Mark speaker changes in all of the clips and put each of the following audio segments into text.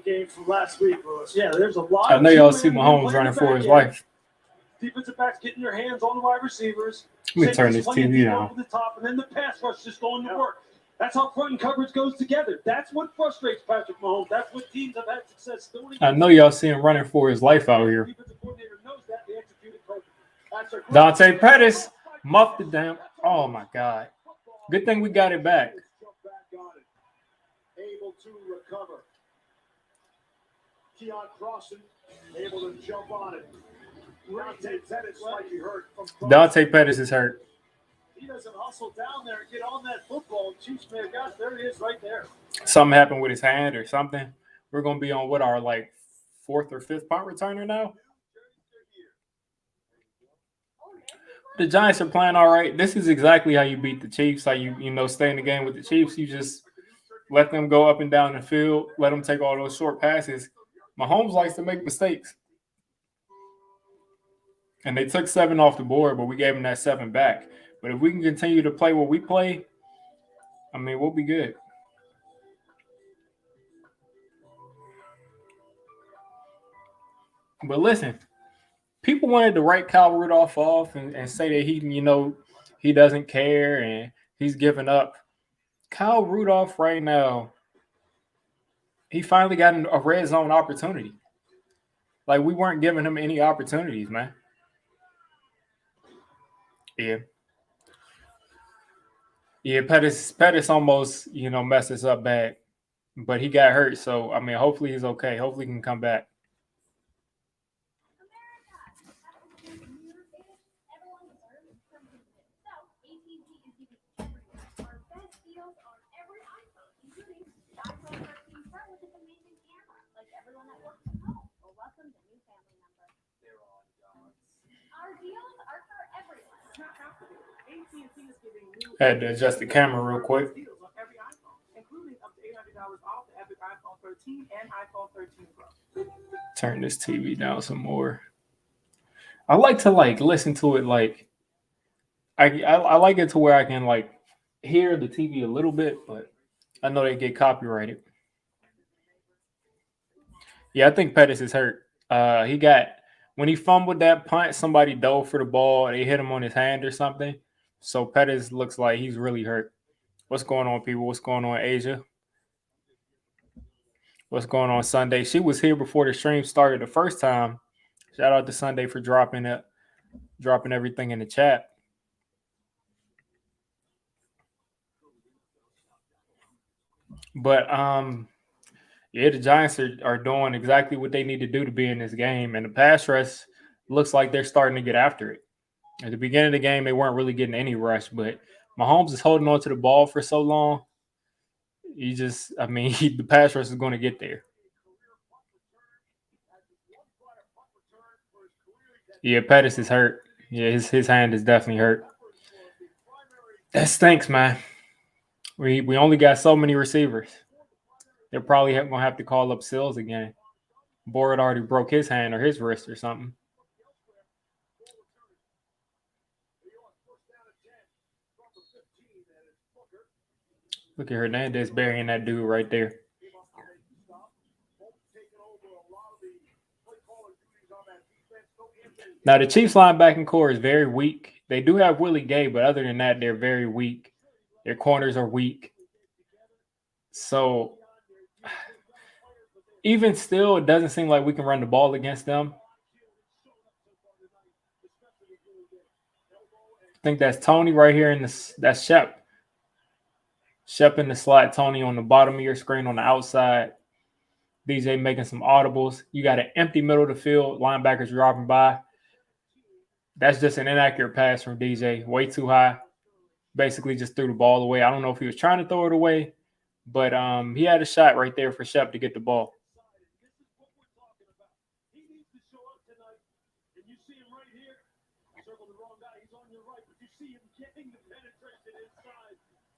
Speaker 1: game from last week, Lewis. Yeah, there's a lot.
Speaker 2: I know y'all see Mahomes running for his life.
Speaker 1: Defensive backs getting their hands on the wide receivers.
Speaker 2: Let me turn this TV down.
Speaker 1: Over the top, and then the pass rush just going to work. That's how front and coverage goes together. That's what frustrates Patrick Mahomes. That's what teams have had success doing.
Speaker 2: I know y'all see him running for his life out here. Dante Pettis muffed it down. Oh, my God. Good thing we got it back.
Speaker 1: Able to recover. Keon Crossan able to jump on it. Dante Pettis might be hurt.
Speaker 2: Dante Pettis is hurt.
Speaker 1: He doesn't hustle down there and get on that football. Chiefs may have got there. It is right there.
Speaker 2: Something happened with his hand or something. We're going to be on what, our like fourth or fifth punt returner now? The Giants are playing all right. This is exactly how you beat the Chiefs, how you stay in the game with the Chiefs. You just let them go up and down the field, let them take all those short passes. Mahomes likes to make mistakes. And they took 7 off the board, but we gave them that 7 back. But if we can continue to play what we play, I mean, we'll be good. But listen, people wanted to write Kyle Rudolph off and say that he doesn't care and he's giving up. Kyle Rudolph right now, he finally got a red zone opportunity. Like, we weren't giving him any opportunities, man. Yeah, Pettis almost, messed us up bad. But he got hurt, so, I mean, hopefully he's okay. Hopefully he can come back. I had to adjust the camera real quick. Turn this TV down some more. I like to listen to it I like it to where I can hear the TV a little bit, but I know they get copyrighted. Yeah, I think Pettis is hurt. When he fumbled that punt, somebody dove for the ball. They hit him on his hand or something. So Pettis looks like he's really hurt. What's going on, people? What's going on, Asia? What's going on, Sunday? She was here before the stream started the first time. Shout out to Sunday for dropping everything in the chat. But yeah, the Giants are doing exactly what they need to do to be in this game, and the pass rush looks like they're starting to get after it. At the beginning of the game, they weren't really getting any rush, but Mahomes is holding on to the ball for so long. The pass rush is going to get there. Yeah, Pettis is hurt. Yeah, his hand is definitely hurt. That stinks, man. We only got so many receivers. They're probably going to have to call up Sills again. Boyd already broke his hand or his wrist or something. Look at Hernandez burying that dude right there. Now, the Chiefs linebacking core is very weak. They do have Willie Gay, but other than that, they're very weak. Their corners are weak. So, even still, it doesn't seem like we can run the ball against them. I think that's Toney right here, that's Shep. Shep in the slot, Toney on the bottom of your screen on the outside. DJ making some audibles. You got an empty middle of the field. Linebackers dropping by. That's just an inaccurate pass from DJ. Way too high. Basically just threw the ball away. I don't know if he was trying to throw it away, but he had a shot right there for Shep to get the ball.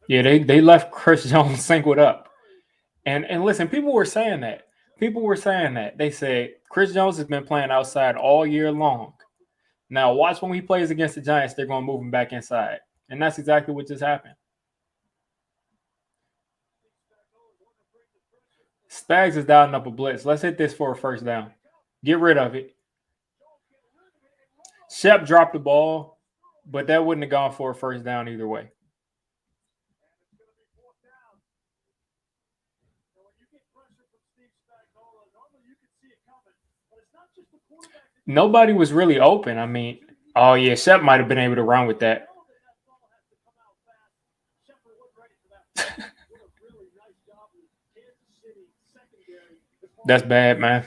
Speaker 2: Yeah, they left Chris Jones singled up. And listen, people were saying that. They said Chris Jones has been playing outside all year long. Now, watch when he plays against the Giants, they're going to move him back inside. And that's exactly what just happened. Spags is dialing up a blitz. Let's hit this for a first down. Get rid of it. Shep dropped the ball, but that wouldn't have gone for a first down either way. Nobody was really open. I mean, oh yeah, Shep might have been able to run with that. That's bad, man.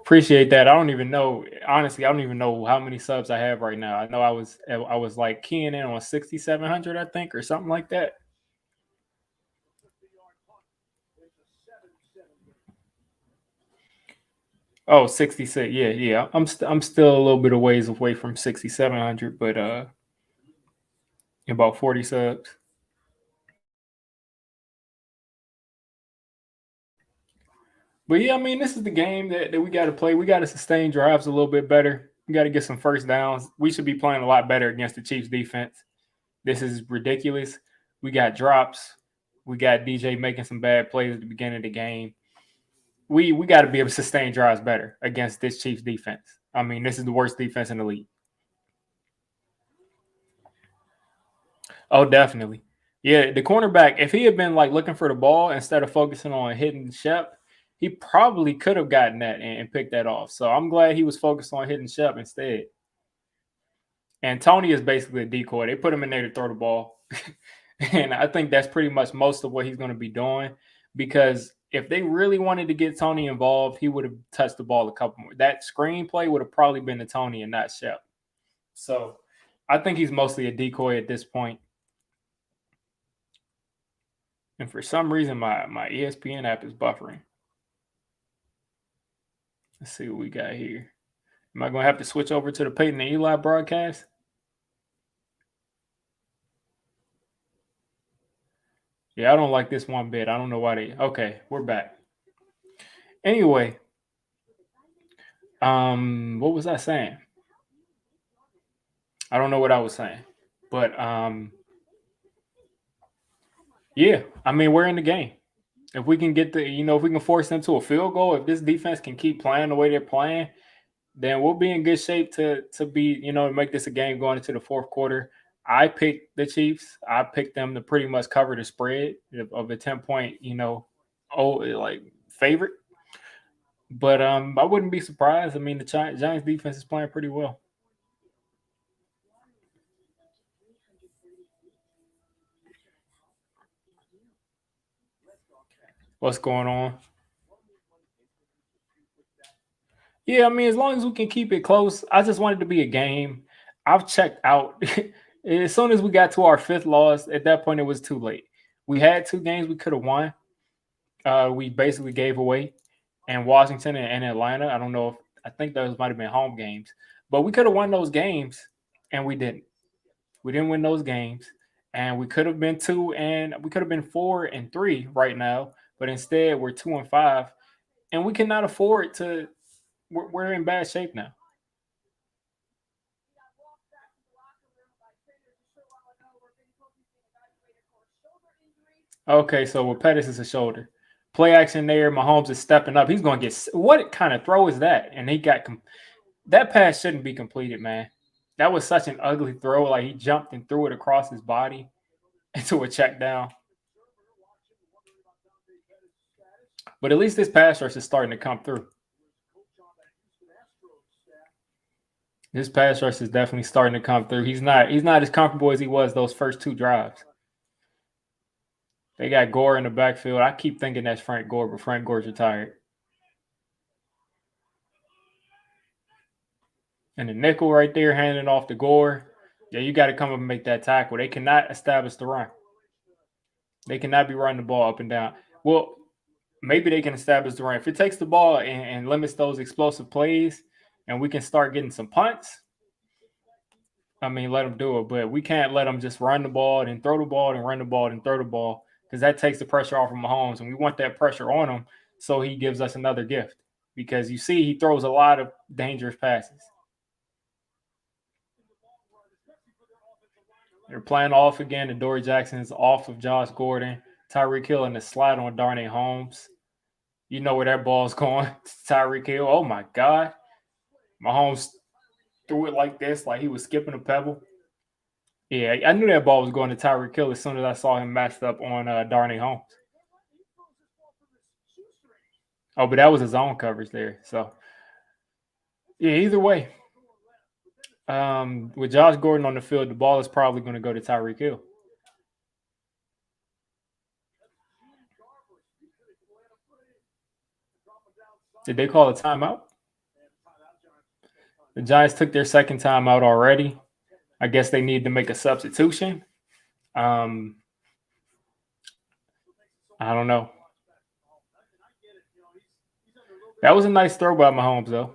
Speaker 2: Appreciate that. I don't even know. Honestly, I don't even know how many subs I have right now. I know I was like keying in on 6,700, I think, or something like that. Oh, 66. Yeah. I'm still a little bit of ways away from 6,700, but about 40 subs. But yeah, I mean, this is the game that we got to play. We got to sustain drives a little bit better. We got to get some first downs. We should be playing a lot better against the Chiefs defense. This is ridiculous. We got drops. We got DJ making some bad plays at the beginning of the game. We got to be able to sustain drives better against this Chiefs defense. I mean, this is the worst defense in the league. Oh, definitely. Yeah, the cornerback, if he had been like looking for the ball instead of focusing on hitting Shep, he probably could have gotten that and picked that off. So I'm glad he was focused on hitting Shep instead. And Toney is basically a decoy. They put him in there to throw the ball. And I think that's pretty much most of what he's going to be doing, because if they really wanted to get Toney involved, he would have touched the ball a couple more. That screen play would have probably been to Toney and not Shep. So I think he's mostly a decoy at this point. And for some reason, my ESPN app is buffering. Let's see what we got here. Am I going to have to switch over to the Peyton and Eli broadcast? Yeah, I don't like this one bit. I don't know why they... Okay, we're back. Anyway, what was I saying? I don't know what I was saying. But, yeah, I mean, we're in the game. If we can get if we can force them to a field goal, if this defense can keep playing the way they're playing, then we'll be in good shape to be, to make this a game going into the fourth quarter. I picked the Chiefs. I picked them to pretty much cover the spread of a 10-point, favorite. But I wouldn't be surprised. I mean, the Giants defense is playing pretty well. What's going on? Yeah, I mean, as long as we can keep it close, I just want it to be a game. I've checked out. As soon as we got to our fifth loss, at that point, it was too late. We had two games we could have won. We basically gave away, and Washington and Atlanta. I think those might have been home games, but we could have won those games, and we didn't. We didn't win those games, and we could have been 4-3 right now, but instead we're 2-5, and we cannot afford to. We're in bad shape now. Okay, so with Pettis is a shoulder. Play action there. Mahomes is stepping up. He's going to get – what kind of throw is that? And he got – that pass shouldn't be completed, man. That was such an ugly throw. Like, he jumped and threw it across his body into a check down. But at least this pass rush is starting to come through. This pass rush is definitely starting to come through. He's not as comfortable as he was those first two drives. They got Gore in the backfield. I keep thinking that's Frank Gore, but Frank Gore's retired. And the nickel right there handing off to Gore. Yeah, you got to come up and make that tackle. They cannot establish the run. They cannot be running the ball up and down. Well, maybe they can establish the run. If it takes the ball and limits those explosive plays and we can start getting some punts, I mean, let them do it. But we can't let them just run the ball and then throw the ball and run the ball and throw the ball, because that takes the pressure off of Mahomes, and we want that pressure on him so he gives us another gift, because you see he throws a lot of dangerous passes. They're playing off again. And Dory Jackson is off of Josh Gordon. Tyreek Hill in the slide on Darnay Holmes. You know where that ball's going. Tyreek Hill. Oh my God. Mahomes threw it like this, like he was skipping a pebble. Yeah, I knew that ball was going to Tyreek Hill as soon as I saw him matched up on Darnay Holmes. Oh, but that was his own coverage there. So, yeah, either way, with Josh Gordon on the field, the ball is probably going to go to Tyreek Hill. Did they call a timeout? The Giants took their second timeout already. I guess they need to make a substitution. I don't know. That was a nice throw by Mahomes, though.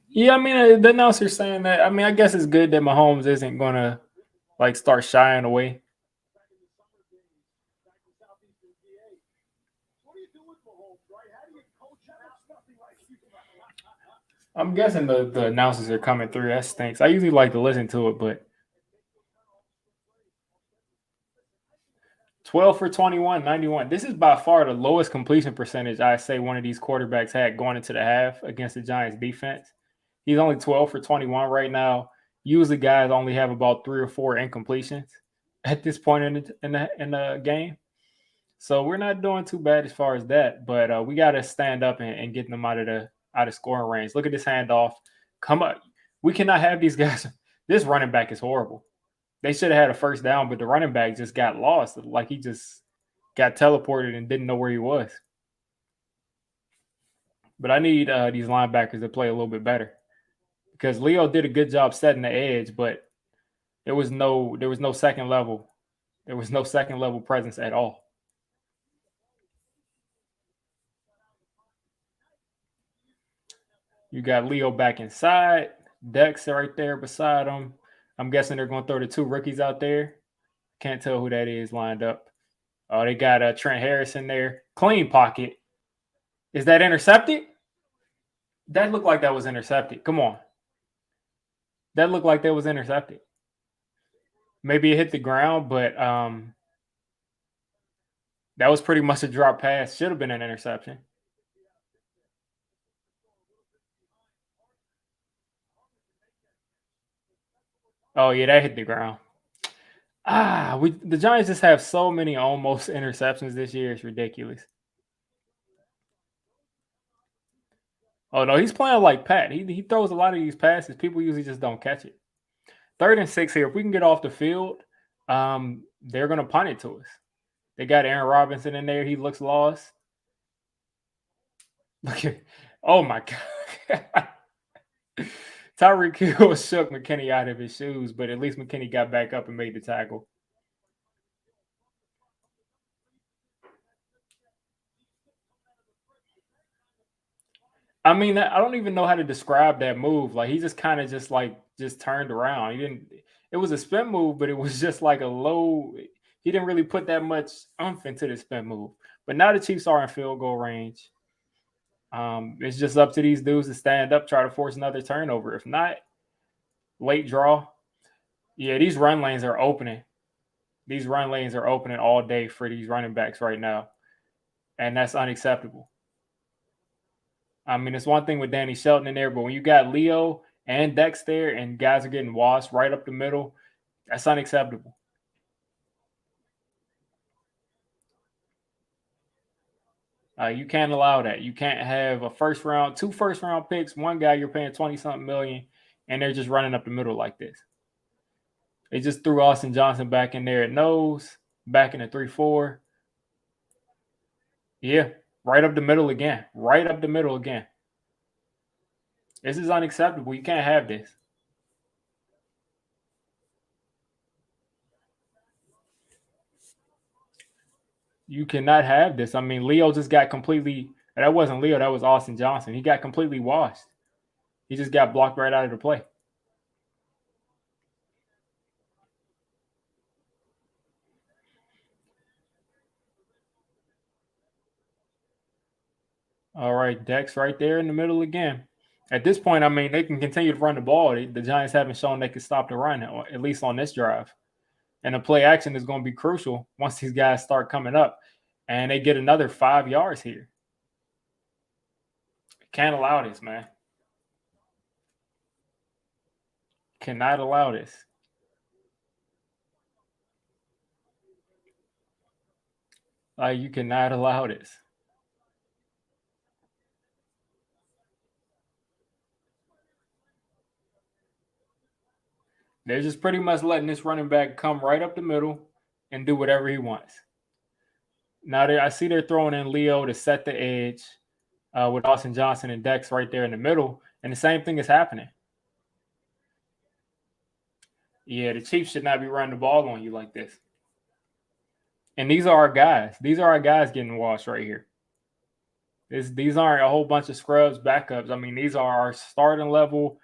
Speaker 2: Yeah, I mean, the announcer's saying that. I mean, I guess it's good that Mahomes isn't going to, like, start shying away. I'm guessing the announcers are coming through. That stinks. I usually like to listen to it, but 12 for 21, 91. This is by far the lowest completion percentage I say one of these quarterbacks had going into the half against the Giants defense. He's only 12 for 21 right now. Usually guys only have about 3 or 4 incompletions at this point in the game. So we're not doing too bad as far as that, but we got to stand up and get them out of scoring range. Look at this handoff. Come on. We cannot have these guys. This running back is horrible. They should have had a first down, but the running back just got lost. Like he just got teleported and didn't know where he was. But I need these linebackers to play a little bit better because Leo did a good job setting the edge, but there was no second level. There was no second level presence at all. You got Leo back inside. Dex right there beside him. I'm guessing they're going to throw the 2 rookies out there. Can't tell who that is lined up. Oh, they got Trent Harris in there. Clean pocket. Is that intercepted? That looked like that was intercepted. Come on. That looked like that was intercepted. Maybe it hit the ground, but that was pretty much a drop pass. Should have been an interception. Oh, yeah, that hit the ground. The Giants just have so many almost interceptions this year. It's ridiculous. Oh, no, he's playing like Pat. He throws a lot of these passes. People usually just don't catch it. 3rd and 6 here. If we can get off the field, they're going to punt it to us. They got Aaron Robinson in there. He looks lost. Look at, oh my God. Tyreek Hill shook McKinney out of his shoes, but at least McKinney got back up and made the tackle. I mean, I don't even know how to describe that move. Like he just kind of just turned around. He didn't. It was a spin move, but it was just like a low. He didn't really put that much oomph into the spin move. But now the Chiefs are in field goal range. It's just up to these dudes to stand up, try to force another turnover. If not, late draw. Yeah, these run lanes are opening. These run lanes are opening all day for these running backs right now, and that's unacceptable. I mean, it's one thing with Danny Shelton in there, but when you got Leo and Dex there and guys are getting washed right up the middle, that's unacceptable. You can't allow that. You can't have a 2 first round picks, one guy you're paying 20-something million, and they're just running up the middle like this. They just threw Austin Johnson back in there at nose, back in the 3-4. Yeah, right up the middle again. Right up the middle again. This is unacceptable. You can't have this. You cannot have this. I mean, Leo just got completely. That wasn't Leo. That was Austin Johnson. He got completely washed. He just got blocked right out of the play. All right, Dex right there in the middle again. At this point, I mean, they can continue to run the ball. The Giants haven't shown they can stop the run, at least on this drive. And the play action is going to be crucial once these guys start coming up and they get another 5 yards here. Can't allow this, man. Cannot allow this. You cannot allow this. They're just pretty much letting this running back come right up the middle and do whatever he wants. Now, I see they're throwing in Leo to set the edge with Austin Johnson and Dex right there in the middle, and the same thing is happening. Yeah, the Chiefs should not be running the ball on you like this. And these are our guys. These are our guys getting washed right here. These aren't a whole bunch of scrubs backups. I mean, these are our starting level,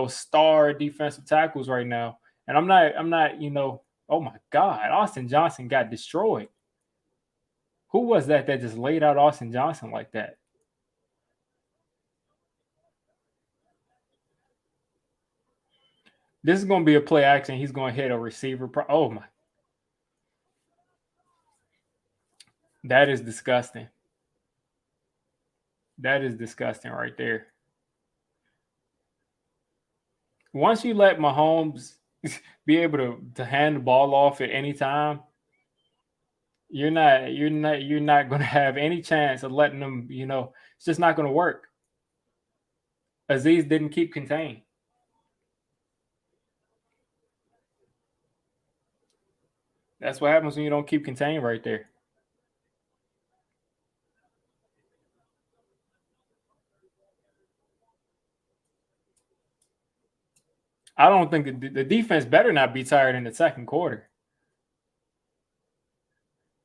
Speaker 2: star defensive tackles right now. And I'm not, oh my God, Austin Johnson got destroyed. Who was that just laid out Austin Johnson like that? This is going to be a play action. He's going to hit a receiver. Oh my. That is disgusting. That is disgusting right there. Once you let Mahomes be able to hand the ball off at any time, you're not going to have any chance of letting them, it's just not going to work. Aziz didn't keep contained. That's what happens when you don't keep contained right there. I don't think the defense better not be tired in the second quarter.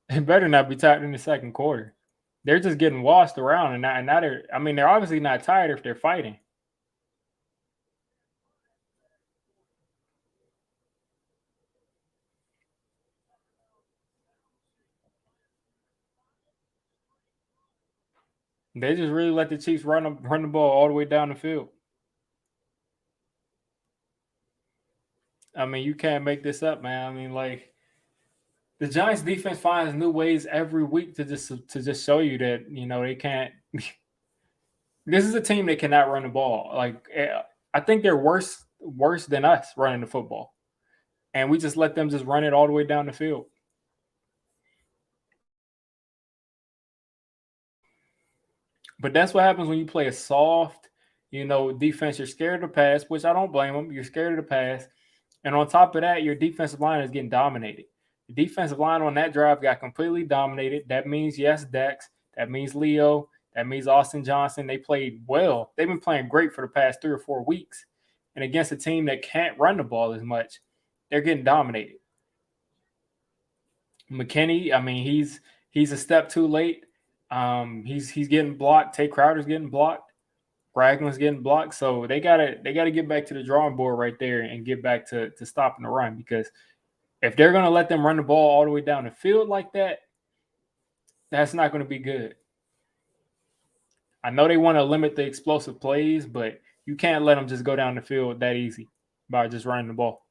Speaker 2: It better not be tired in the second quarter. They're just getting washed around, and now they're obviously not tired if they're fighting. They just really let the Chiefs run the ball all the way down the field. I mean, you can't make this up, man. I mean, like, the Giants defense finds new ways every week to just show you that, they can't. This is a team that cannot run the ball. Like, I think they're worse than us running the football. And we just let them just run it all the way down the field. But that's what happens when you play a soft, defense. You're scared of the pass, which I don't blame them. You're scared of the pass. And on top of that, your defensive line is getting dominated. The defensive line on that drive got completely dominated. That means, yes, Dex. That means Leo. That means Austin Johnson. They played well. They've been playing great for the past 3 or 4 weeks. And against a team that can't run the ball as much, they're getting dominated. McKinney, I mean, he's a step too late. He's getting blocked. Tay Crowder's getting blocked. Braglin's getting blocked. So they gotta get back to the drawing board right there and get back to stopping the run, because if they're gonna let them run the ball all the way down the field like that, that's not gonna be good. I know they want to limit the explosive plays, but you can't let them just go down the field that easy by just running the ball.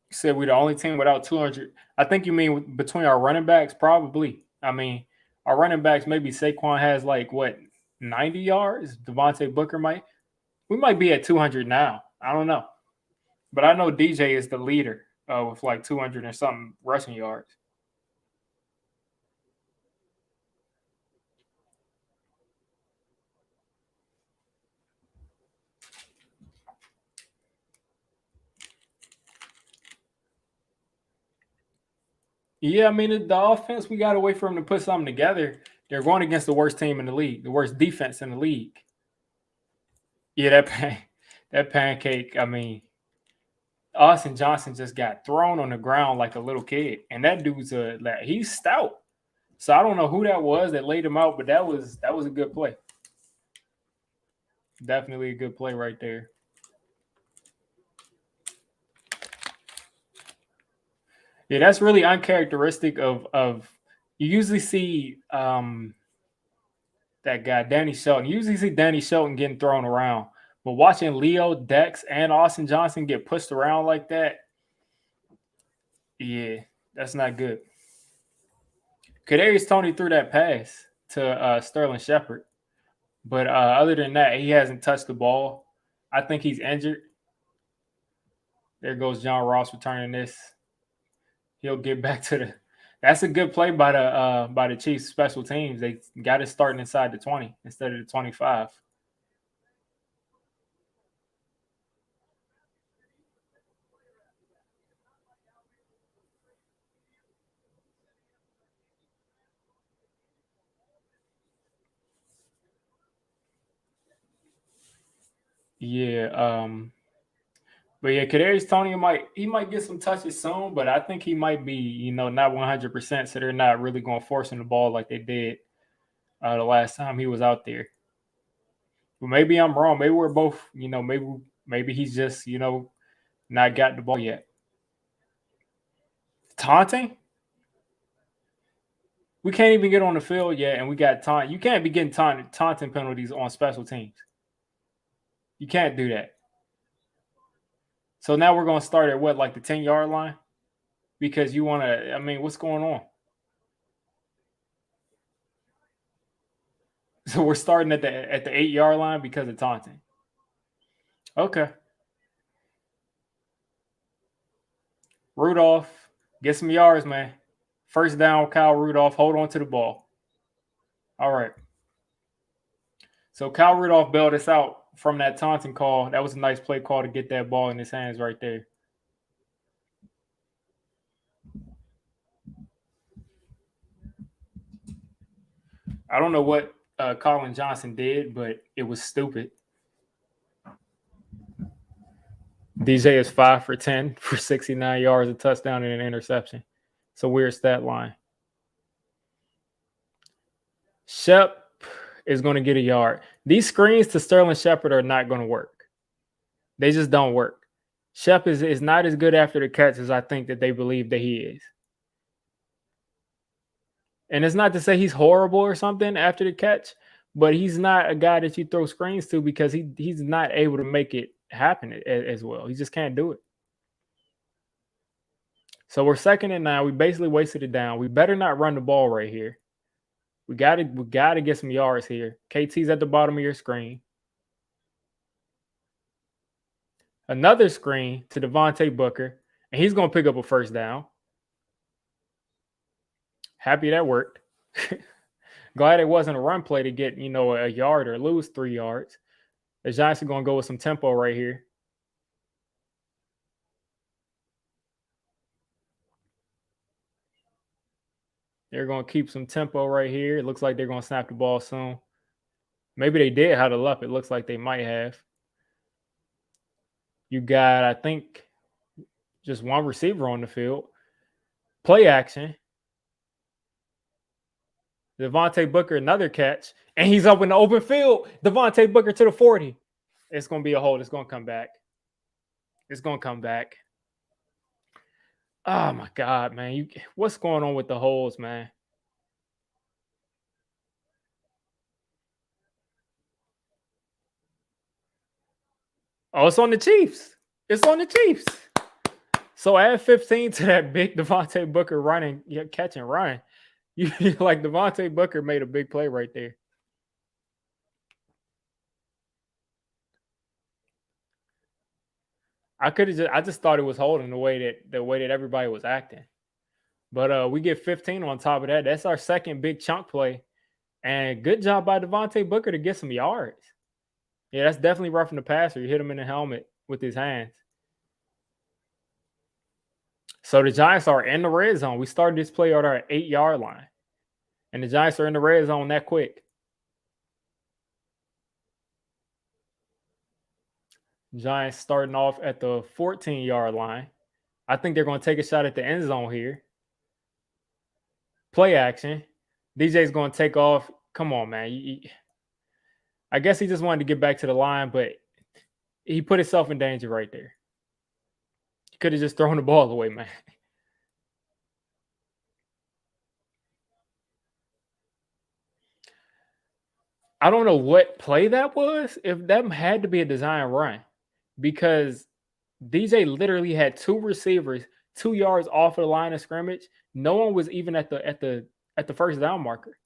Speaker 2: You said we're the only team without 200. I think you mean between our running backs, probably. I mean, our running backs, maybe Saquon has 90 yards. Devontae Booker might. We might be at 200 now. I don't know. But I know DJ is the leader with 200 and something rushing yards. Yeah, I mean, the offense, we got to wait for them to put something together. They're going against the worst team in the league, the worst defense in the league. Yeah, that pancake, I mean, Austin Johnson just got thrown on the ground like a little kid. And that dude's he's stout. So I don't know who that was that laid him out, but that was a good play. Definitely a good play right there. Yeah, that's really uncharacteristic of you usually see that guy, Danny Shelton. You usually see Danny Shelton getting thrown around. But watching Leo, Dex, and Austin Johnson get pushed around like that, yeah, that's not good. Kadarius Toney threw that pass to Sterling Shepard. But other than that, he hasn't touched the ball. I think he's injured. There goes John Ross returning this. He'll get back to the. That's a good play by the Chiefs special teams. They got it starting inside the 20 instead of the 25. Yeah. But yeah, Kadarius Toney might get some touches soon, but I think he might be, not 100%. So they're not really going to force him the ball like they did the last time he was out there. But maybe I'm wrong. Maybe we're both, maybe he's just, not got the ball yet. Taunting? We can't even get on the field yet, and we got taunt. You can't be getting taunting penalties on special teams. You can't do that. So now we're going to start at what, like the 10-yard line? Because you want to, what's going on? So we're starting at the 8-yard line because of taunting. Okay. Rudolph, get some yards, man. First down, Kyle Rudolph. Hold on to the ball. All right. So Kyle Rudolph bailed us out from that taunting call. That was a nice play call to get that ball in his hands right there. I don't know what Colin Johnson did, but it was stupid. DJ is 5 for 10 for 69 yards, a touchdown, and an interception. It's a weird stat line. Shep is going to get a yard. These screens to Sterling Shepard are not going to work. They just don't work. Shep is not as good after the catch as I think that they believe that he is. And it's not to say he's horrible or something after the catch, but he's not a guy that you throw screens to because he's not able to make it happen as well. He just can't do it. So we're 2nd and 9. We basically wasted it down. We better not run the ball right here. We gotta get some yards here. KT's at the bottom of your screen. Another screen to Devontae Booker, and he's gonna pick up a first down. Happy that worked. Glad it wasn't a run play to get, a yard or lose 3 yards. The Giants are going to go with some tempo right here. They're going to keep some tempo right here. It looks like they're going to snap the ball soon. Maybe they did huddle up. It looks like they might have. You got, I think, just one receiver on the field. Play action. Devontae Booker, another catch. And he's up in the open field. Devontae Booker to the 40. It's going to be a hold. It's going to come back. It's going to come back. Oh, my God, man. What's going on with the holes, man? Oh, it's on the Chiefs. It's on the Chiefs. So add 15 to that big Devontae Booker running, catch and run. You like Devontae Booker made a big play right there. I just thought it was holding the way that everybody was acting. But we get 15 on top of that. That's our second big chunk play. And good job by Devontae Booker to get some yards. Yeah, that's definitely roughing the passer. You hit him in the helmet with his hands. So the Giants are in the red zone. We started this play at our 8-yard line. And the Giants are in the red zone that quick. Giants starting off at the 14-yard line. I think they're going to take a shot at the end zone here. Play action. DJ's going to take off. Come on, man. I guess he just wanted to get back to the line, but he put himself in danger right there. He could have just thrown the ball away, man. I don't know what play that was. If that had to be a design run, because DJ literally had two receivers 2 yards off of the line of scrimmage. No one was even at the first down marker.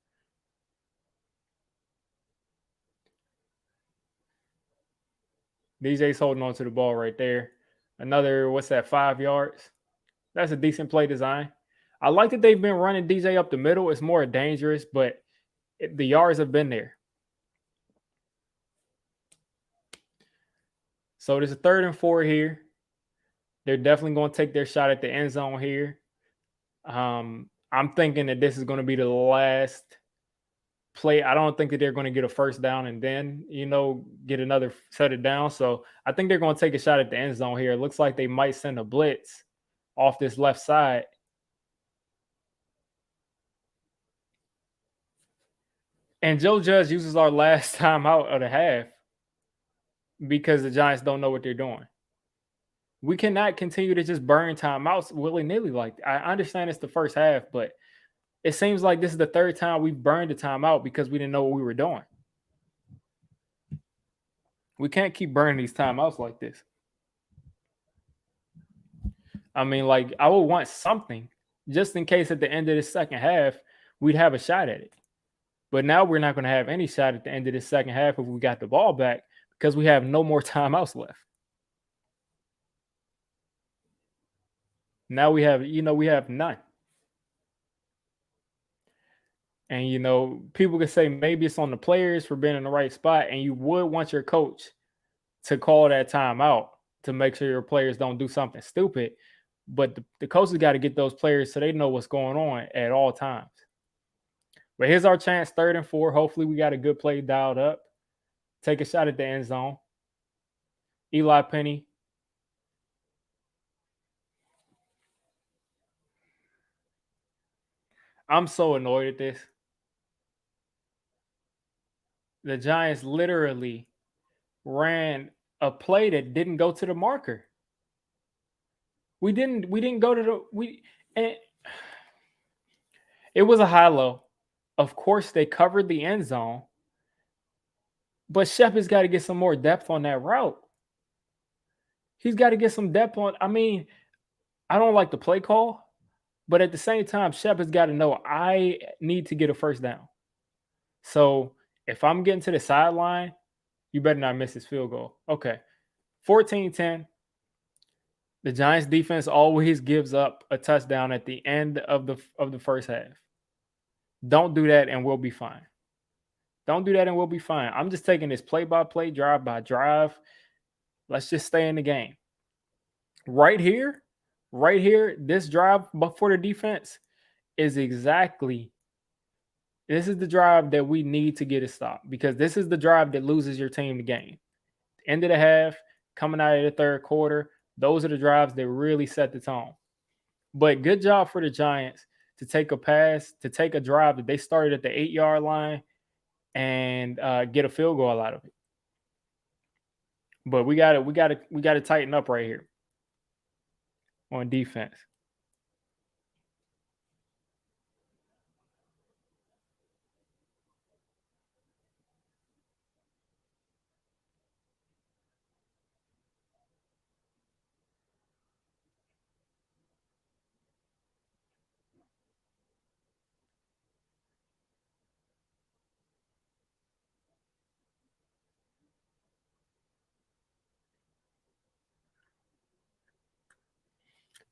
Speaker 2: DJ's holding on to the ball right there. Another, what's that, 5 yards? That's a decent play design. I like that they've been running DJ up the middle. It's more dangerous, but the yards have been there. So there's a 3rd and 4 here. They're definitely going to take their shot at the end zone here. I'm thinking that this is going to be the last play. I don't think that they're going to get a first down and then, get another set it down. So I think they're going to take a shot at the end zone here. It looks like they might send a blitz off this left side. And Joe Judge uses our last timeout of the half because the Giants don't know what they're doing. We cannot continue to just burn timeouts willy-nilly like that. I understand it's the first half, but it seems like this is the 3rd time we've burned a timeout because we didn't know what we were doing. We can't keep burning these timeouts like this. I mean, like, I would want something just in case at the end of the second half, we'd have a shot at it. But now we're not going to have any shot at the end of the second half if we got the ball back because we have no more timeouts left. Now we have none. And, people can say maybe it's on the players for being in the right spot, and you would want your coach to call that timeout to make sure your players don't do something stupid. But the coaches got to get those players so they know what's going on at all times. But here's our chance, 3rd and 4. Hopefully we got a good play dialed up. Take a shot at the end zone. Eli Penny. I'm so annoyed at this. The Giants literally ran a play that didn't go to the marker. We didn't go to and it was a high-low. Of course, they covered the end zone. But Shep has got to get some more depth on that route. He's got to get some depth on. I mean, I don't like the play call, but at the same time, Shep has got to know I need to get a first down. So if I'm getting to the sideline, you better not miss this field goal. Okay. 14-10. The Giants defense always gives up a touchdown at the end of the first half. Don't do that and we'll be fine. Don't do that and we'll be fine. I'm just taking this play-by-play, drive-by-drive. Let's just stay in the game. Right here, this drive for the defense is exactly – this is the drive that we need to get a stop because this is the drive that loses your team the game. End of the half, coming out of the third quarter, those are the drives that really set the tone. But good job for the Giants to take a pass, to take a drive that they started at the 8-yard line and get a field goal out of it. But we got to tighten up right here on defense.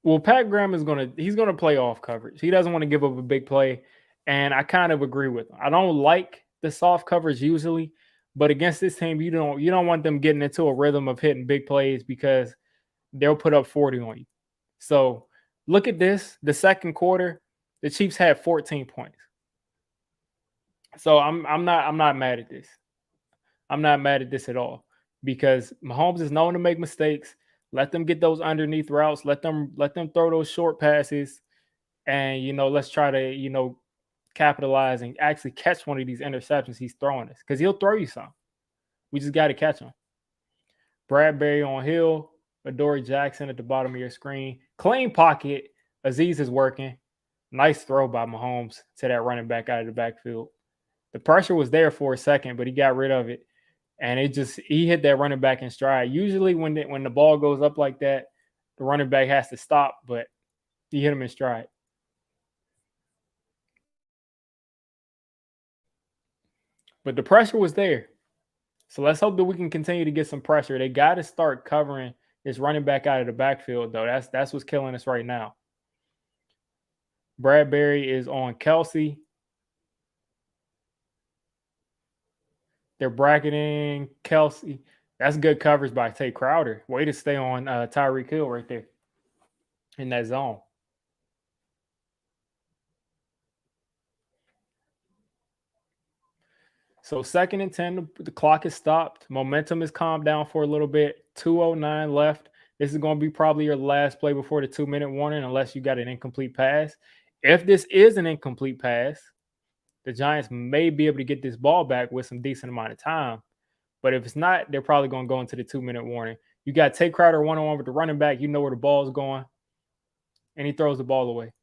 Speaker 2: Well, Pat Graham he's gonna play off coverage. He doesn't want to give up a big play, and I kind of agree with him. I don't like the soft coverage usually, but against this team, you don't want them getting into a rhythm of hitting big plays because they'll put up 40 on you. So look at this. The second quarter, the Chiefs had 14 points. So I'm not mad at this. I'm not mad at this at all because Mahomes is known to make mistakes. Let them get those underneath routes. Let them throw those short passes, and let's try to capitalize and actually catch one of these interceptions he's throwing us because he'll throw you some. We just got to catch him. Bradbury on Hill, Adoree Jackson at the bottom of your screen. Clean pocket. Aziz is working. Nice throw by Mahomes to that running back out of the backfield. The pressure was there for a second, but he got rid of it. And he hit that running back in stride. Usually when the ball goes up like that, the running back has to stop, but he hit him in stride. But the pressure was there. So let's hope that we can continue to get some pressure. They got to start covering this running back out of the backfield, though. That's what's killing us right now. Bradbury is on Kelsey. They're bracketing Kelsey. That's good coverage by Tay Crowder. Way to stay on Tyreek Hill right there in that zone. So 2nd and 10, the clock is stopped. Momentum is calmed down for a little bit. 2:09 left. This is going to be probably your last play before the 2-minute warning, unless you got an incomplete pass. If this is an incomplete pass, the Giants may be able to get this ball back with some decent amount of time. But if it's not, they're probably going to go into the 2-minute warning. You got Tay Crowder one-on-one with the running back. You know where the ball is going. And he throws the ball away.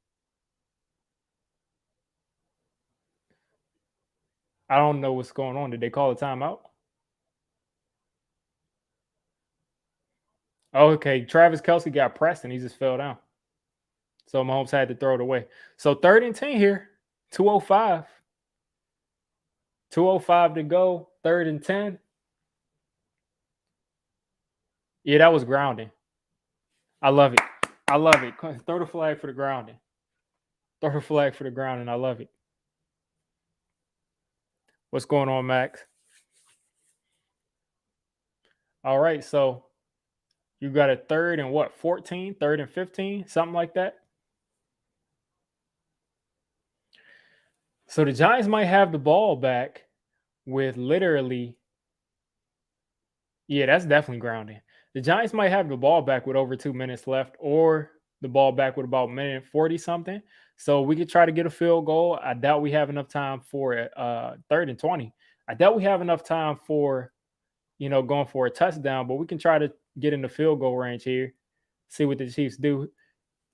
Speaker 2: I don't know what's going on. Did they call a timeout? Oh, okay. Travis Kelsey got pressed and he just fell down. So Mahomes had to throw it away. So 3rd and 10 here. 2:05. 2:05 to go. 3rd and 10. Yeah, that was grounding. I love it. I love it. Throw the flag for the grounding. Throw the flag for the grounding. I love it. What's going on, Max? All right, so you got a 3rd and what, 14, 3rd and 15, something like that. So the Giants might have the ball back with literally, yeah, that's definitely grounding. The Giants might have the ball back with over 2 minutes left, or the ball back with about a minute and 40 something. So we could try to get a field goal. I doubt we have enough time for it. 3rd and 20. I doubt we have enough time for, going for a touchdown, but we can try to get in the field goal range here. See what the Chiefs do.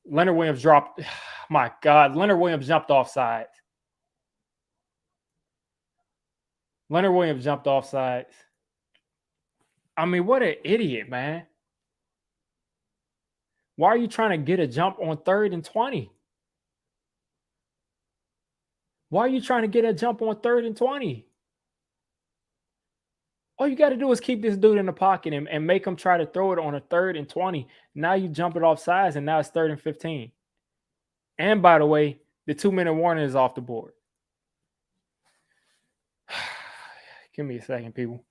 Speaker 2: Leonard Williams dropped. My God, Leonard Williams jumped off sides. Leonard Williams jumped off sides. I mean, what an idiot, man. Why are you trying to get a jump on 3rd and 20? Why are you trying to get a jump on 3rd and 20? All you got to do is keep this dude in the pocket and make him try to throw it on a 3rd and 20. Now you jump it off sides, and now it's 3rd and 15. And by the way, the 2-minute warning is off the board. Give me a second, people.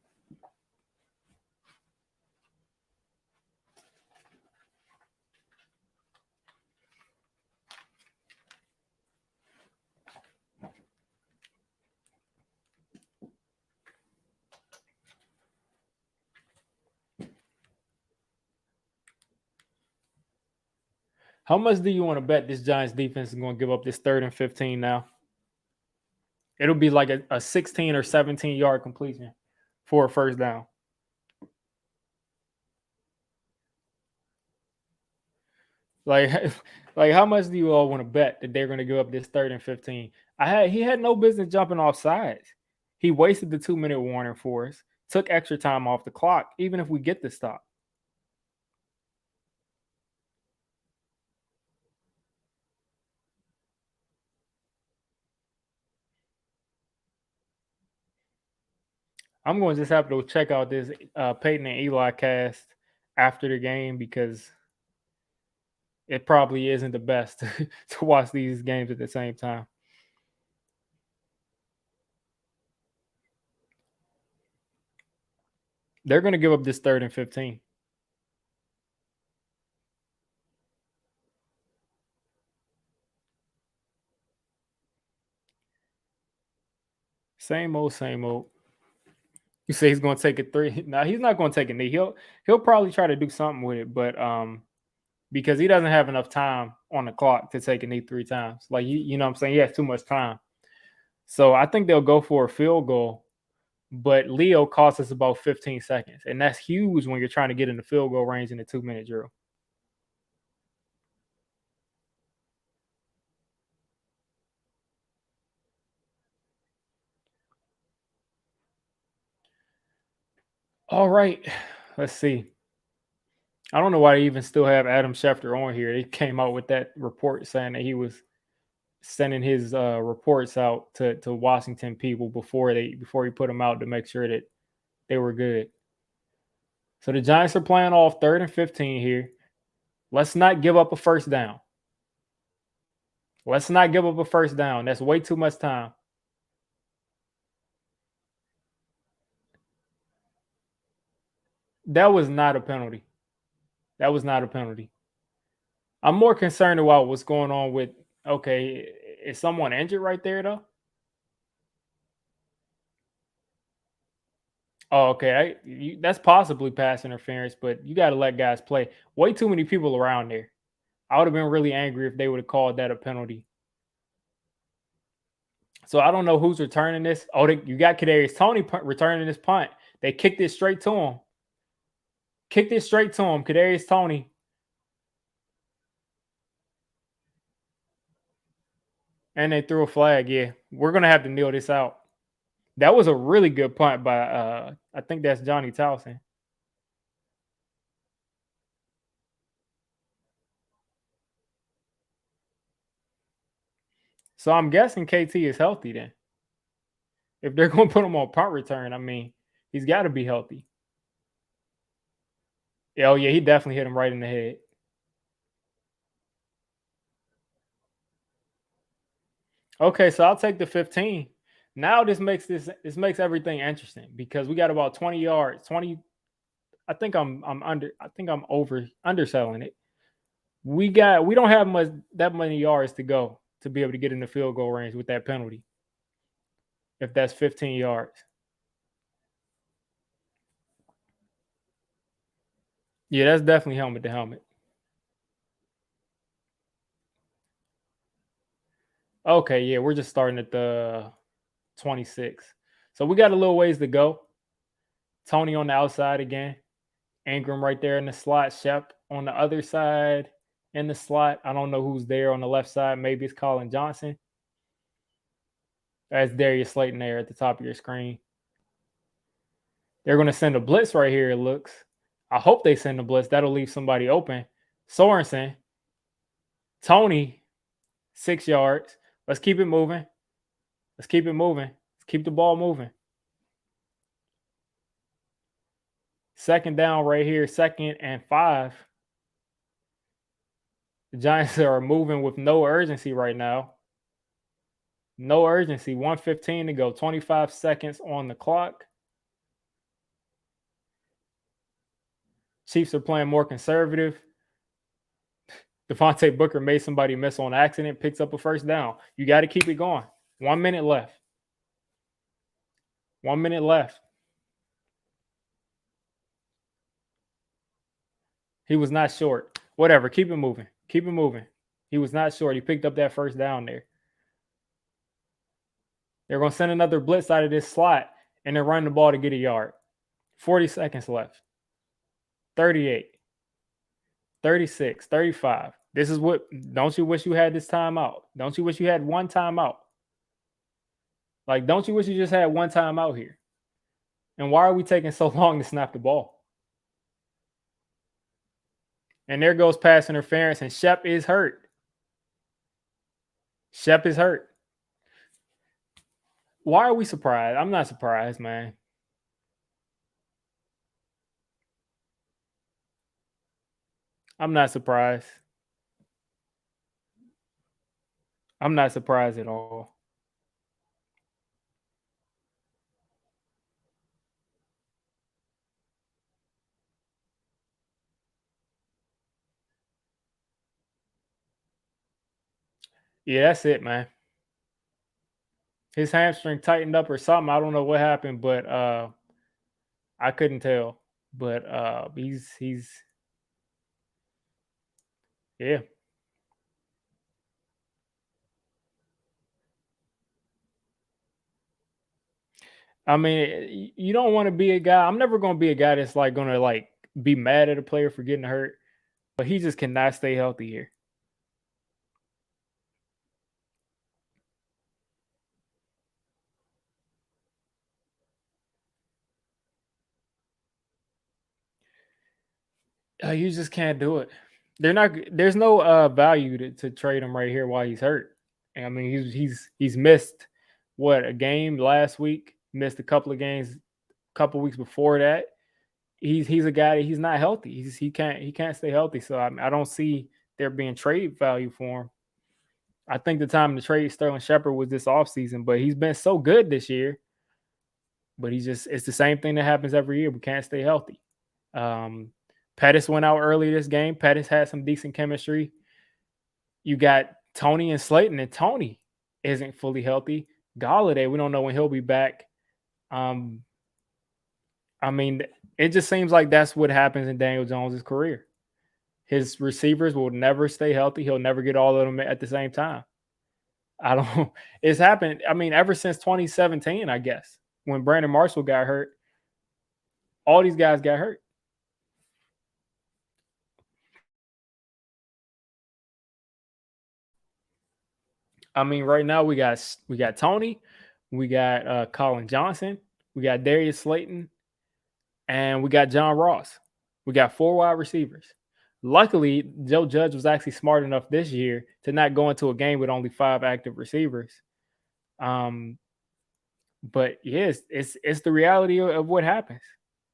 Speaker 2: How much do you want to bet this Giants defense is going to give up this 3rd and 15 now? It'll be like a 16 or 17 yard completion for a first down. Like, like how much do you all want to bet that they're going to give up this 3rd and 15? He had no business jumping off sides. He wasted the 2-minute warning for us, took extra time off the clock, even if we get the stop. I'm going to just have to check out this Peyton and Eli cast after the game because it probably isn't the best to watch these games at the same time. They're going to give up this 3rd and 15. Same old, same old. You say he's going to take a 3. No, he's not going to take a knee. He'll probably try to do something with it, but because he doesn't have enough time on the clock to take a knee 3 times. Like you know what I'm saying? He has too much time. So I think they'll go for a field goal, but Leo costs us about 15 seconds, and that's huge when you're trying to get in the field goal range in the 2-minute drill. All right. Let's see. I don't know why they even still have Adam Schefter on here. They came out with that report saying that he was sending his reports out to Washington people before he put them out to make sure that they were good. So the Giants are playing off 3rd and 15 here. Let's not give up a first down. Let's not give up a first down. That's way too much time. That was not a penalty. That was not a penalty. I'm more concerned about what's going on with. Okay, is someone injured right there though? Oh, okay. That's possibly pass interference, but you got to let guys play. Way too many people around there. I would have been really angry if they would have called that a penalty. So I don't know who's returning this. Oh, you got Kadarius Toney returning this punt. They kicked it straight to him. Kicked it straight to him. Kadarius Toney. And they threw a flag. Yeah, we're gonna have to kneel this out. That was a really good punt by I think that's Johnny Towson. So I'm guessing KT is healthy then. If they're going to put him on punt return, I mean, he's got to be healthy. Oh yeah, he definitely hit him right in the head. Okay, so I'll take the 15. Now this makes everything interesting because we got about 20 yards. 20. I think I'm underselling it. We don't have that many yards to go to be able to get in the field goal range with that penalty. If that's 15 yards. Yeah, that's definitely helmet to helmet. Okay, yeah, we're just starting at the 26. So we got a little ways to go. Toney on the outside again. Ingram right there in the slot. Shep on the other side in the slot. I don't know who's there on the left side. Maybe it's Colin Johnson. That's Darius Slayton there at the top of your screen. They're going to send a blitz right here, it looks. I hope they send a blitz. That'll leave somebody open. Sorensen. Toney, 6 yards. Let's keep it moving. Let's keep it moving. Let's keep the ball moving. Second down right here, 2nd and 5. The Giants are moving with no urgency right now. No urgency. 1:15 to go. 25 seconds on the clock. Chiefs are playing more conservative. Devontae Booker made somebody miss on accident, picks up a first down. You got to keep it going. 1 minute left. 1 minute left. He was not short. Whatever. Keep it moving. Keep it moving. He was not short. He picked up that first down there. They're going to send another blitz out of this slot and then run the ball to get a yard. 40 seconds left. 38. 36, 35. This is what, don't you wish you had this timeout? Don't you wish you had one timeout? Like, don't you wish you just had one timeout here? And why are we taking so long to snap the ball? And there goes pass interference, and Shep is hurt. Shep is hurt. Why are we surprised? I'm not surprised, man. I'm not surprised. I'm not surprised at all. Yeah, that's it, man. His hamstring tightened up or something. I don't know what happened, but I couldn't tell. But he's yeah. I mean, you don't want to be a guy. I'm never going to be a guy that's like going to like be mad at a player for getting hurt, but he just cannot stay healthy here. You just can't do it. They're not. There's no value to trade him right here while he's hurt. I mean, he's missed what, a game last week, missed a couple of games, a couple weeks before that. He's a guy that he's not healthy. He can't stay healthy. So I don't see there being trade value for him. I think the time to trade Sterling Shepard was this offseason, but he's been so good this year. But it's the same thing that happens every year. We can't stay healthy. Pettis went out early this game. Pettis had some decent chemistry. You got Toney and Slayton, and Toney isn't fully healthy. Galladay, we don't know when he'll be back. I mean, it just seems like that's what happens in Daniel Jones' career. His receivers will never stay healthy. He'll never get all of them at the same time. It's happened, I mean, ever since 2017, I guess, when Brandon Marshall got hurt. All these guys got hurt. I mean, right now we got Toney, we got Colin Johnson, we got Darius Slayton, and we got John Ross. We got 4 wide receivers. Luckily, Joe Judge was actually smart enough this year to not go into a game with only 5 active receivers. But yes, it's the reality of what happens.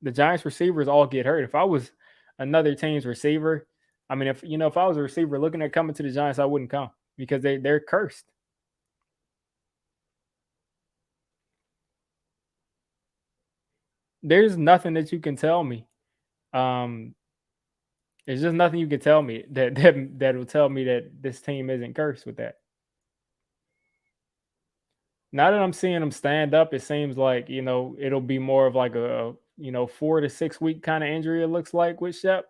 Speaker 2: The Giants receivers all get hurt. If I was another team's receiver, I mean, if I was a receiver looking at coming to the Giants, I wouldn't come because they're cursed. There's nothing that you can tell me. There's just nothing you can tell me that will tell me that this team isn't cursed with that. Now that I'm seeing them stand up, it seems like it'll be more of like a 4 to 6 week kind of injury. It looks like with Shep.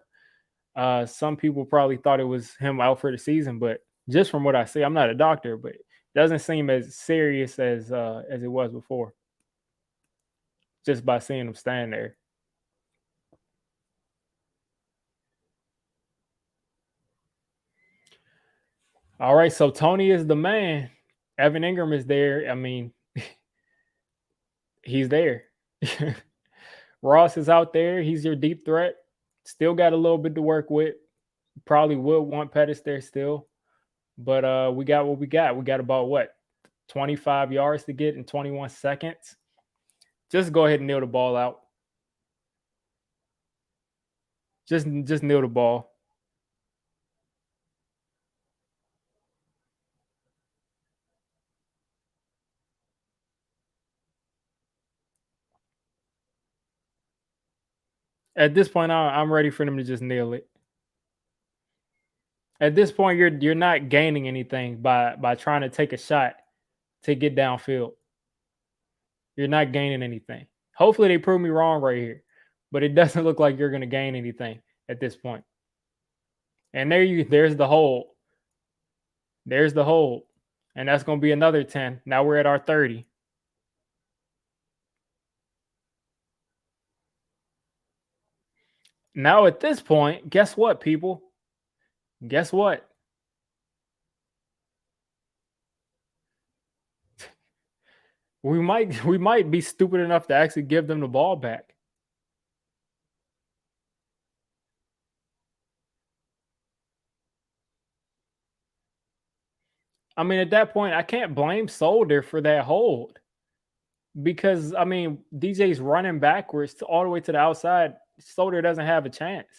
Speaker 2: Some people probably thought it was him out for the season, but just from what I see, I'm not a doctor, but it doesn't seem as serious as it was before. Just by seeing him stand there. All right, so Toney is the man. Evan Ingram is there. I mean, he's there. Ross is out there. He's your deep threat. Still got a little bit to work with. Probably would want Pettis there still. But we got what we got. We got about 25 yards to get in 21 seconds. Just go ahead and kneel the ball out. Just kneel the ball. At this point, I'm ready for them to just kneel it. At this point, you're not gaining anything by trying to take a shot to get downfield. You're not gaining anything. Hopefully they prove me wrong right here, but it doesn't look like you're going to gain anything at this point. And there's the hold. There's the hold. And that's going to be another 10. Now we're at our 30. Now at this point, guess what, people? Guess what? We might be stupid enough to actually give them the ball back. I mean, at that point, I can't blame Solder for that hold because, I mean, DJ's running backwards all the way to the outside. Solder doesn't have a chance.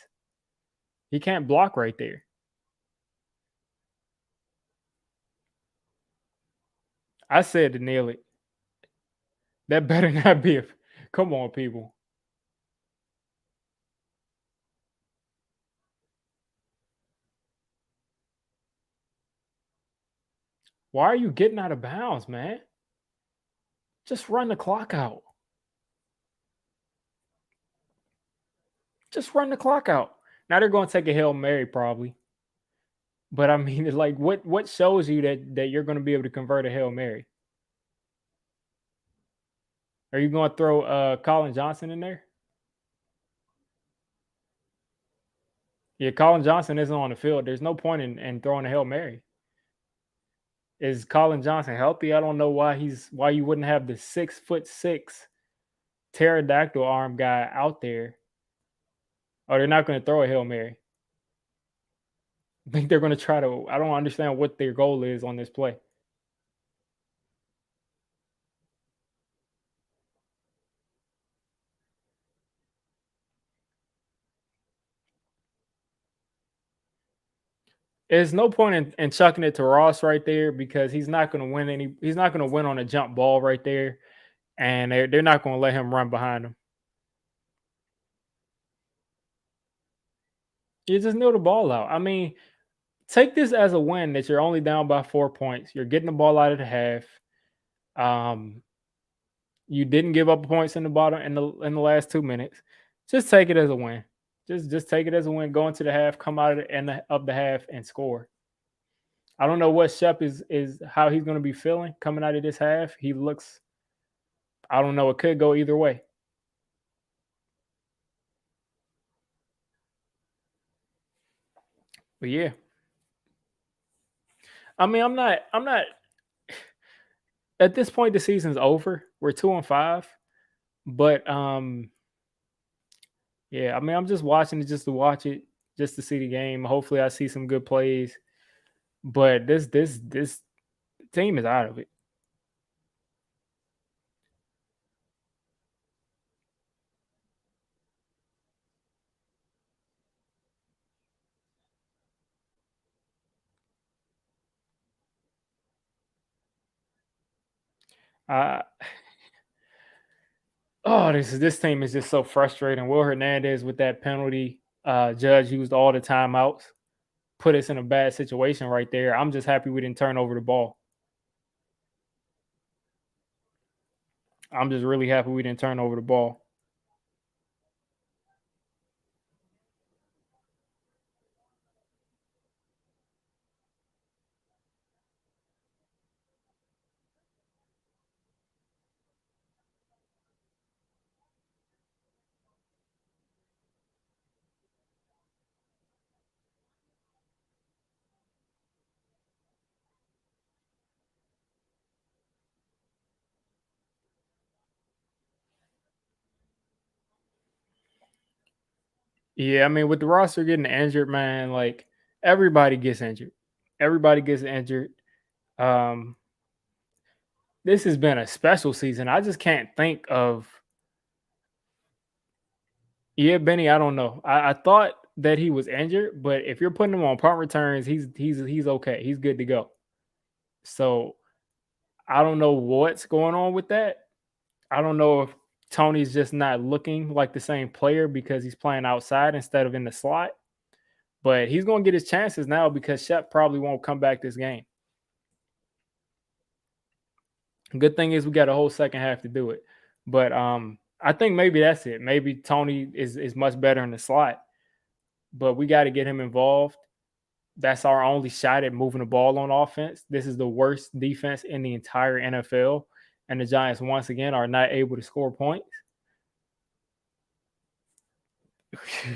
Speaker 2: He can't block right there. I said to nail it. That better not be come on, people. Why are you getting out of bounds, man? Just run the clock out. Just run the clock out. Now they're going to take a Hail Mary probably. But I mean, it's like what shows you that you're going to be able to convert a Hail Mary? Are you going to throw Colin Johnson in there? Yeah, Colin Johnson isn't on the field. There's no point in throwing a Hail Mary. Is Colin Johnson healthy? I don't know why you wouldn't have the 6'6" pterodactyl arm guy out there. Oh, they're not going to throw a Hail Mary. I think they're going to try to. I don't understand what their goal is on this play. There's no point in chucking it to Ross right there because he's not going to win any. He's not going to win on a jump ball right there, and they're not going to let him run behind him. You just kneel the ball out. I mean, take this as a win that you're only down by 4 points. You're getting the ball out of the half. Um, you didn't give up points in the bottom in the last 2 minutes. Just take it as a win. Just take it as a win. Go into the half, come out of the end of the half, and score. I don't know what Shep is how he's going to be feeling coming out of this half. He looks. I don't know. It could go either way. But yeah, I mean, I'm not. At this point, the season's over. We're 2-5, but yeah. I mean, I'm just watching it just to watch it, just to see the game. Hopefully, I see some good plays. But this team is out of it. Uh, oh, this team is just so frustrating. Will Hernandez with that penalty. Judge used all the timeouts, put us in a bad situation right there. I'm just happy we didn't turn over the ball. I'm just really happy we didn't turn over the ball. Yeah, I mean, with the roster getting injured, man, like everybody gets injured. Everybody gets injured. Um, this has been a special season. I just can't think of. Yeah, Benny, I don't know. I thought that he was injured, but if you're putting him on punt returns, he's okay. He's good to go. So I don't know what's going on with that. I don't know if Tony's just not looking like the same player because he's playing outside instead of in the slot. But he's going to get his chances now because Shep probably won't come back this game. Good thing is we got a whole second half to do it. But I think maybe that's it. Maybe Toney is much better in the slot, but we got to get him involved. That's our only shot at moving the ball on offense. This is the worst defense in the entire NFL, and the Giants once again are not able to score points.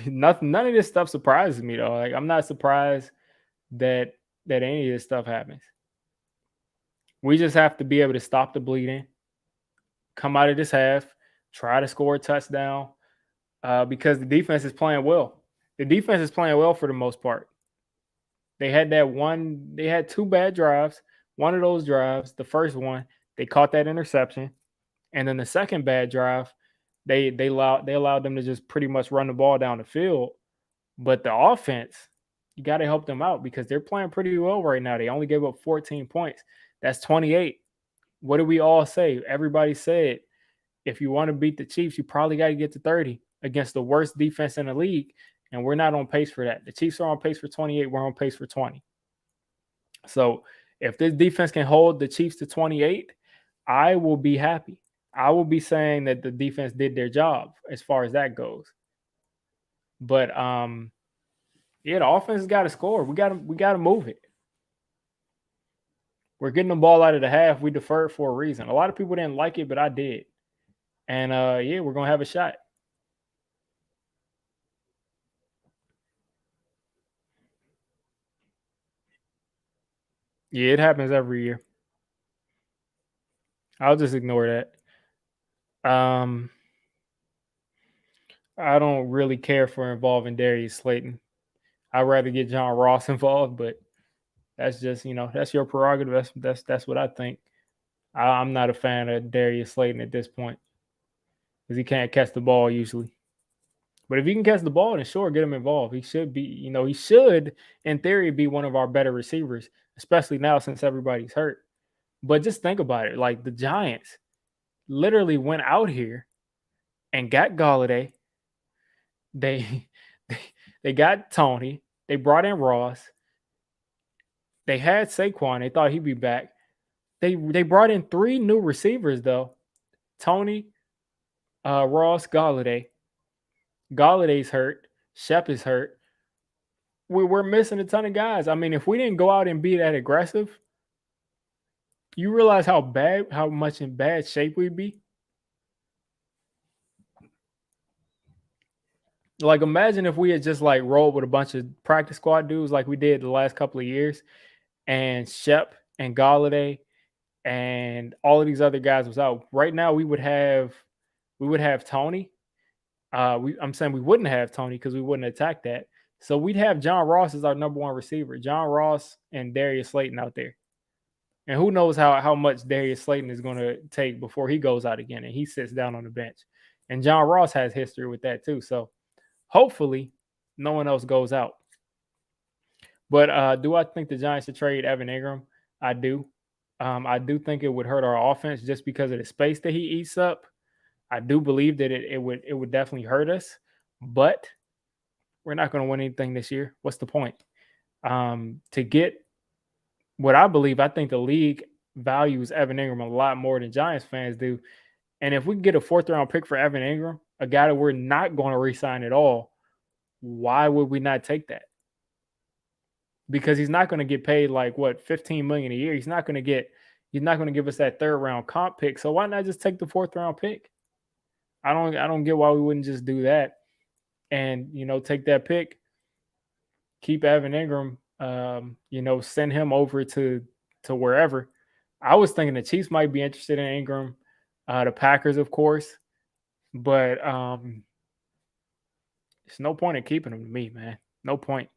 Speaker 2: Nothing, none of this stuff surprises me though. Like I'm not surprised that any of this stuff happens. We just have to be able to stop the bleeding, come out of this half, try to score a touchdown, because the defense is playing well. The defense is playing well for the most part. They had that one. They had two bad drives. One of those drives, the first one, they caught that interception, and then the second bad drive, they allowed them to just pretty much run the ball down the field. But the offense, you got to help them out because they're playing pretty well right now. They only gave up 14 points. That's 28. What do we all say? Everybody said if you want to beat the Chiefs, you probably got to get to 30 against the worst defense in the league. And we're not on pace for that. The Chiefs are on pace for 28. We're on pace for 20. So if this defense can hold the Chiefs to 28, I will be happy. I will be saying that the defense did their job as far as that goes. But yeah, the offense has got to score. We got to move it. We're getting the ball out of the half. We deferred for a reason. A lot of people didn't like it, but I did. And yeah, we're gonna have a shot. Yeah, it happens every year. I'll just ignore that. Um, I don't really care for involving Darius Slayton. I'd rather get John Ross involved, but that's just that's your prerogative. That's what I think. I'm not a fan of Darius Slayton at this point because he can't catch the ball usually. But if he can catch the ball, then sure, get him involved. He should be, he should, in theory, be one of our better receivers, especially now since everybody's hurt. But just think about it. Like the Giants literally went out here and got Galladay. They they, they got Toney. They brought in Ross. They had Saquon. They thought he'd be back. They brought in 3 new receivers though. Toney, Ross, Galladay. Galladay's hurt. Shep is hurt. We're missing a ton of guys. I mean, if we didn't go out and be that aggressive, you realize how much in bad shape we'd be. Like, imagine if we had just like rolled with a bunch of practice squad dudes like we did the last couple of years, and Shep and Galladay and all of these other guys was out. Right now, we would have Toney. I'm saying we wouldn't have Toney because we wouldn't attack that. So we'd have John Ross as our number 1 receiver, John Ross and Darius Slayton out there. And who knows how much Darius Slayton is going to take before he goes out again and he sits down on the bench. And John Ross has history with that too. So hopefully no one else goes out. But do I think the Giants should trade Evan Ingram? I do. I do think it would hurt our offense just because of the space that he eats up. I do believe that it would definitely hurt us, but we're not going to win anything this year. What's the point? To get what I believe, I think the league values Evan Ingram a lot more than Giants fans do. And if we can get a 4th round pick for Evan Ingram, a guy that we're not going to re-sign at all, why would we not take that? Because he's not going to get paid like what, $15 million a year. He's not going to give us that 3rd round comp pick. So why not just take the 4th round pick? I don't get why we wouldn't just do that and take that pick, keep Evan Ingram, send him over to wherever. I was thinking the Chiefs might be interested in Ingram, the Packers, of course, but there's no point in keeping him to me, man. No point.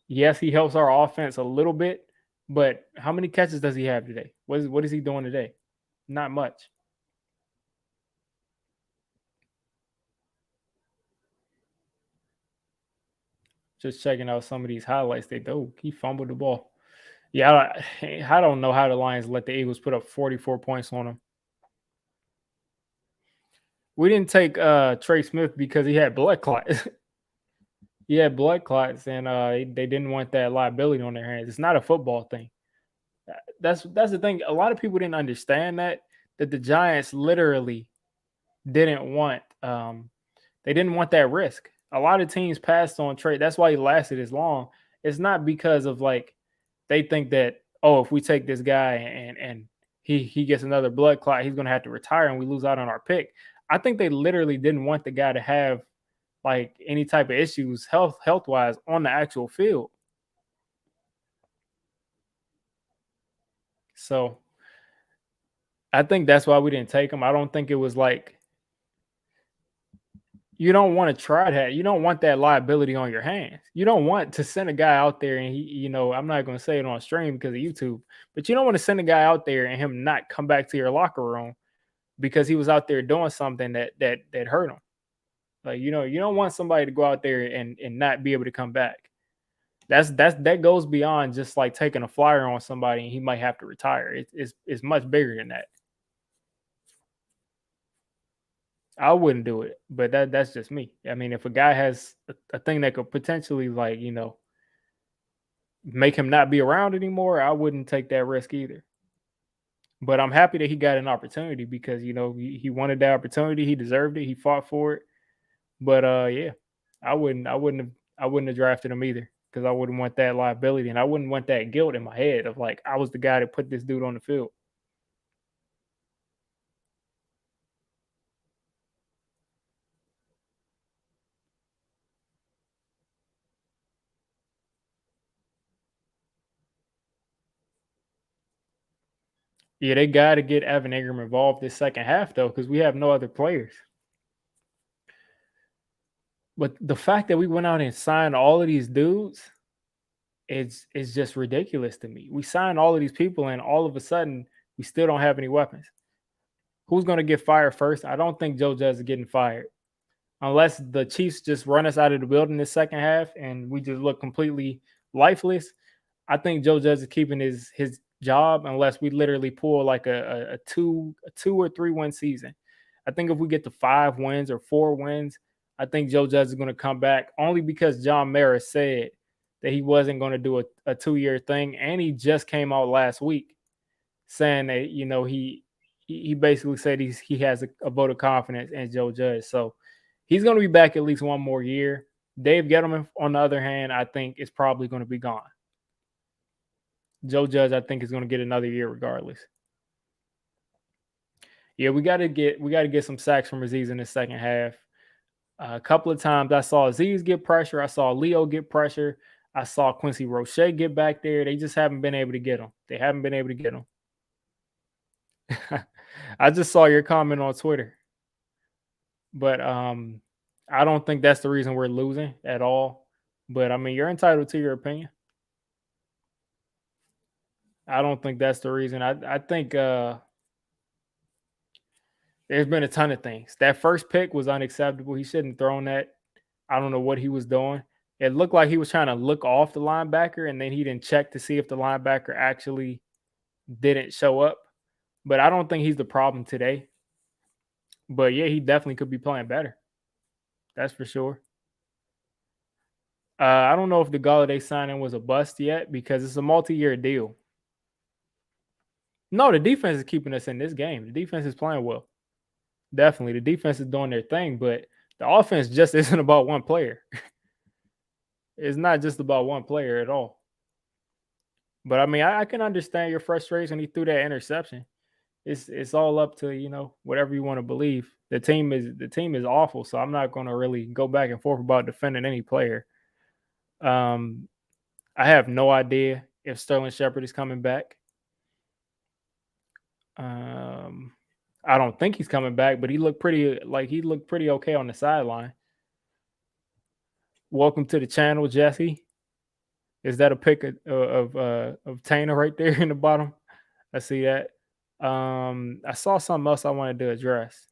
Speaker 2: Yes, he helps our offense a little bit, but how many catches does he have today? What is he doing today? Not much. Just checking out some of these highlights. He fumbled the ball. Yeah, I don't know how the Lions let the Eagles put up 44 points on them. We didn't take Trey Smith because he had blood clots. He had blood clots, and they didn't want that liability on their hands. It's not a football thing. That's the thing. A lot of people didn't understand that the Giants literally didn't want they didn't want that risk. A lot of teams passed on Trey. That's why he lasted as long. It's not because of like they think that, oh, if we take this guy and he gets another blood clot, he's going to have to retire and we lose out on our pick. I think they literally didn't want the guy to have like any type of issues health wise on the actual field. So I think that's why we didn't take him. I don't think it was like you don't want to try that. You don't want that liability on your hands. You don't want to send a guy out there and he, I'm not going to say it on stream because of YouTube, but you don't want to send a guy out there and him not come back to your locker room because he was out there doing something that hurt him. Like, you don't want somebody to go out there and not be able to come back. That goes beyond just like taking a flyer on somebody and he might have to retire. It's much bigger than that. I wouldn't do it, but that's just me. I mean, if a guy has a thing that could potentially like, make him not be around anymore, I wouldn't take that risk either. But I'm happy that he got an opportunity because, he wanted that opportunity. He deserved it. He fought for it. But yeah, I wouldn't have drafted him either because I wouldn't want that liability and I wouldn't want that guilt in my head of like, I was the guy that put this dude on the field. Yeah, they got to get Evan Ingram involved this second half, though, because we have no other players. But the fact that we went out and signed all of these dudes is just ridiculous to me. We signed all of these people, and all of a sudden, we still don't have any weapons. Who's going to get fired first? I don't think Joe Judge is getting fired unless the Chiefs just run us out of the building the second half and we just look completely lifeless. I think Joe Judge is keeping his job unless we literally pull like a two or 3 win season. I think if we get to 5 wins or 4 wins, I think Joe Judge is going to come back only because John Mara said that he wasn't going to do a 2-year thing, and he just came out last week saying that he basically said he has a vote of confidence in Joe Judge, so he's going to be back at least one more year. Dave Gettleman, on the other hand, I think is probably going to be gone. Joe Judge, I think, is going to get another year regardless. Yeah, we got to get some sacks from Aziz in the second half. A couple of times I saw Aziz get pressure. I saw Leo get pressure. I saw Quincy Roche get back there. They just haven't been able to get him. They haven't been able to get him. I just saw your comment on Twitter. But I don't think that's the reason we're losing at all. But I mean, you're entitled to your opinion. I don't think that's the reason. I think there's been a ton of things. That first pick was unacceptable. He shouldn't have thrown that. I don't know what he was doing. It looked like he was trying to look off the linebacker, and then he didn't check to see if the linebacker actually didn't show up. But I don't think he's the problem today. But yeah, he definitely could be playing better. That's for sure. I don't know if the Galladay signing was a bust yet because it's a multi-year deal. No, the defense is keeping us in this game. The defense is playing well. Definitely. The defense is doing their thing, but the offense just isn't about one player. It's not just about one player at all. But I mean, I can understand your frustration. He threw that interception. It's all up to whatever you want to believe. The team is awful, so I'm not going to really go back and forth about defending any player. I have no idea if Sterling Shepard is coming back. I don't think he's coming back, but he looked pretty okay on the sideline. Welcome to the channel, Jesse. Is that a pic of Toney right there in the bottom? I see that. I saw something else I wanted to address.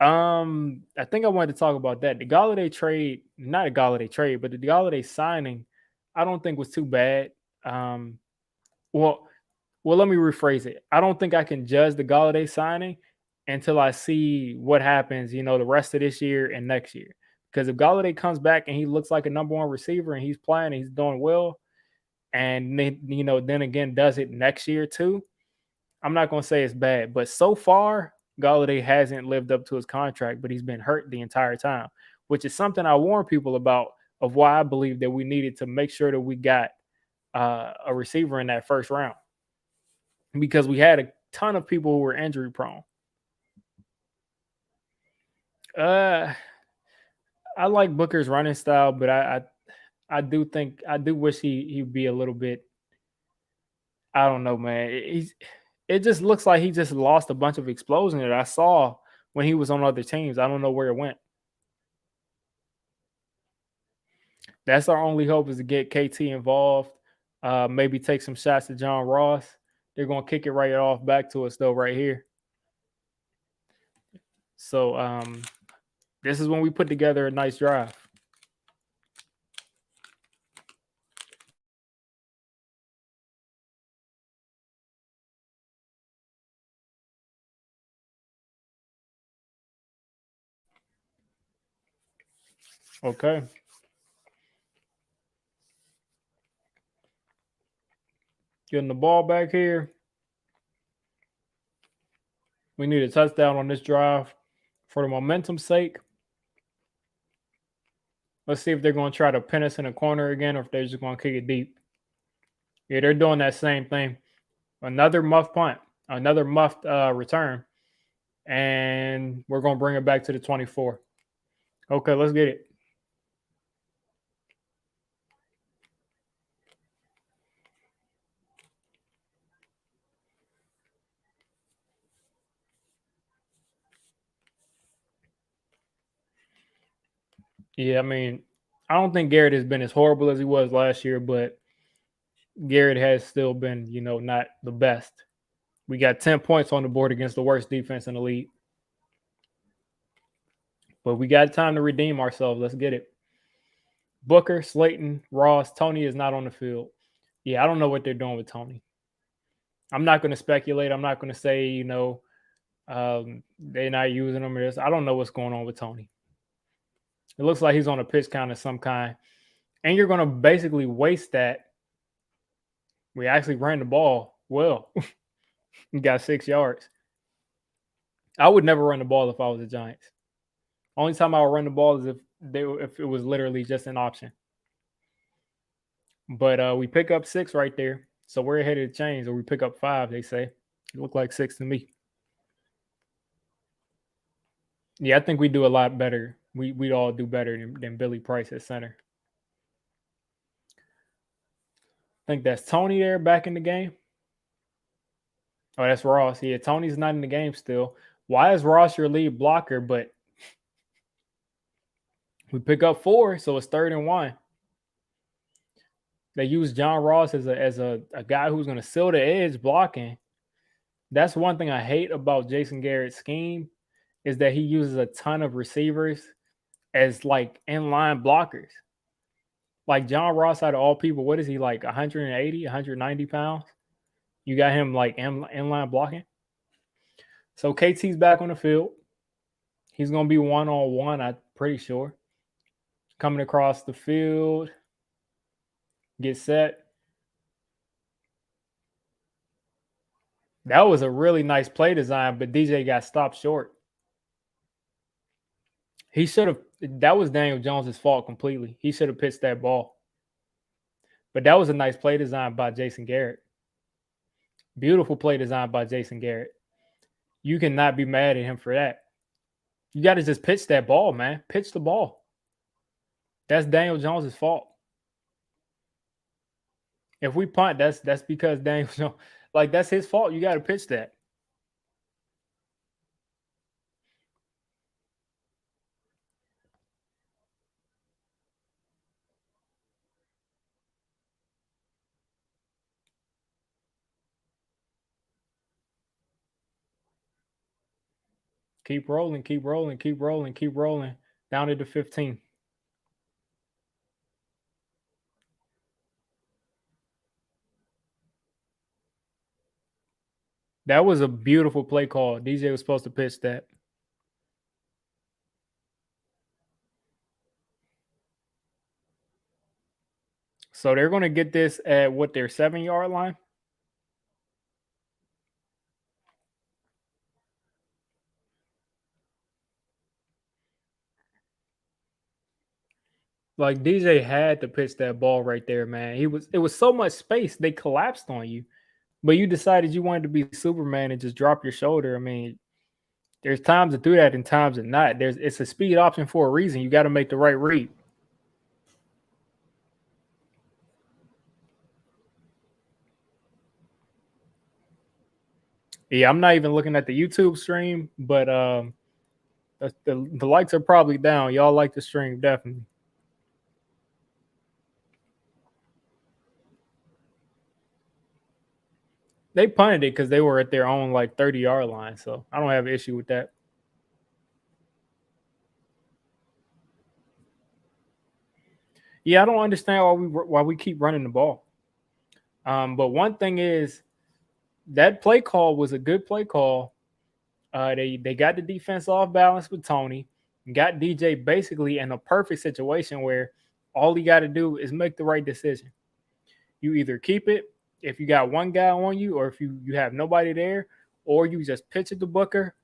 Speaker 2: I think I wanted to talk about that. The Galladay trade, not a Galladay trade, but the Galladay signing, I don't think was too bad. Well, let me rephrase it. I don't think I can judge the Galladay signing until I see what happens, the rest of this year and next year. Because if Galladay comes back and he looks like a number one receiver and he's playing and he's doing well, and then again does it next year too, I'm not going to say it's bad. But so far, Galladay hasn't lived up to his contract, but he's been hurt the entire time, which is something I warn people about of why I believe that we needed to make sure that we got a receiver in that first round, because we had a ton of people who were injury prone. I like Booker's running style, but I do wish he'd be a little bit. I don't know, man. It just looks like he just lost a bunch of explosion that I saw when he was on other teams. I don't know where it went. That's our only hope, is to get KT involved. Maybe take some shots to John Ross. They're going to kick it right off back to us, though, right here. So this is when we put together a nice drive. Okay. Getting the ball back here. We need a touchdown on this drive for the momentum's sake. Let's see if they're going to try to pin us in a corner again or if they're just going to kick it deep. Yeah, they're doing that same thing. Another muff punt, another muffed return. And we're going to bring it back to the 24. Okay, let's get it. Yeah, I mean, I don't think Garrett has been as horrible as he was last year, but Garrett has still been, not the best. We got 10 points on the board against the worst defense in the league. But we got time to redeem ourselves. Let's get it. Booker, Slayton, Ross, Toney is not on the field. Yeah, I don't know what they're doing with Toney. I'm not going to speculate. I'm not going to say, they're not using him or this. I don't know what's going on with Toney. It looks like he's on a pitch count of some kind. And you're going to basically waste that. We actually ran the ball well. We got 6 yards. I would never run the ball if I was the Giants. Only time I would run the ball is if it was literally just an option. But we pick up 6 right there. So we're ahead of the chains, or we pick up 5, they say. It looked like 6 to me. Yeah, I think we do a lot better. We'd all do better than Billy Price at center. I think that's Toney there back in the game. Oh, that's Ross. Yeah, Toney's not in the game still. Why is Ross your lead blocker? But we pick up 4, so it's 3rd and 1. They use John Ross as a guy who's going to seal the edge blocking. That's one thing I hate about Jason Garrett's scheme, is that he uses a ton of receivers as like inline blockers. Like John Ross, out of all people, what is he, like 180, 190 pounds? You got him like inline blocking. So KT's back on the field. He's going to be one-on-one, I'm pretty sure. Coming across the field. Get set. That was a really nice play design, but DJ got stopped short. He should have. That was Daniel Jones' fault completely. He should have pitched that ball. But that was a nice play design by Jason Garrett. Beautiful play design by Jason Garrett. You cannot be mad at him for that. You got to just pitch that ball, man. Pitch the ball. That's Daniel Jones' fault. If we punt, that's because Daniel Jones, like, that's his fault. You got to pitch that. Keep rolling, keep rolling, keep rolling, keep rolling. Down to the 15. That was a beautiful play call. DJ was supposed to pitch that. So they're going to get this at what, their 7-yard line? Like, DJ had to pitch that ball right there, man. It was so much space. They collapsed on you. But you decided you wanted to be Superman and just drop your shoulder. I mean, there's times to do that and times to not. It's a speed option for a reason. You got to make the right read. Yeah, I'm not even looking at the YouTube stream, but the likes are probably down. Y'all like the stream, definitely. They punted it because they were at their own like 30-yard line, so I don't have an issue with that. Yeah, I don't understand why we keep running the ball. But one thing is, that play call was a good play call. They got the defense off balance with Toney, got DJ basically in a perfect situation where all he got to do is make the right decision. You either keep it if you got one guy on you, or if you have nobody there, or you just pitch it to Booker.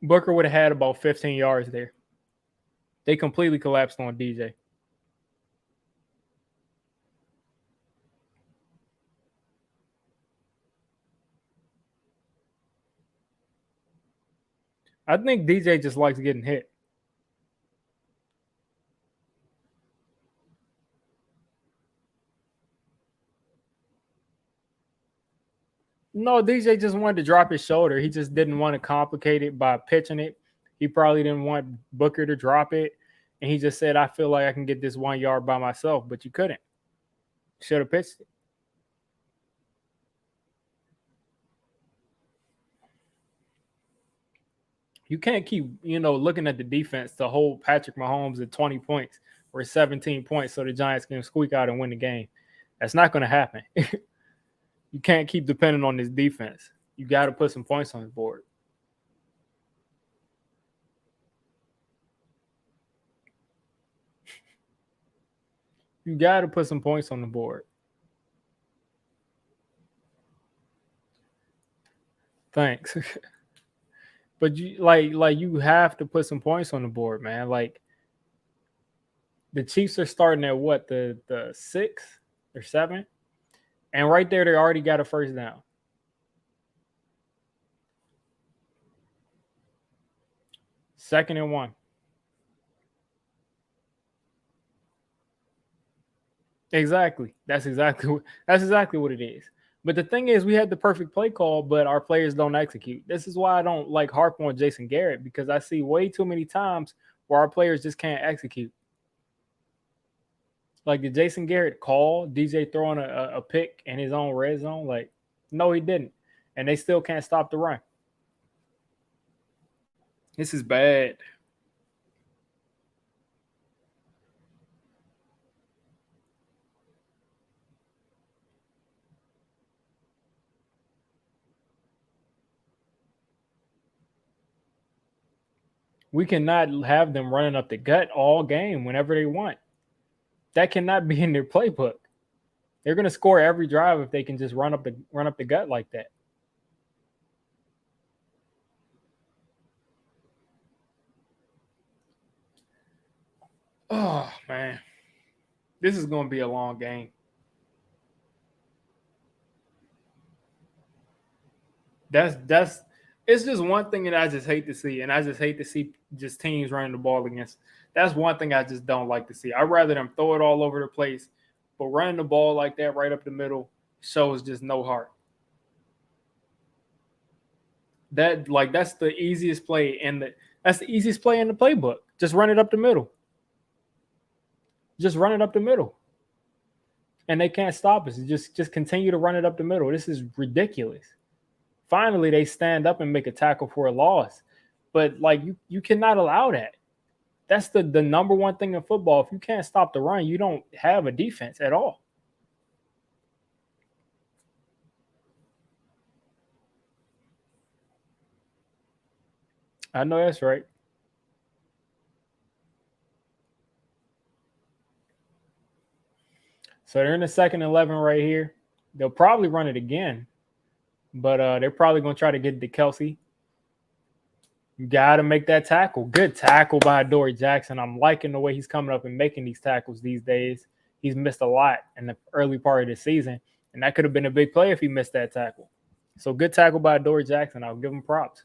Speaker 2: Booker would have had about 15 yards there. They completely collapsed on DJ. I think DJ just likes getting hit. No, DJ just wanted to drop his shoulder. He just didn't want to complicate it by pitching it. He probably didn't want Booker to drop it. And he just said, I feel like I can get this 1 yard by myself, but you couldn't. Should have pitched it. You can't keep, looking at the defense to hold Patrick Mahomes at 20 points or 17 points so the Giants can squeak out and win the game. That's not going to happen. You can't keep depending on this defense. You got to put some points on the board. You got to put some points on the board. Thanks. But you like you have to put some points on the board, man. Like the Chiefs are starting at what, the 6th or 7th? And right there, they already got a first down. Second and 1. Exactly. That's exactly what it is. But the thing is, we had the perfect play call, but our players don't execute. This is why I don't like harp on Jason Garrett, because I see way too many times where our players just can't execute. Like, did Jason Garrett call DJ throwing a pick in his own red zone? Like, no, he didn't. And they still can't stop the run. This is bad. We cannot have them running up the gut all game whenever they want. That cannot be in their playbook. They're going to score every drive if they can just run up the gut like that. Oh, man. This is going to be a long game. That's it's just one thing that I just hate to see, and I just hate to see just teams running the ball against. That's one thing I just don't like to see. I'd rather them throw it all over the place, but running the ball like that right up the middle shows just no heart. That's the easiest play that's the easiest play in the playbook. Just run it up the middle. Just run it up the middle. And they can't stop us. Just continue to run it up the middle. This is ridiculous. Finally, they stand up and make a tackle for a loss. But like you cannot allow that. That's the number one thing in football. If you can't stop the run, you don't have a defense at all. I know that's right. So they're in the second 11 right here. They'll probably run it again, but they're probably going to try to get to Kelsey. You got to make that tackle. Good tackle by Dory Jackson. I'm liking the way he's coming up and making these tackles these days. He's missed a lot in the early part of the season, and that could have been a big play if he missed that tackle. So good tackle by Dory Jackson. I'll give him props.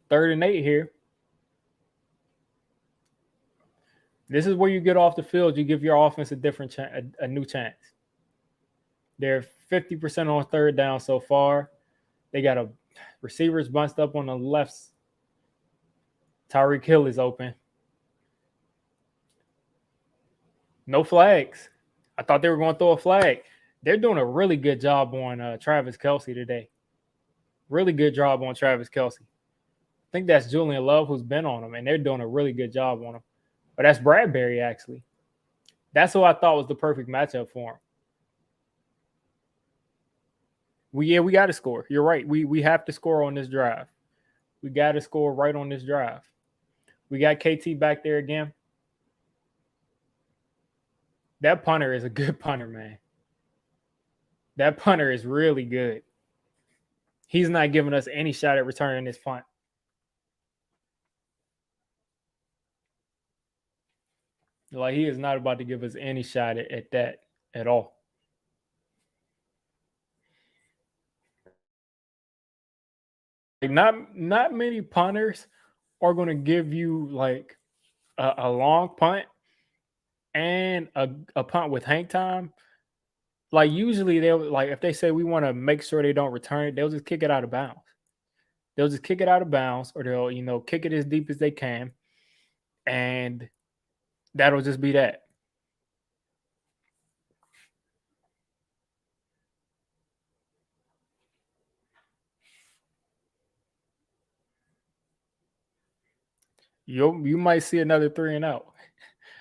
Speaker 2: 3rd and 8 here. This is where you get off the field. You give your offense a new chance. They're 50% on 3rd down so far. They got receivers bunched up on the left. Tyreek Hill is open. No flags. I thought they were going to throw a flag. They're doing a really good job on Travis Kelce today. Really good job on Travis Kelce. I think that's Julian Love who's been on him, and they're doing a really good job on him. But that's Bradbury, actually. That's who I thought was the perfect matchup for him. We got to score. You're right. We have to score on this drive. We got to score right on this drive. We got KT back there again. That punter is a good punter, man. That punter is really good. He's not giving us any shot at returning this punt. Like, he is not about to give us any shot at that at all. Like, not many punters are going to give you like a long punt and a punt with hang time. Like, usually they'll, like, if they say we want to make sure they don't return it, they'll just kick it out of bounds. they'll just kick it out of bounds, or they'll, kick it as deep as they can, and that'll just be that. You might see another 3-and-out.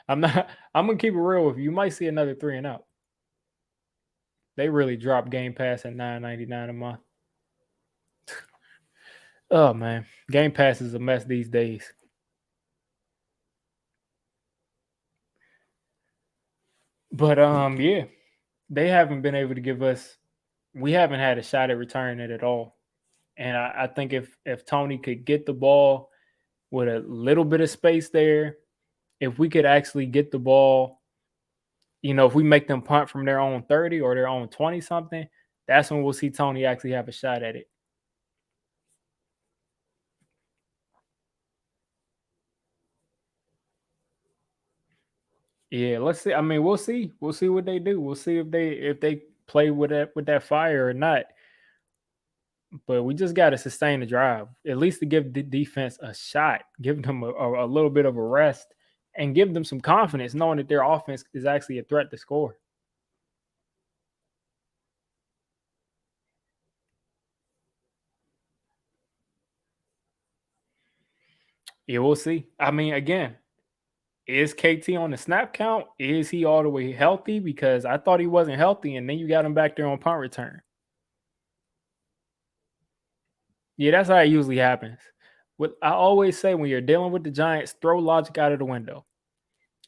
Speaker 2: I'm gonna keep it real with you. You might see another 3-and-out. They really dropped Game Pass at $9.99 a month. Oh man, Game Pass is a mess these days. But yeah, they haven't been able to give us. We haven't had a shot at returning it at all. And I think if Toney could get the ball with a little bit of space there, if we could actually get the ball, if we make them punt from their own 30 or their own 20 something, that's when we'll see Toney actually have a shot at it. Yeah, let's see. I mean, we'll see. We'll see what they do. We'll see if they play with that fire or not. But we just got to sustain the drive, at least to give the defense a shot, give them a little bit of a rest, and give them some confidence, knowing that their offense is actually a threat to score. Yeah, we'll see. I mean, again, is KT on the snap count? Is he all the way healthy? Because I thought he wasn't healthy, and then you got him back there on punt return. Yeah, that's how it usually happens. What I always say, when you're dealing with the Giants, throw logic out of the window.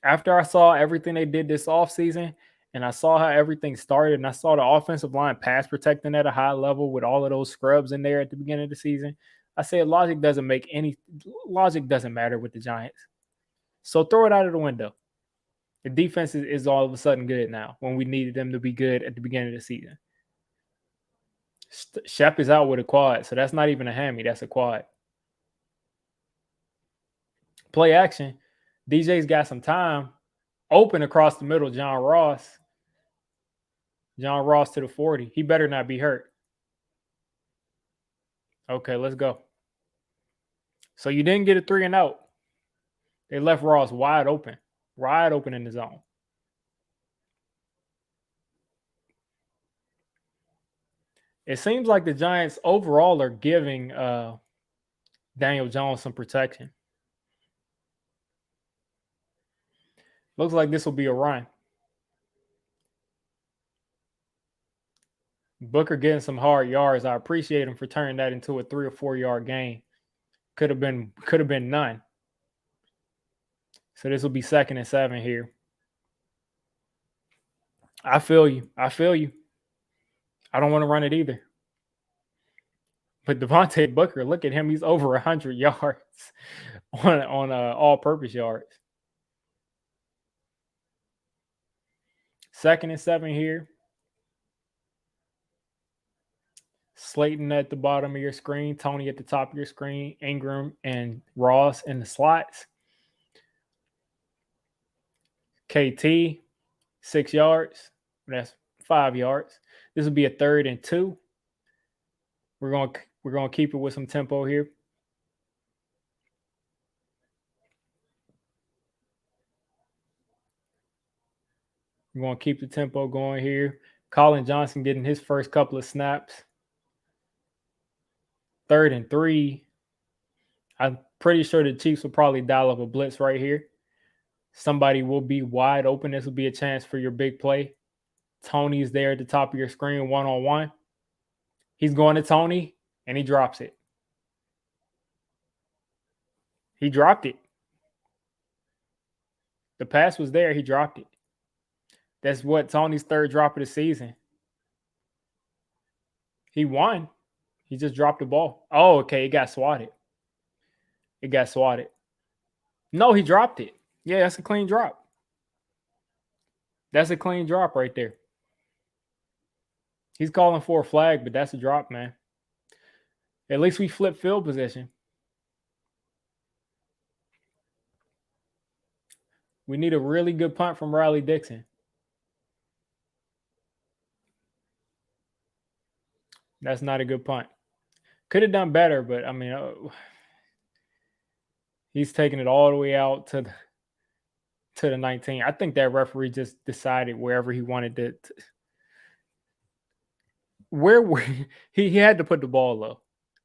Speaker 2: After I saw everything they did this offseason, and I saw how everything started, and I saw the offensive line pass protecting at a high level with all of those scrubs in there at the beginning of the season, I said logic doesn't matter with the Giants. So throw it out of the window. The defense is all of a sudden good now when we needed them to be good at the beginning of the season. Shep is out with a quad, so that's not even a hammy. That's a quad. Play action. DJ's got some time. Open across the middle, John Ross. John Ross to the 40. He better not be hurt. Okay, let's go. So you didn't get a 3-and-out. They left Ross wide open in the zone. It seems like the Giants overall are giving Daniel Jones some protection. Looks like this will be a run. Booker getting some hard yards. I appreciate him for turning that into a 3 or 4 yard gain. Could have been none. So this will be 2nd and 7 here. I feel you. I don't want to run it either. But Devontae Booker, look at him. He's over 100 yards on all-purpose yards. 2nd and 7 here. Slayton at the bottom of your screen, Toney at the top of your screen, Ingram and Ross in the slots. KT, 6 yards. That's 5 yards. This will be a 3rd and 2. We're gonna keep it with some tempo here. We're gonna keep the tempo going here. Colin Johnson getting his first couple of snaps. 3rd and 3. I'm pretty sure the Chiefs will probably dial up a blitz right here. Somebody will be wide open. This will be a chance for your big play. Toney's there at the top of your screen, one-on-one. He's going to Toney, and he drops it. He dropped it. The pass was there. He dropped it. That's what Toney's 3rd drop of the season. He won. He just dropped the ball. Oh, okay. It got swatted. No, he dropped it. Yeah, that's a clean drop. That's a clean drop right there. He's calling for a flag, but that's a drop, man. At least we flip field position. We need a really good punt from Riley Dixon. That's not a good punt. Could have done better, but I mean, he's taking it all the way out to the 19. I think that referee just decided wherever he wanted to where he had to put the ball low.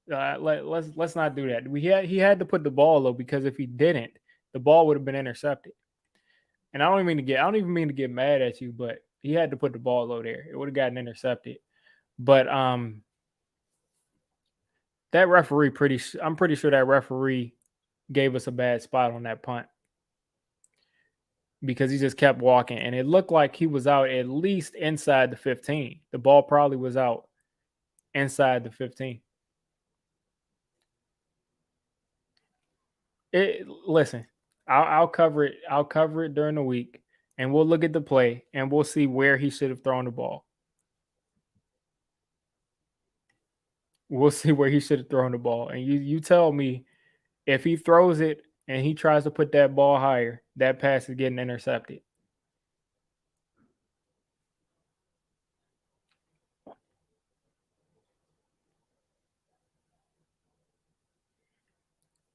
Speaker 2: Let's not do that. He had to put the ball low because if he didn't, the ball would have been intercepted. And I don't even mean to get mad at you, but he had to put the ball low there. It would have gotten intercepted. But that referee I'm pretty sure that referee gave us a bad spot on that punt because he just kept walking and it looked like he was out at least inside the 15. The ball probably was out inside the 15. Listen, I'll cover it. I'll cover it during the week, and we'll look at the play, and we'll see where he should have thrown the ball. We'll see where he should have thrown the ball, and you tell me if he throws it and he tries to put that ball higher, that pass is getting intercepted.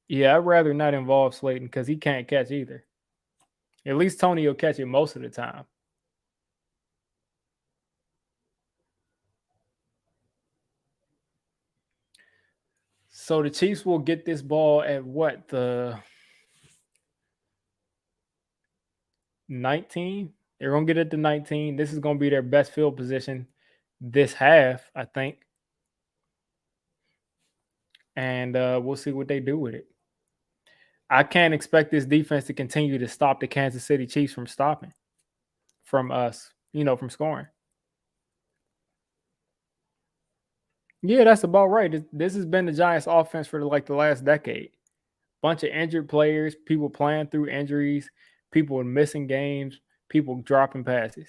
Speaker 2: Yeah, I'd rather not involve Slayton because he can't catch either. At least Toney will catch it most of the time. So the Chiefs will get this ball at what, the 19? They're going to get it to 19. This is going to be their best field position this half, I think. And we'll see what they do with it. I can't expect this defense to continue to stop the Kansas City Chiefs from stopping, from us, from scoring. Yeah, that's about right. This has been the Giants' offense for the last decade. Bunch of injured players, people playing through injuries, people missing games, people dropping passes.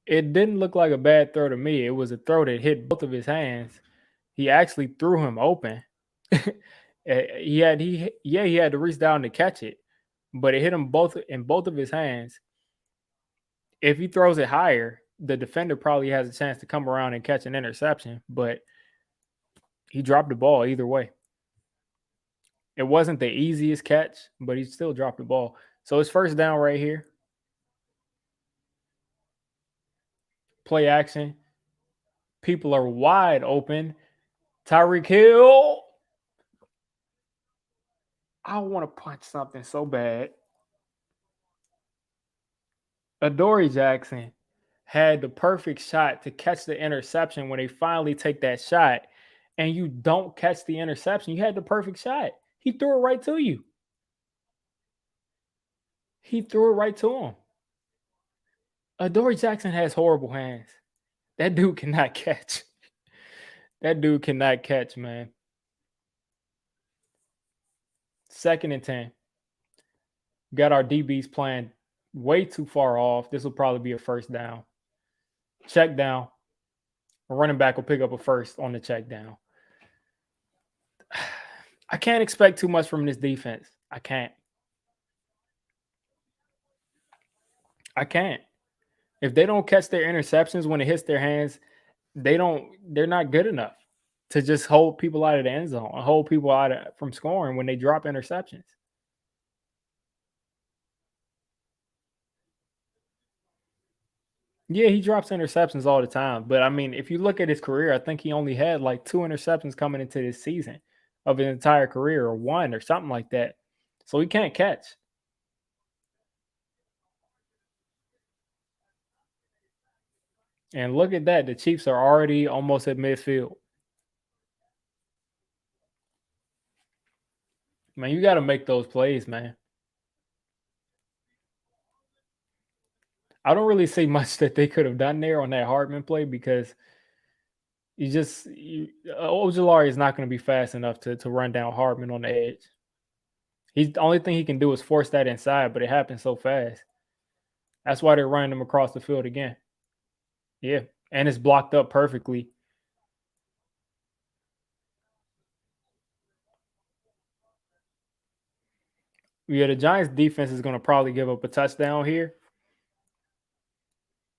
Speaker 2: It didn't look like a bad throw to me. It was a throw that hit both of his hands. He actually threw him open. he had to reach down to catch it, but it hit him both in both of his hands. If he throws it higher, the defender probably has a chance to come around and catch an interception, but he dropped the ball either way. It wasn't the easiest catch, but he still dropped the ball. So it's first down right here. Play action. People are wide open. Tyreek Hill. I want to punch something so bad. Adoree Jackson had the perfect shot to catch the interception when they finally take that shot, and you don't catch the interception. You had the perfect shot. He threw it right to you. He threw it right to him. Adoree Jackson has horrible hands. That dude cannot catch. That dude cannot catch, man. 2nd and 10. Got our DBs playing way too far off. This will probably be a first down. Check down. A running back will pick up a first on the check down. I can't expect too much from this defense. I can't. If they don't catch their interceptions when it hits their hands, they're not good enough to just hold people out of the end zone, hold people out from scoring when they drop interceptions. Yeah, he drops interceptions all the time. But I mean, if you look at his career, I think he only had like 2 interceptions coming into this season of his entire career, or 1 or something like that. So he can't catch. And look at that. The Chiefs are already almost at midfield. Man, you got to make those plays, man. I don't really see much that they could have done there on that Hardman play because Ojulari is not going to be fast enough to run down Hardman on the edge. The only thing he can do is force that inside, but it happens so fast. That's why they're running him across the field again. Yeah, and it's blocked up perfectly. Yeah, the Giants defense is going to probably give up a touchdown here.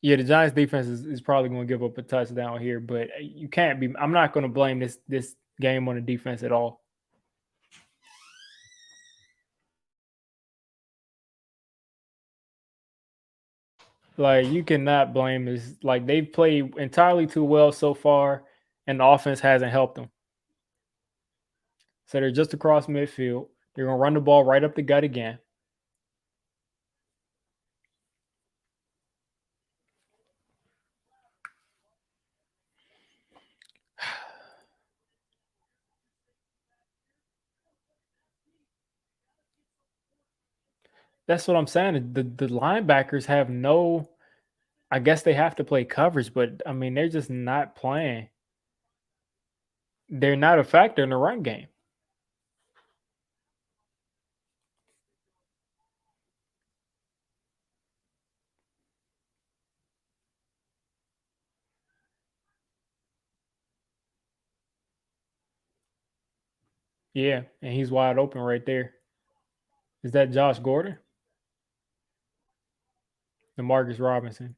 Speaker 2: Yeah, the Giants defense is probably going to give up a touchdown here, but you can't be. I'm not going to blame this game on the defense at all. Like you cannot blame this. Like they've played entirely too well so far, and the offense hasn't helped them. So they're just across midfield. They're going to run the ball right up the gut again. That's what I'm saying. The linebackers have no. I guess they have to play coverage, but I mean they're just not playing. They're not a factor in the run game. Yeah, and he's wide open right there. Is that Josh Gordon? DeMarcus Robinson.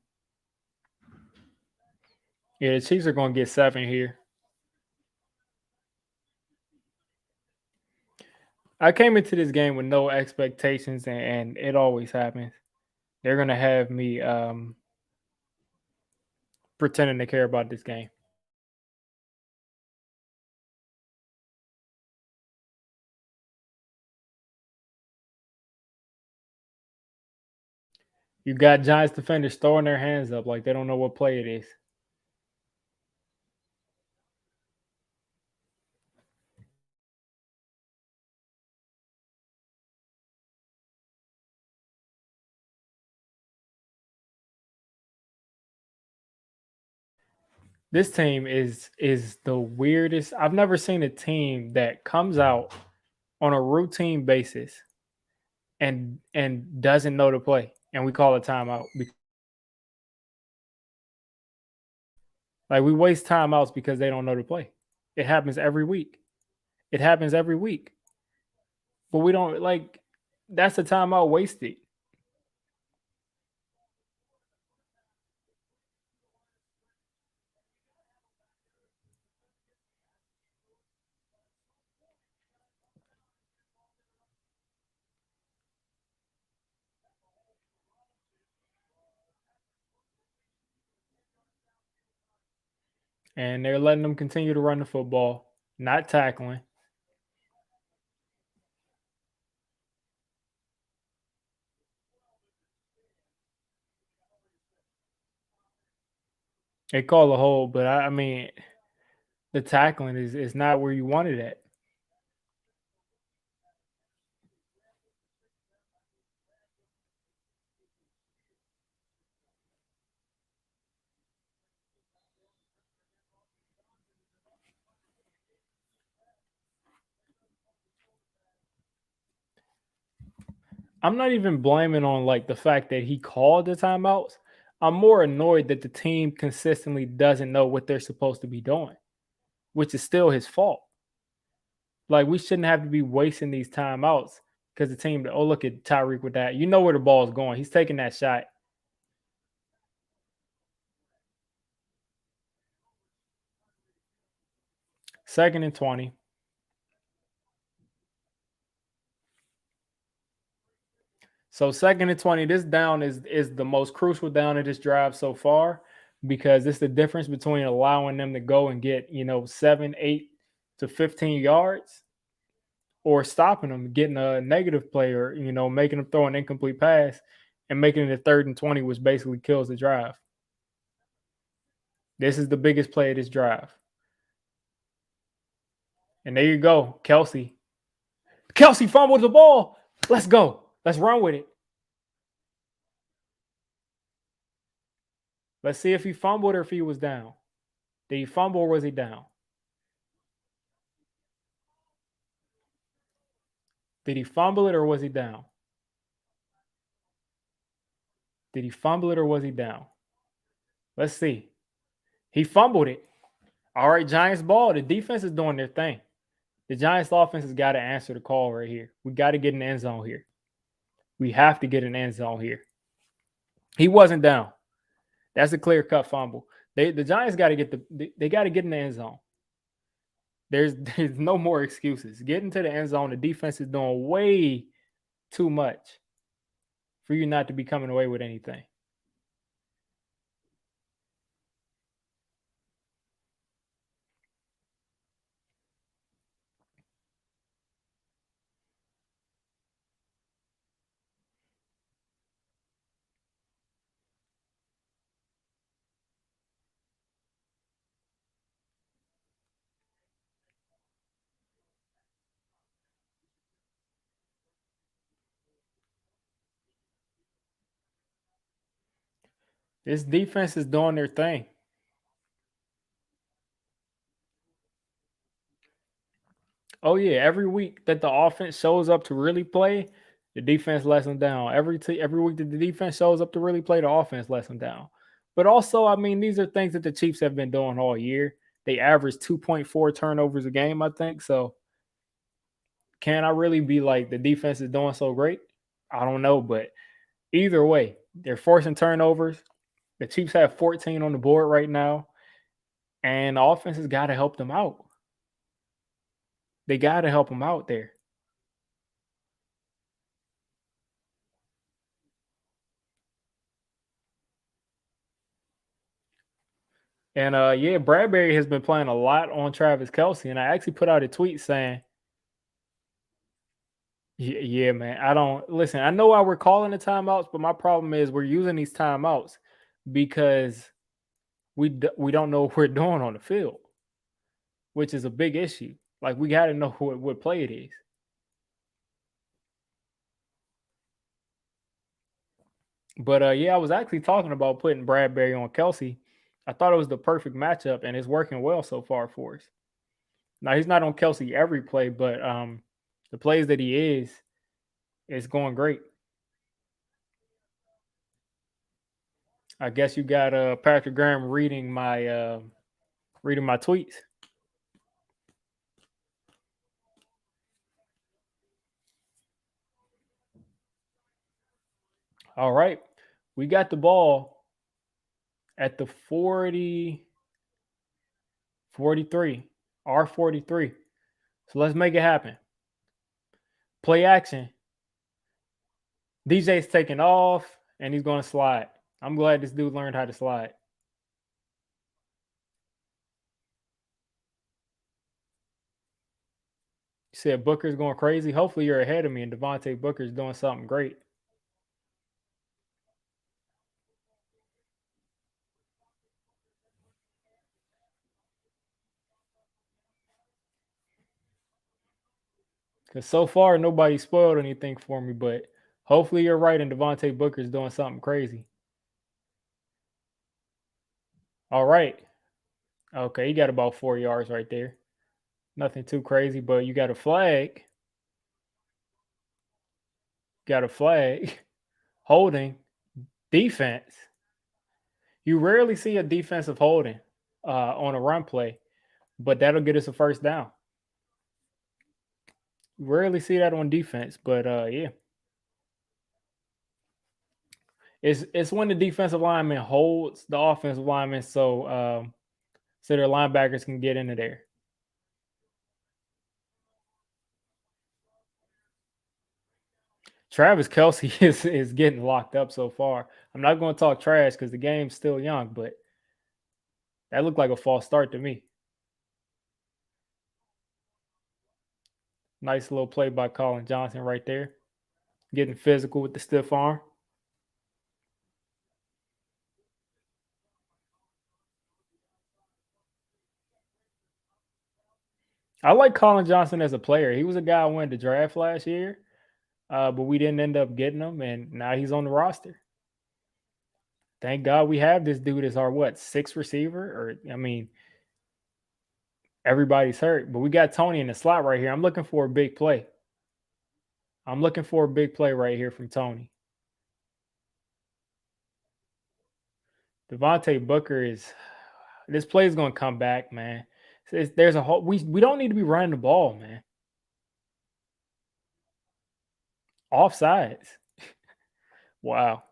Speaker 2: Yeah, the Chiefs are going to get 7 here. I came into this game with no expectations, and it always happens. They're going to have me pretending to care about this game. You got Giants defenders throwing their hands up like they don't know what play it is. This team is the weirdest. I've never seen a team that comes out on a routine basis and doesn't know the play, and we call it timeout. Like we waste timeouts because they don't know the play. It happens every week. It happens every week. But we don't like that's a timeout wasted. And they're letting them continue to run the football, not tackling. They call a hold, but I mean the tackling is not where you want it at. I'm not even blaming on like the fact that he called the timeouts. I'm more annoyed that the team consistently doesn't know what they're supposed to be doing, which is still his fault. Like we shouldn't have to be wasting these timeouts because the team. Oh, look at Tyreek with that. You know where the ball is going. He's taking that shot. Second and 20. So second and 20. This down is the most crucial down of this drive so far because it's the difference between allowing them to go and get 7, 8 to 15 yards or stopping them, getting a negative play or making them throw an incomplete pass and making it a 3rd and 20, which basically kills the drive. This is the biggest play of this drive. And there you go, Kelsey. Kelsey fumbled the ball. Let's go. Let's run with it. Let's see if he fumbled or if he was down. Did he fumble or was he down? Did he fumble it or was he down? Did he fumble it or was he down? Let's see. He fumbled it. All right, Giants ball. The defense is doing their thing. The Giants offense has got to answer the call right here. We got to get in the end zone here. We have to get an end zone here. He wasn't down. That's a clear-cut fumble. The Giants got to get they got to get in the end zone. There's no more excuses. Getting to the end zone, the defense is doing way too much for you not to be coming away with anything. This defense is doing their thing. Oh yeah, every week that the offense shows up to really play, the defense lets them down. Every week that the defense shows up to really play, the offense lets them down. But also, I mean, these are things that the Chiefs have been doing all year. They average 2.4 turnovers a game, I think. So can I really be like the defense is doing so great? I don't know, but either way, they're forcing turnovers. The Chiefs have 14 on the board right now, and the offense has got to help them out. They got to help them out there. And yeah, Bradbury has been playing a lot on Travis Kelce, and I actually put out a tweet saying, "Yeah, man, I don't listen. I know why we're calling the timeouts, but my problem is we're using these timeouts because we don't know what we're doing on the field, which is a big issue. Like we got to know what play it is." But yeah, I was actually talking about putting Bradbury on Kelce. I thought it was the perfect matchup, and it's working well so far for us. Now he's not on Kelce every play, but the plays that he is going great. I guess you got Patrick Graham reading my tweets. All right, we got the ball at the 43, R43. So let's make it happen. Play action. DJ's taking off, and he's going to slide. I'm glad this dude learned how to slide. You said Booker's going crazy. Hopefully you're ahead of me, and Devontae Booker's doing something great. Because so far, nobody spoiled anything for me, but hopefully you're right and Devontae Booker's doing something crazy. All right. Okay, you got about 4 yards right there. Nothing too crazy, but you got a flag. Got a flag. Holding. Defense. You rarely see a defensive holding on a run play, but that'll get us a first down. You rarely see that on defense, but yeah. It's when the defensive lineman holds the offensive lineman so their linebackers can get into there. Travis Kelce is getting locked up so far. I'm not going to talk trash because the game's still young, but that looked like a false start to me. Nice little play by Colin Johnson right there. Getting physical with the stiff arm. I like Colin Johnson as a player. He was a guy I wanted to draft last year, but we didn't end up getting him, and now he's on the roster. Thank God we have this dude as our sixth receiver? Or I mean, everybody's hurt, but we got Toney in the slot right here. I'm looking for a big play. I'm looking for a big play right here from Toney. Devontae Booker this play is going to come back, man. There's a whole we don't need to be running the ball, man. Offsides. Wow.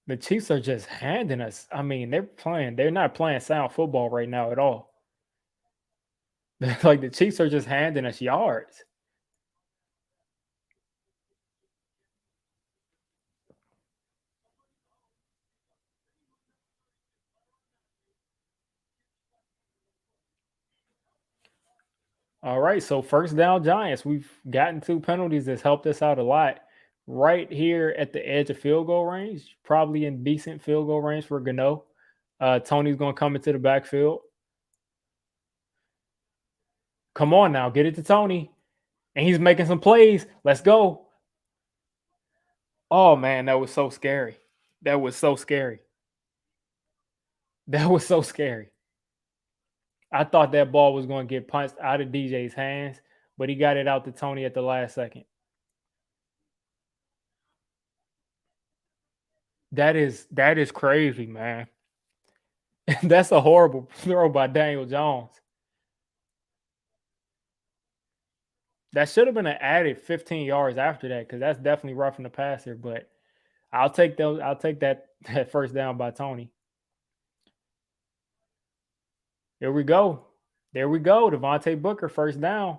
Speaker 2: The Chiefs are just handing us. I mean, they're not playing sound football right now at all. Like the Chiefs are just handing us yards. All right, so first down Giants. We've gotten 2 penalties that's helped us out a lot. Right here at the edge of field goal range, probably in decent field goal range for Gano. Tony's gonna come into the backfield. Come on now, get it to Toney. And he's making some plays. Let's go. Oh man, that was so scary. That was so scary. That was so scary. I thought that ball was going to get punched out of DJ's hands, but he got it out to Toney at the last second. That is crazy, man. That's a horrible throw by Daniel Jones. That should have been an added 15 yards after that because that's definitely roughing the passer. But I'll take those. I'll take that first down by Toney. Here we go. There we go. Devontae Booker first down.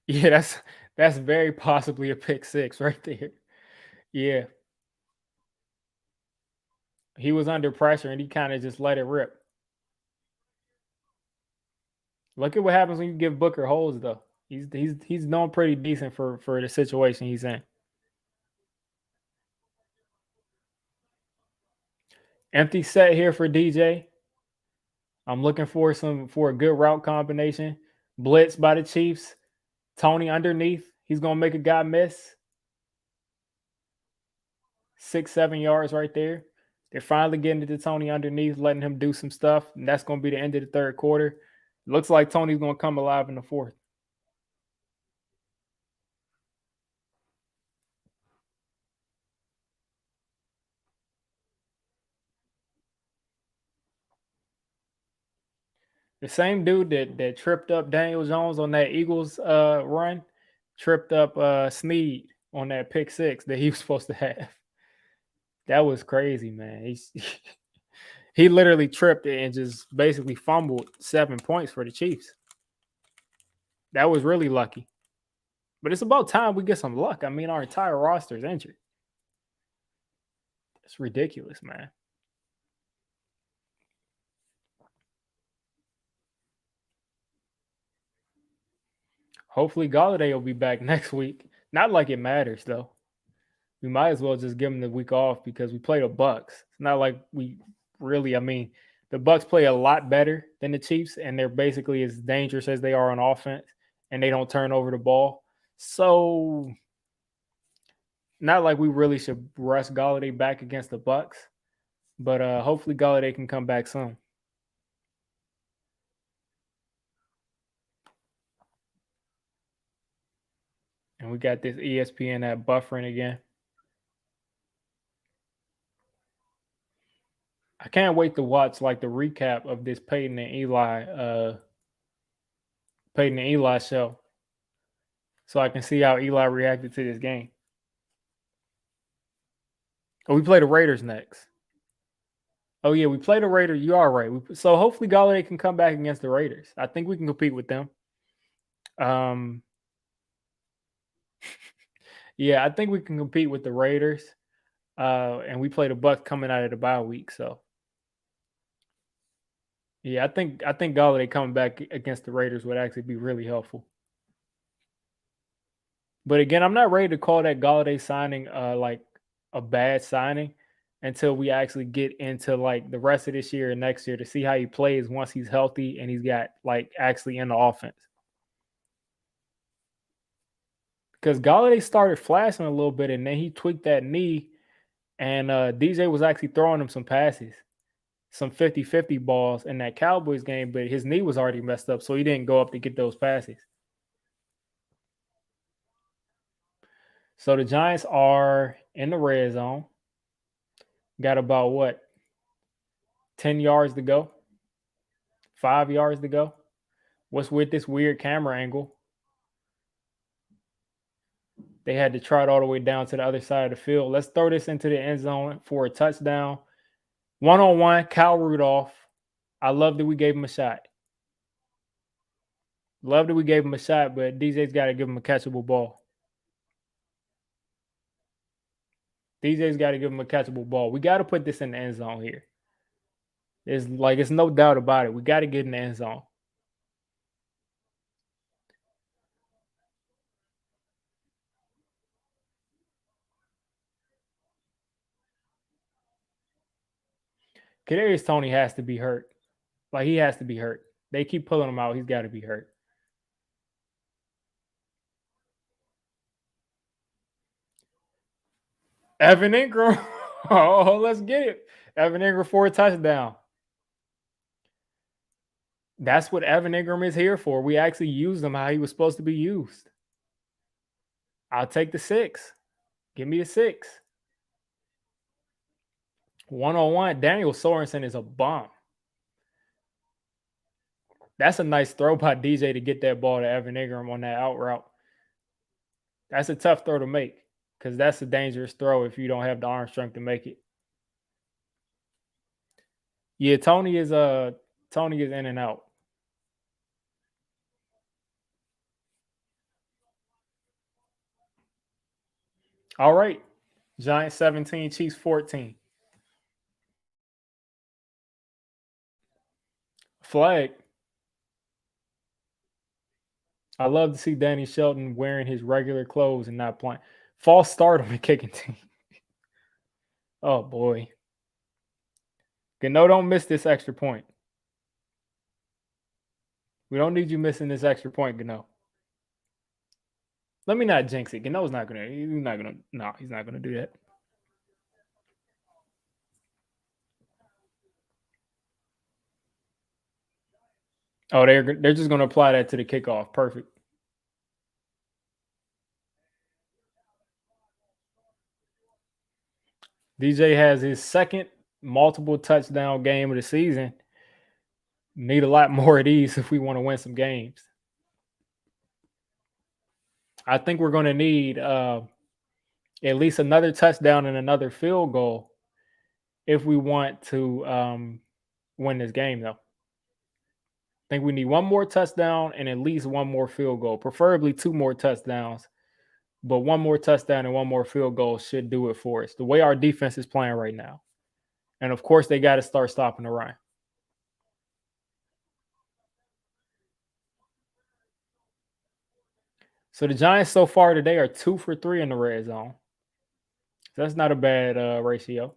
Speaker 2: Yeah, that's very possibly a pick six right there. Yeah, he was under pressure and he kind of just let it rip. Look at what happens when you give Booker holes, though. He's known pretty decent for the situation he's in. Empty set here for DJ. I'm looking for a good route combination. Blitz by the Chiefs. Toney underneath. He's gonna make a guy miss. 6, 7 yards right there. They're finally getting it to Toney underneath, letting him do some stuff, and that's gonna be the end of the third quarter. Looks like Toney's gonna come alive in the fourth. The same dude that tripped up Daniel Jones on that Eagles run, tripped up Snead on that pick six that he was supposed to have. That was crazy, man. He literally tripped it and just basically fumbled 7 points for the Chiefs. That was really lucky. But it's about time we get some luck. I mean, our entire roster is injured. It's ridiculous, man. Hopefully Galladay will be back next week. Not like it matters though. We might as well just give him the week off because we play the Bucks. It's not like we really. I mean, the Bucks play a lot better than the Chiefs, and they're basically as dangerous as they are on offense, and they don't turn over the ball. So, not like we really should rush Galladay back against the Bucks, but hopefully Galladay can come back soon. And we got this ESPN app buffering again. I can't wait to watch like the recap of this Peyton and Eli show, so I can see how Eli reacted to this game. Oh, we play the Raiders next. Oh yeah, we play the Raiders. You are right. So hopefully Galladay can come back against the Raiders. I think we can compete with them. Um, yeah, I think we can compete with the Raiders. And we play the Bucks coming out of the bye week. So yeah, I think Galladay coming back against the Raiders would actually be really helpful. But again, I'm not ready to call that Galladay signing like a bad signing until we actually get into like the rest of this year and next year to see how he plays once he's healthy and he's got like actually in the offense. Because Galladay started flashing a little bit and then he tweaked that knee and DJ was actually throwing him some passes, some 50-50 balls in that Cowboys game, but his knee was already messed up, so he didn't go up to get those passes. So the Giants are in the red zone. Got about what? 10 yards to go. 5 yards to go. What's with this weird camera angle? They had to trot all the way down to the other side of the field. Let's throw this into the end zone for a touchdown. 1-on-1, Kyle Rudolph. I love that we gave him a shot. Love that we gave him a shot, but DJ's got to give him a catchable ball. DJ's got to give him a catchable ball. We got to put this in the end zone here. It's no doubt about it. We got to get in the end zone. Kadarius Toney has to be hurt. Like, he has to be hurt. They keep pulling him out. He's got to be hurt. Evan Ingram. Oh, let's get it. Evan Ingram for a touchdown. That's what Evan Ingram is here for. We actually used him how he was supposed to be used. I'll take the 6. Give me a 6. 1-on-1. Daniel Sorensen is a bomb. That's a nice throw by DJ to get that ball to Evan Ingram on that out route. That's a tough throw to make because that's a dangerous throw if you don't have the arm strength to make it. Yeah, Toney is in and out. All right. Giants 17, Chiefs 14. Flag. I love to see Danny Shelton wearing his regular clothes and not playing. False start on the kicking team. Oh, boy. Gano, don't miss this extra point. We don't need you missing this extra point, Gano. Let me not jinx it. Gano's not gonna. He's not gonna do that. Oh, they're just gonna apply that to the kickoff. Perfect. DJ has his second multiple touchdown game of the season. Need a lot more of these if we want to win some games. I think we're going to need at least another touchdown and another field goal if we want to win this game, though. I think we need one more touchdown and at least one more field goal, preferably 2 more touchdowns. But one more touchdown and one more field goal should do it for us, the way our defense is playing right now. And, of course, they got to start stopping the run. So the Giants so far today are 2 for 3 in the red zone. So that's not a bad ratio.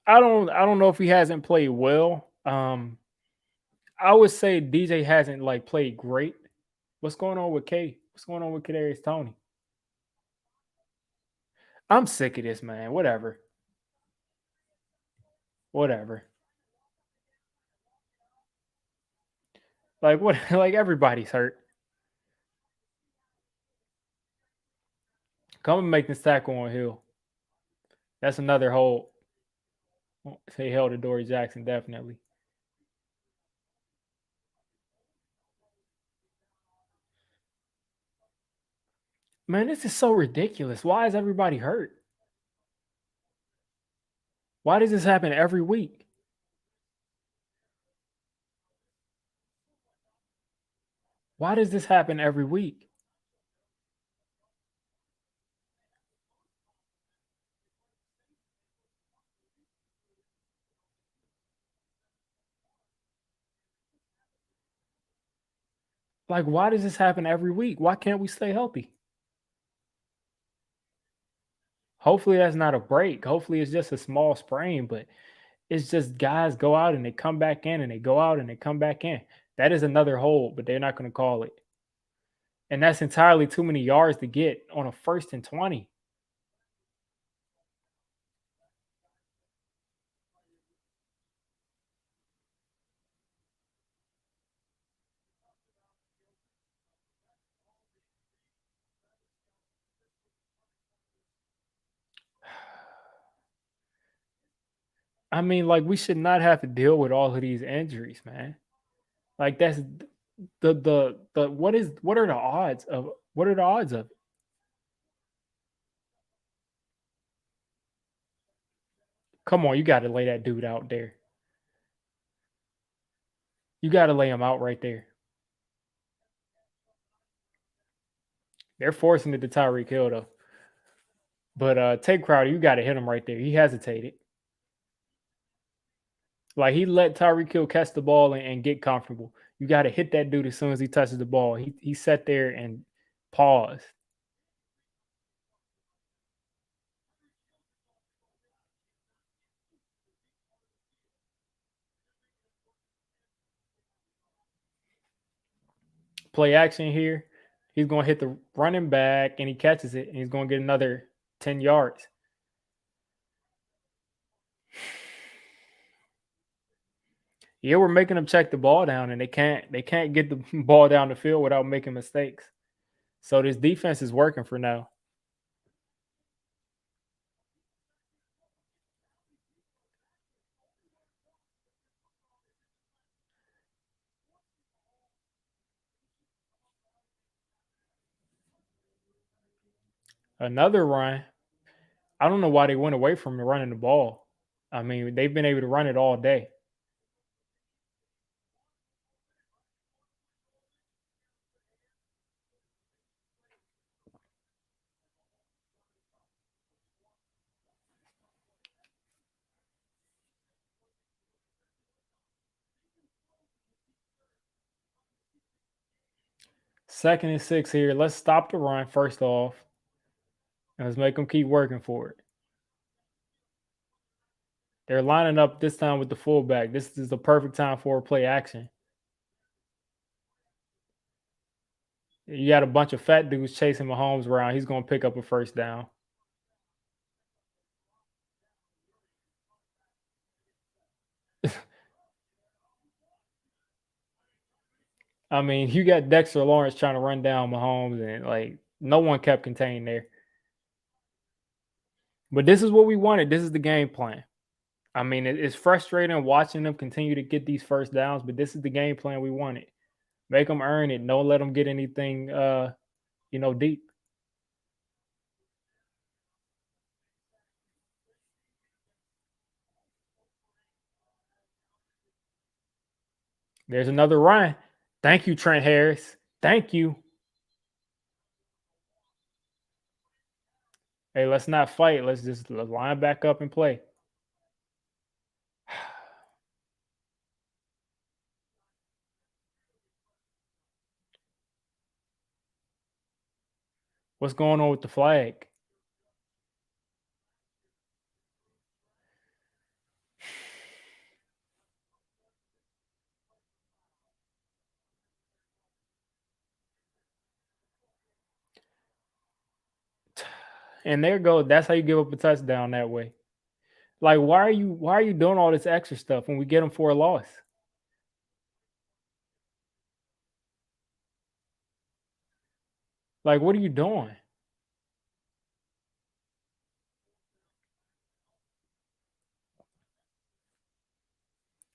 Speaker 2: I don't know if he hasn't played well. I would say DJ hasn't played great. What's going on with K? What's going on with Kadarius Toney? I'm sick of this, man. Whatever. Like what? Like everybody's hurt. Come and make this tackle on Hill. That's another hold. They held to Dory Jackson, definitely. Man, this is so ridiculous. Why is everybody hurt? Why does this happen every week? Why does this happen every week? Like, why does this happen every week? Why can't we stay healthy? Hopefully that's not a break. Hopefully it's just a small sprain, but it's just guys go out and they come back in and they go out and they come back in. That is another hold, but they're not going to call it. And that's entirely too many yards to get on a 1st and 20. I mean, like we should not have to deal with all of these injuries, man. Like that's the what are the odds of what are the odds of it? Come on, you got to lay that dude out there. You got to lay him out right there. They're forcing it to Tyreek Hill though. But Tate Crowder, you got to hit him right there. He hesitated. Like he let Tyreek Hill catch the ball and get comfortable. You got to hit that dude as soon as he touches the ball. He sat there and paused. Play action here. He's going to hit the running back and he catches it and he's going to get another 10 yards. Yeah, we're making them check the ball down and they can't get the ball down the field without making mistakes. So this defense is working for now. Another run. I don't know why they went away from running the ball. I mean, they've been able to run it all day. Second and 6 here. Let's stop the run first off. And let's make them keep working for it. They're lining up this time with the fullback. This is the perfect time for a play action. You got a bunch of fat dudes chasing Mahomes around. He's going to pick up a first down. I mean, you got Dexter Lawrence trying to run down Mahomes, and like no one kept contained there. But this is what we wanted. This is the game plan. I mean, it's frustrating watching them continue to get these first downs, but this is the game plan we wanted. Make them earn it. Don't let them get anything, deep. There's another run. Thank you, Trent Harris. Thank you. Hey, let's not fight. Let's just line back up and play. What's going on with the flag? And there goes. That's how you give up a touchdown that way. Like, why are you doing all this extra stuff when we get them for a loss? Like, what are you doing?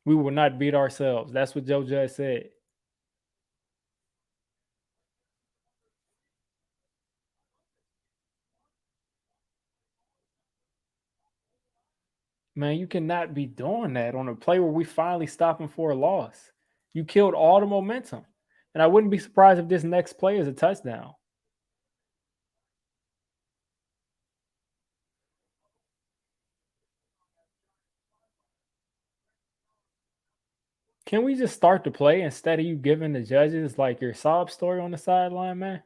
Speaker 2: We will not beat ourselves. That's what Joe Judge said. Man, you cannot be doing that on a play where we finally stop him for a loss. You killed all the momentum. And I wouldn't be surprised if this next play is a touchdown. Can we just start the play instead of you giving the judges like your sob story on the sideline, man?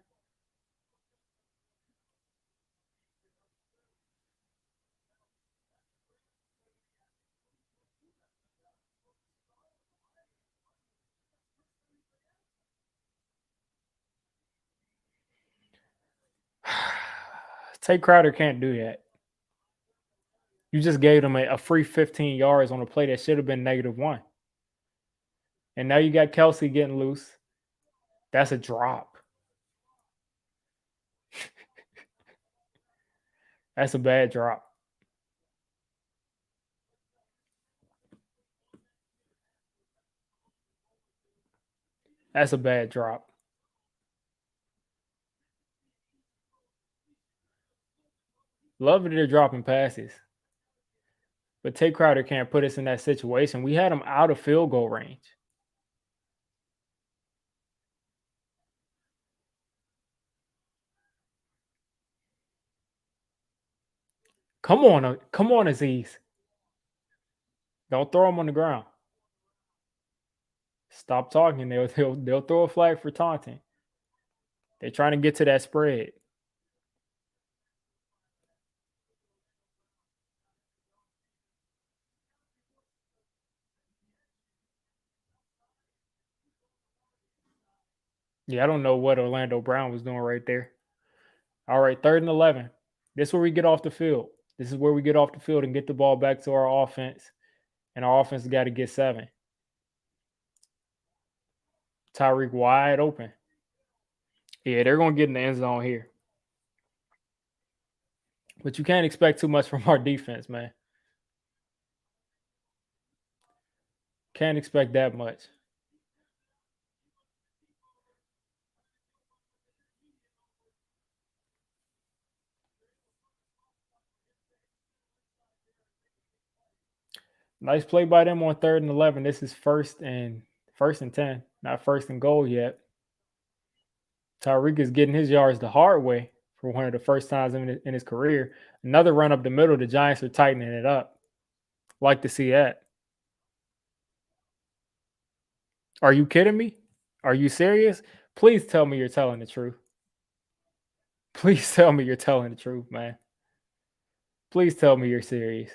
Speaker 2: Tate Crowder can't do that. You just gave them a free 15 yards on a play that should have been -1. And now you got Kelsey getting loose. That's a drop. That's a bad drop. That's a bad drop. Love that they're dropping passes. But Tay Crowder can't put us in that situation. We had him out of field goal range. Come on, Aziz. Don't throw him on the ground. Stop talking. They'll throw a flag for taunting. They're trying to get to that spread. Yeah, I don't know what Orlando Brown was doing right there. All right, 3rd and 11. This is where we get off the field. This is where we get off the field and get the ball back to our offense. And our offense got to get 7. Tyreek wide open. Yeah, they're going to get in the end zone here. But you can't expect too much from our defense, man. Can't expect that much. Nice play by them on 3rd and 11. This is first and 10, not 1st and goal yet. Tyreek is getting his yards the hard way for one of the first times in his career. Another run up the middle. The Giants are tightening it up. Like to see that. Are you kidding me? Are you serious? Please tell me you're telling the truth. Please tell me you're telling the truth, man. Please tell me you're serious.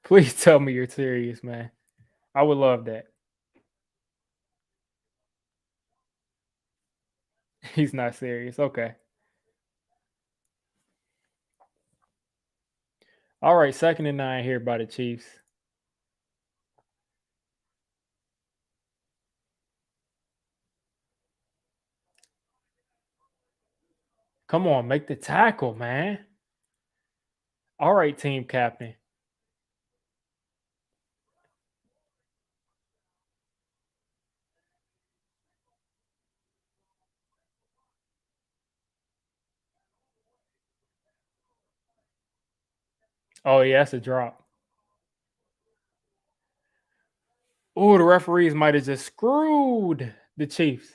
Speaker 2: Please tell me you're serious, man. I would love that. He's not serious. Okay. All right, 2nd and 9 here by the Chiefs. Come on, make the tackle, man. All right, team captain. Oh, yeah, that's a drop. Oh, the referees might have just screwed the Chiefs.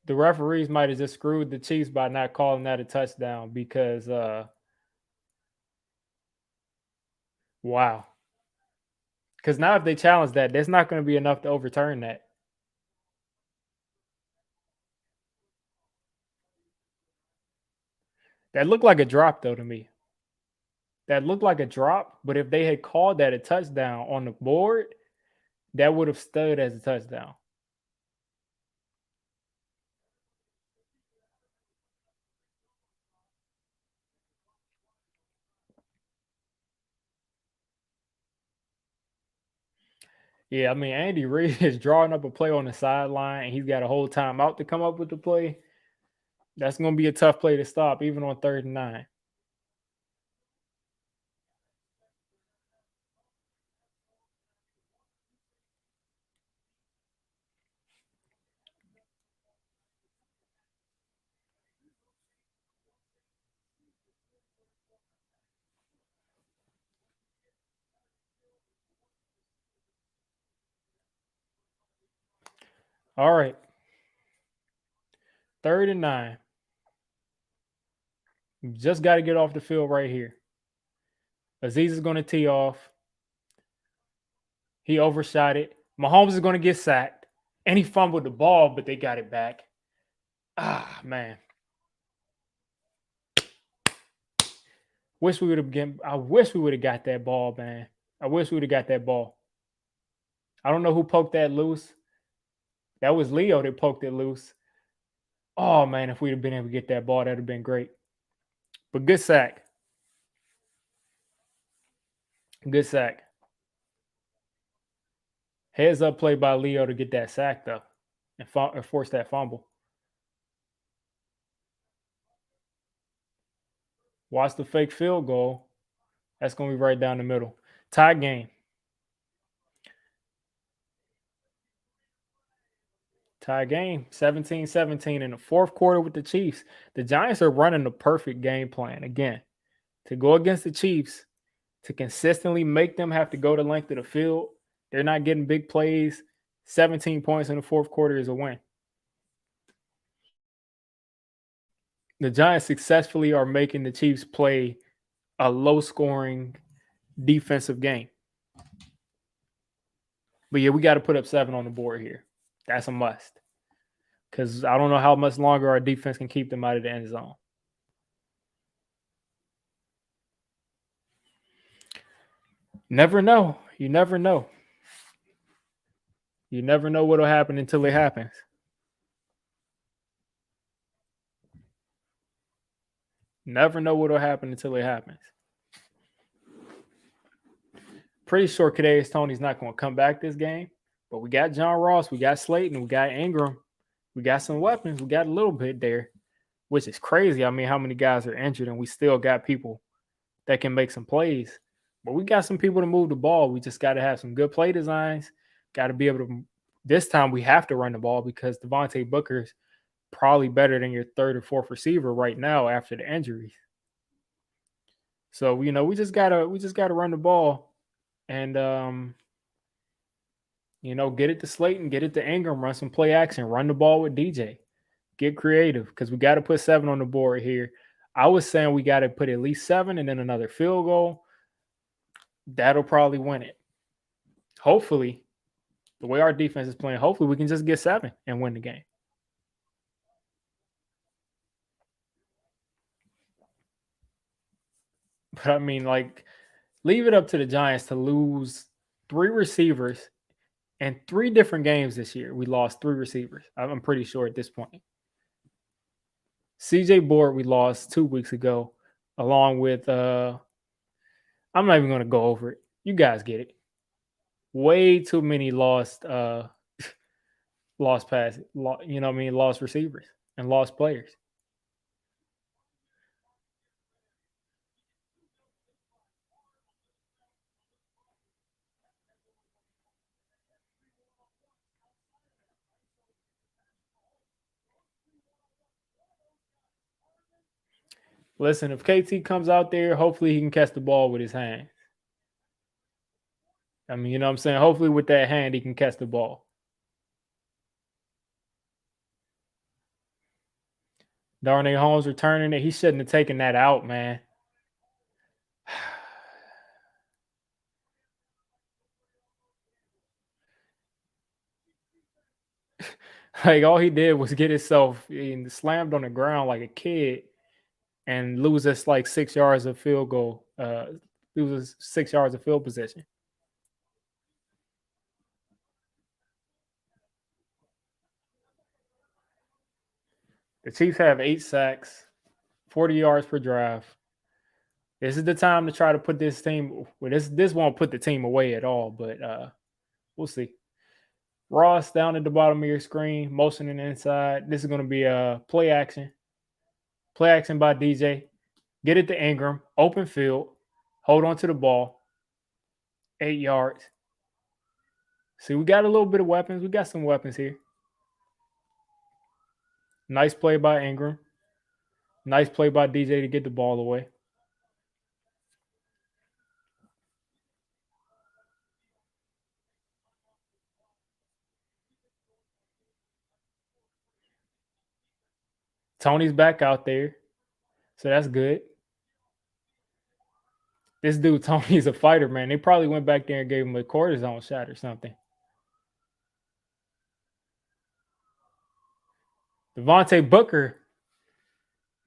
Speaker 2: The referees might have just screwed the Chiefs by not calling that a touchdown because wow. Because now if they challenge that, there's not going to be enough to overturn that. That looked like a drop, though, to me. That looked like a drop, but if they had called that a touchdown on the board, that would have stood as a touchdown. Yeah, I mean, Andy Reid is drawing up a play on the sideline, and he's got a whole timeout to come up with the play. That's going to be a tough play to stop, even on 3rd and 9. All right. 3rd and 9. You just got to get off the field right here. Aziz is going to tee off. He overshot it. Mahomes is going to get sacked. And he fumbled the ball, but they got it back. Ah, man. I wish we would have got that ball, man. I wish we would have got that ball. I don't know who poked that loose. That was Leo that poked it loose. Oh, man, if we'd have been able to get that ball, that would have been great. But good sack. Good sack. Heads up play by Leo to get that sack, though, and force that fumble. Watch the fake field goal. That's going to be right down the middle. Tie game. Tie game. 17-17 in the fourth quarter with the Chiefs. The Giants are running the perfect game plan. Again, to go against the Chiefs, to consistently make them have to go the length of the field. They're not getting big plays. 17 points in the fourth quarter is a win. The Giants successfully are making the Chiefs play a low-scoring defensive game. But yeah, we got to put up 7 on the board here. That's a must. Because I don't know how much longer our defense can keep them out of the end zone. Never know. You never know. You never know what'll happen until it happens. Never know what'll happen until it happens. Pretty sure kadarius Toney's not going to come back this game, but we got John Ross, we got Slayton, we got Ingram, we got some weapons, we got a little bit there, which is crazy. I mean, how many guys are injured and we still got people that can make some plays. But we got some people to move the ball. We just got to have some good play designs. Got to be able to. This time we have to run the ball because Devontae Booker's probably better than your third or fourth receiver right now after the injuries. So we just gotta run the ball, and get it to Slayton, get it to Ingram, run some play action, run the ball with DJ, get creative because we got to put 7 on the board here. I was saying we got to put at least 7 and then another field goal. That'll probably win it. Hopefully, the way our defense is playing, hopefully we can just get 7 and win the game. But I mean, leave it up to the Giants to lose 3 receivers in 3 different games this year. We lost 3 receivers. I'm pretty sure at this point. CJ Board we lost 2 weeks ago, along with I'm not even going to go over it. You guys get it. Way too many lost passes, lost receivers and lost players. Listen, if KT comes out there, hopefully he can catch the ball with his hands. I mean, you know what I'm saying? Hopefully with that hand, he can catch the ball. Darnay Holmes returning it. He shouldn't have taken that out, man. All he did was get himself slammed on the ground like a kid and lose us 6 yards of field goal. Loses 6 yards of field position. The Chiefs have 8 sacks, 40 yards per drive. This is the time to try to put this team. Well, this won't put the team away at all, but we'll see. Ross down at the bottom of your screen, motioning inside. This is going to be a play action. Play action by DJ. Get it to Ingram. Open field. Hold on to the ball. 8 yards. See, we got a little bit of weapons. We got some weapons here. Nice play by Ingram. Nice play by DJ to get the ball away. Toney's back out there. So that's good. This dude, Toney's a fighter, man. They probably went back there and gave him a cortisone shot or something. Devontae Booker,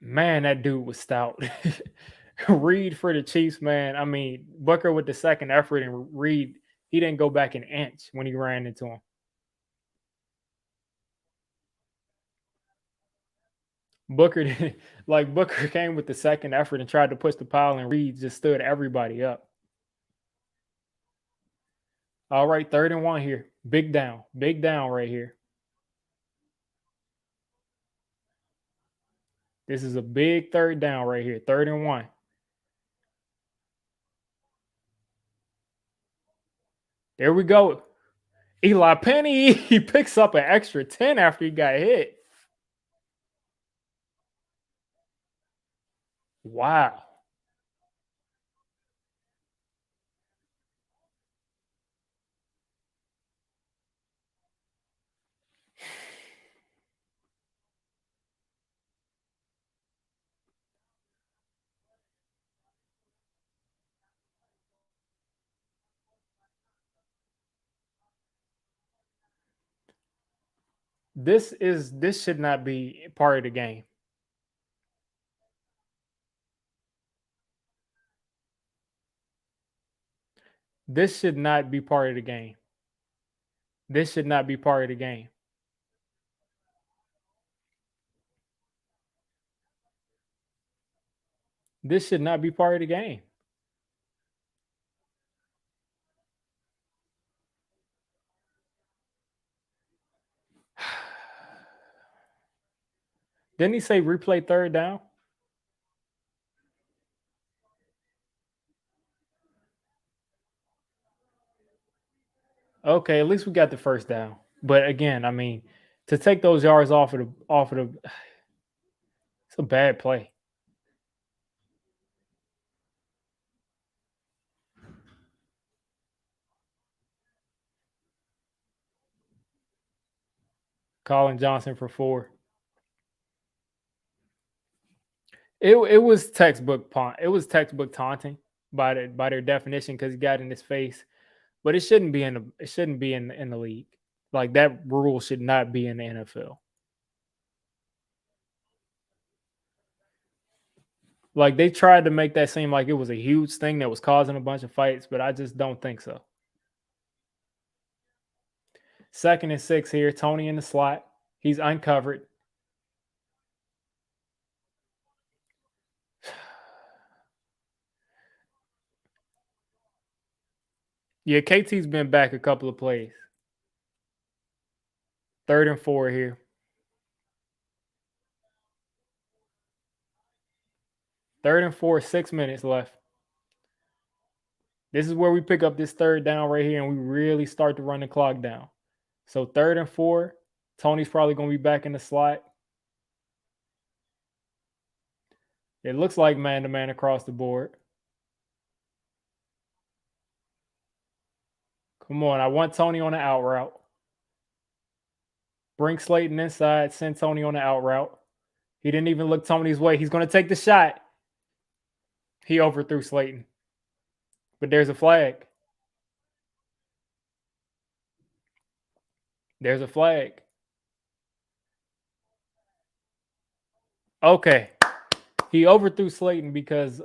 Speaker 2: man, that dude was stout. Reed for the Chiefs, man. I mean, Booker with the second effort, and Reed, he didn't go back an inch when he ran into him. Booker came with the second effort and tried to push the pile, and Reed just stood everybody up. All right, 3rd and 1 here. Big down right here. This is a big 3rd down right here. 3rd and 1. There we go. Eli Penny, he picks up an extra 10 after he got hit. Wow. This should not be part of the game. This should not be part of the game. This should not be part of the game. This should not be part of the game. Didn't he say replay third down? Okay, at least we got the first down. But again, I mean, to take those yards off of the it's a bad play. Colin Johnson for 4. It was textbook taunting by their definition because he got in his face. But it shouldn't be in the league. Like that rule should not be in the NFL. Like they tried to make that seem like it was a huge thing that was causing a bunch of fights, but I just don't think so. 2nd and 6 here. Toney in the slot. He's uncovered. Yeah, KT's been back a couple of plays. 3rd and 4 here. 3rd and 4, 6 minutes left. This is where we pick up this 3rd down right here and we really start to run the clock down. So 3rd and 4, Toney's probably going to be back in the slot. It looks like man-to-man across the board. Come on, I want Toney on the out route. Bring Slayton inside, send Toney on the out route. He didn't even look Toney's way. He's going to take the shot. He overthrew Slayton. But there's a flag. There's a flag. Okay. He overthrew Slayton because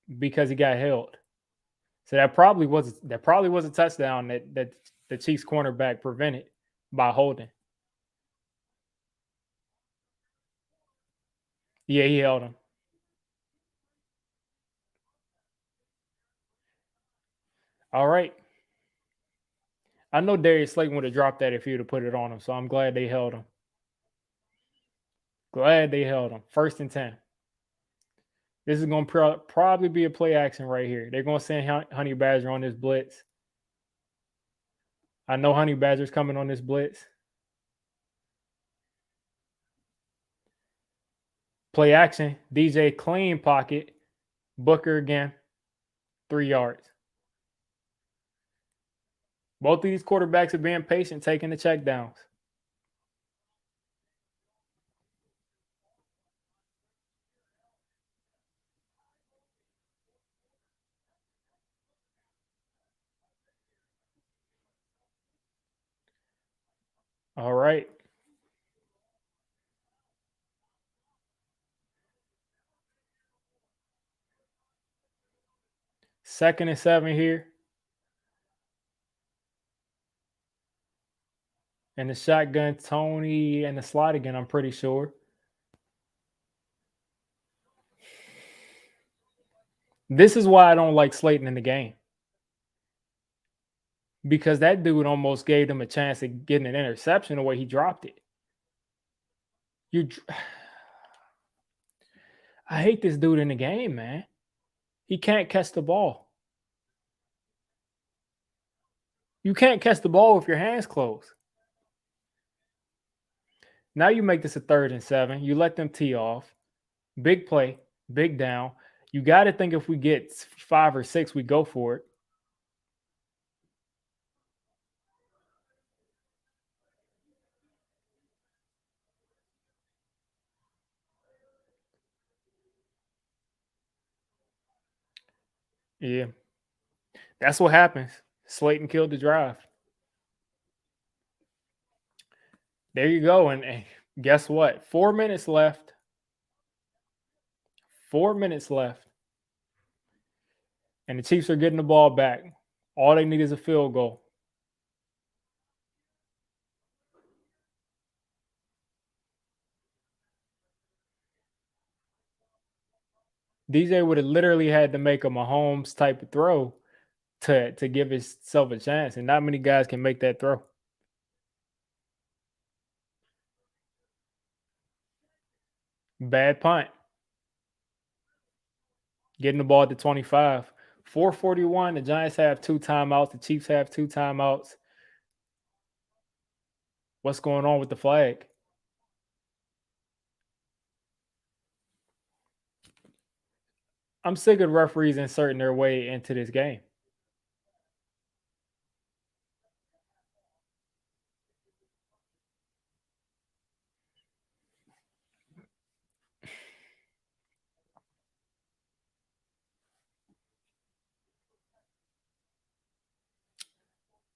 Speaker 2: he got held. So that probably was a touchdown that the Chiefs cornerback prevented by holding. Yeah, he held him. All right. I know Darius Slayton would have dropped that if he would have put it on him, so I'm glad they held him. Glad they held him. 1st and 10. This is going to probably be a play action right here. They're going to send Honey Badger on this blitz. I know Honey Badger's coming on this blitz. Play action. DJ clean pocket. Booker again. 3 yards. Both of these quarterbacks are being patient, taking the check downs. All right. 2nd and 7 here. And the shotgun, Toney and the slot again, I'm pretty sure. This is why I don't like Slayton in the game. Because that dude almost gave them a chance at getting an interception the way he dropped it. I hate this dude in the game, man. He can't catch the ball. You can't catch the ball with your hands closed. Now you make this a 3rd and 7. You let them tee off. Big play, big down. You got to think if we get 5 or 6, we go for it. Yeah. That's what happens. Slayton killed the drive. There you go. And guess what? 4 minutes left. 4 minutes left. And the Chiefs are getting the ball back. All they need is a field goal. DJ would have literally had to make a Mahomes type of throw to give himself a chance. And not many guys can make that throw. Bad punt. Getting the ball at the 25. 4:41. The Giants have 2 timeouts. The Chiefs have 2 timeouts. What's going on with the flag? I'm sick of referees inserting their way into this game.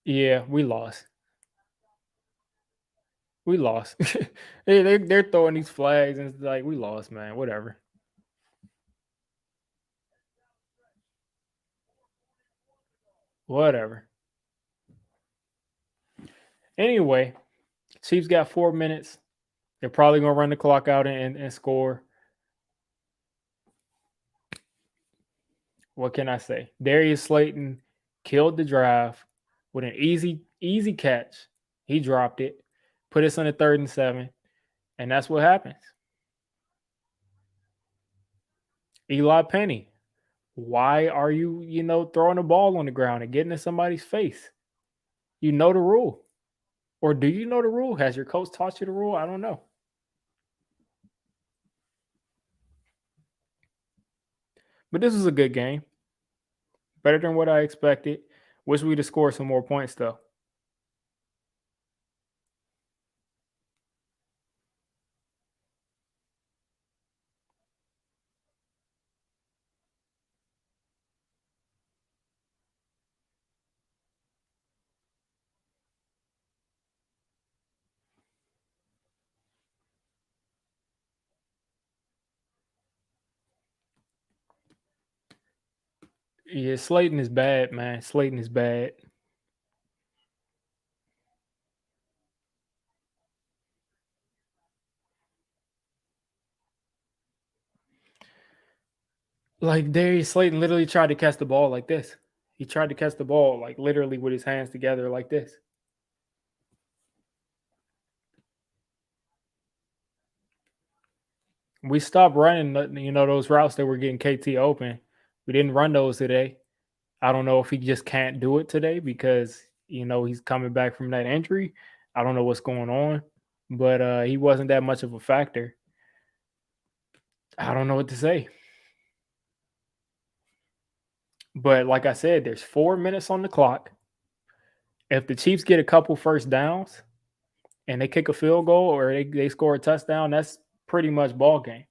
Speaker 2: Yeah, we lost. We lost. They're throwing these flags and it's like, we lost, man. Whatever. Whatever. Anyway, Chiefs got 4 minutes. They're probably going to run the clock out and score. What can I say? Darius Slayton killed the drive with an easy catch. He dropped it, put us on a 3rd and 7, and that's what happens. Eli Penny, why are you, throwing the ball on the ground and getting in somebody's face? You know the rule. Or do you know the rule? Has your coach taught you the rule? I don't know. But this was a good game. Better than what I expected. Wish we'd have scored some more points, though. Yeah, Slayton is bad, man. Slayton is bad. Like Darius Slayton literally tried to catch the ball like this. He tried to catch the ball like literally with his hands together like this. We stopped running, those routes that were getting KT open. We didn't run those today. I don't know if he just can't do it today because, he's coming back from that injury. I don't know what's going on, but he wasn't that much of a factor. I don't know what to say. But like I said, there's 4 minutes on the clock. If the Chiefs get a couple first downs and they kick a field goal or they score a touchdown, that's pretty much ball game.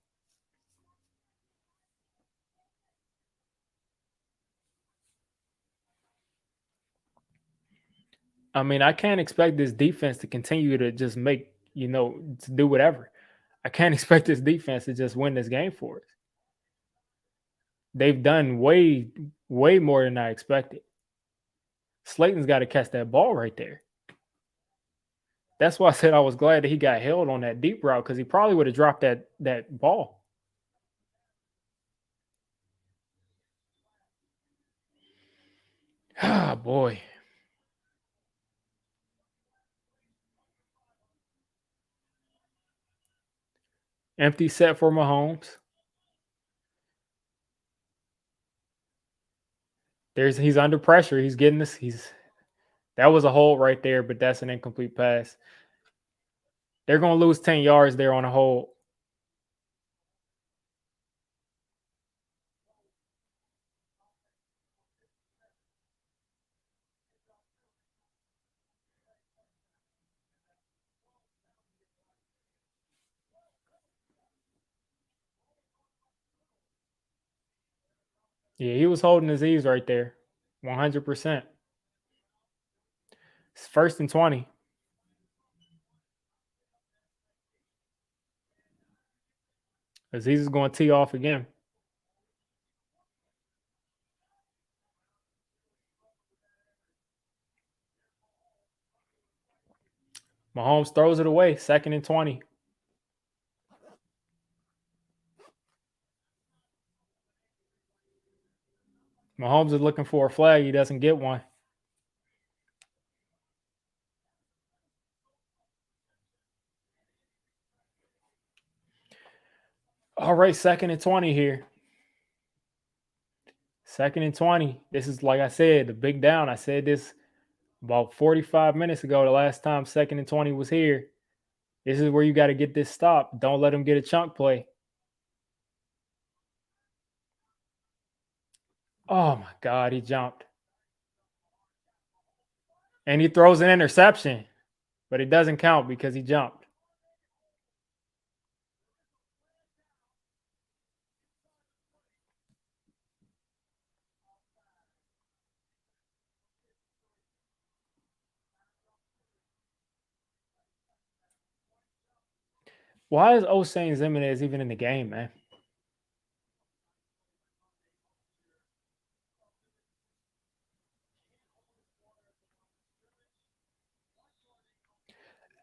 Speaker 2: I mean, I can't expect this defense to continue to just to do whatever. I can't expect this defense to just win this game for us. They've done way, way more than I expected. Slayton's got to catch that ball right there. That's why I said I was glad that he got held on that deep route because he probably would have dropped that ball. Ah, boy. Empty set for Mahomes. He's under pressure. He's getting this. That was a hold right there, but that's an incomplete pass. They're going to lose 10 yards there on a hold. Yeah, he was holding his ease right there. 100%. It's 1st and 20. Aziz is going to tee off again. Mahomes throws it away. 2nd and 20. Mahomes is looking for a flag. He doesn't get one. All right, 2nd and 20 here. 2nd and 20. This is, like I said, the big down. I said this about 45 minutes ago, the last time 2nd and 20 was here. This is where you got to get this stop. Don't let him get a chunk play. Oh, my God, he jumped. And he throws an interception, but it doesn't count because he jumped. Why is Osane Zimenez even in the game, man?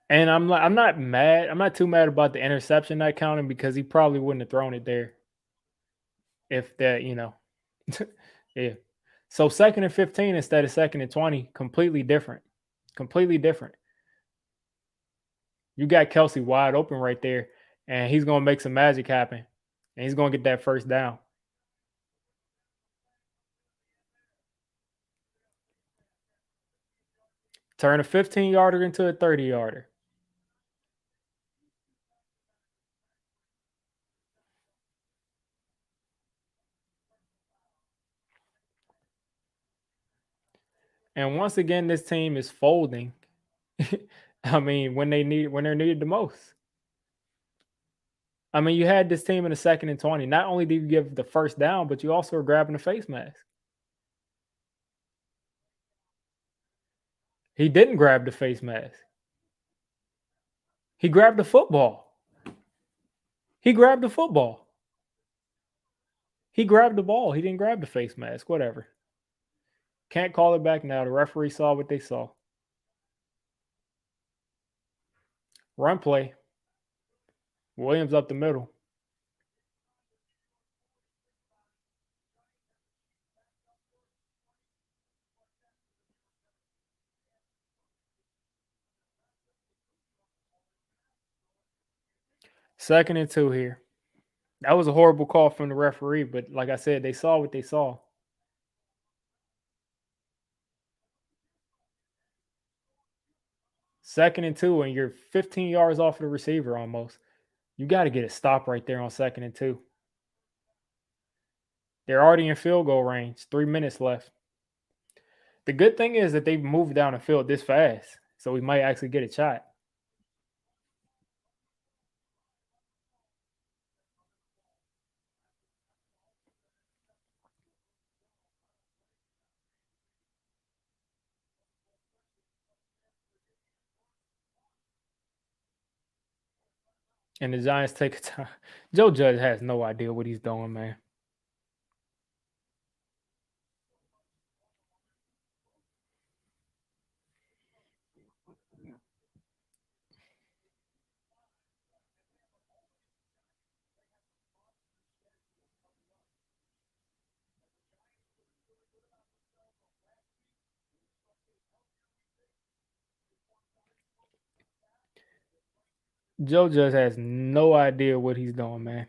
Speaker 2: And I'm not mad. I'm not too mad about the interception not counting because he probably wouldn't have thrown it there if that, yeah. So 2nd and 15 instead of 2nd and 20, completely different. Completely different. You got Kelsey wide open right there, and he's gonna make some magic happen. And he's gonna get that first down. Turn a 15-yarder into a 30-yarder. And once again, this team is folding. I mean, when they're needed the most. I mean, you had this team in the 2nd and 20. Not only did you give the first down, but you also were grabbing the face mask. He didn't grab the face mask. He grabbed the football. He grabbed the football. He grabbed the ball. He didn't grab the face mask. Whatever. Can't call it back now. The referee saw what they saw. Run play. Williams up the middle. Second and 2 here. That was a horrible call from the referee, but like I said, they saw what they saw. Second and 2, and you're 15 yards off of the receiver almost. You got to get a stop right there on 2nd and 2. They're already in field goal range. 3 minutes left. The good thing is that they've moved down the field this fast, so we might actually get a shot. And the Giants take a time. Joe Judge has no idea what he's doing, man. Joe Judge has no idea what he's doing, man.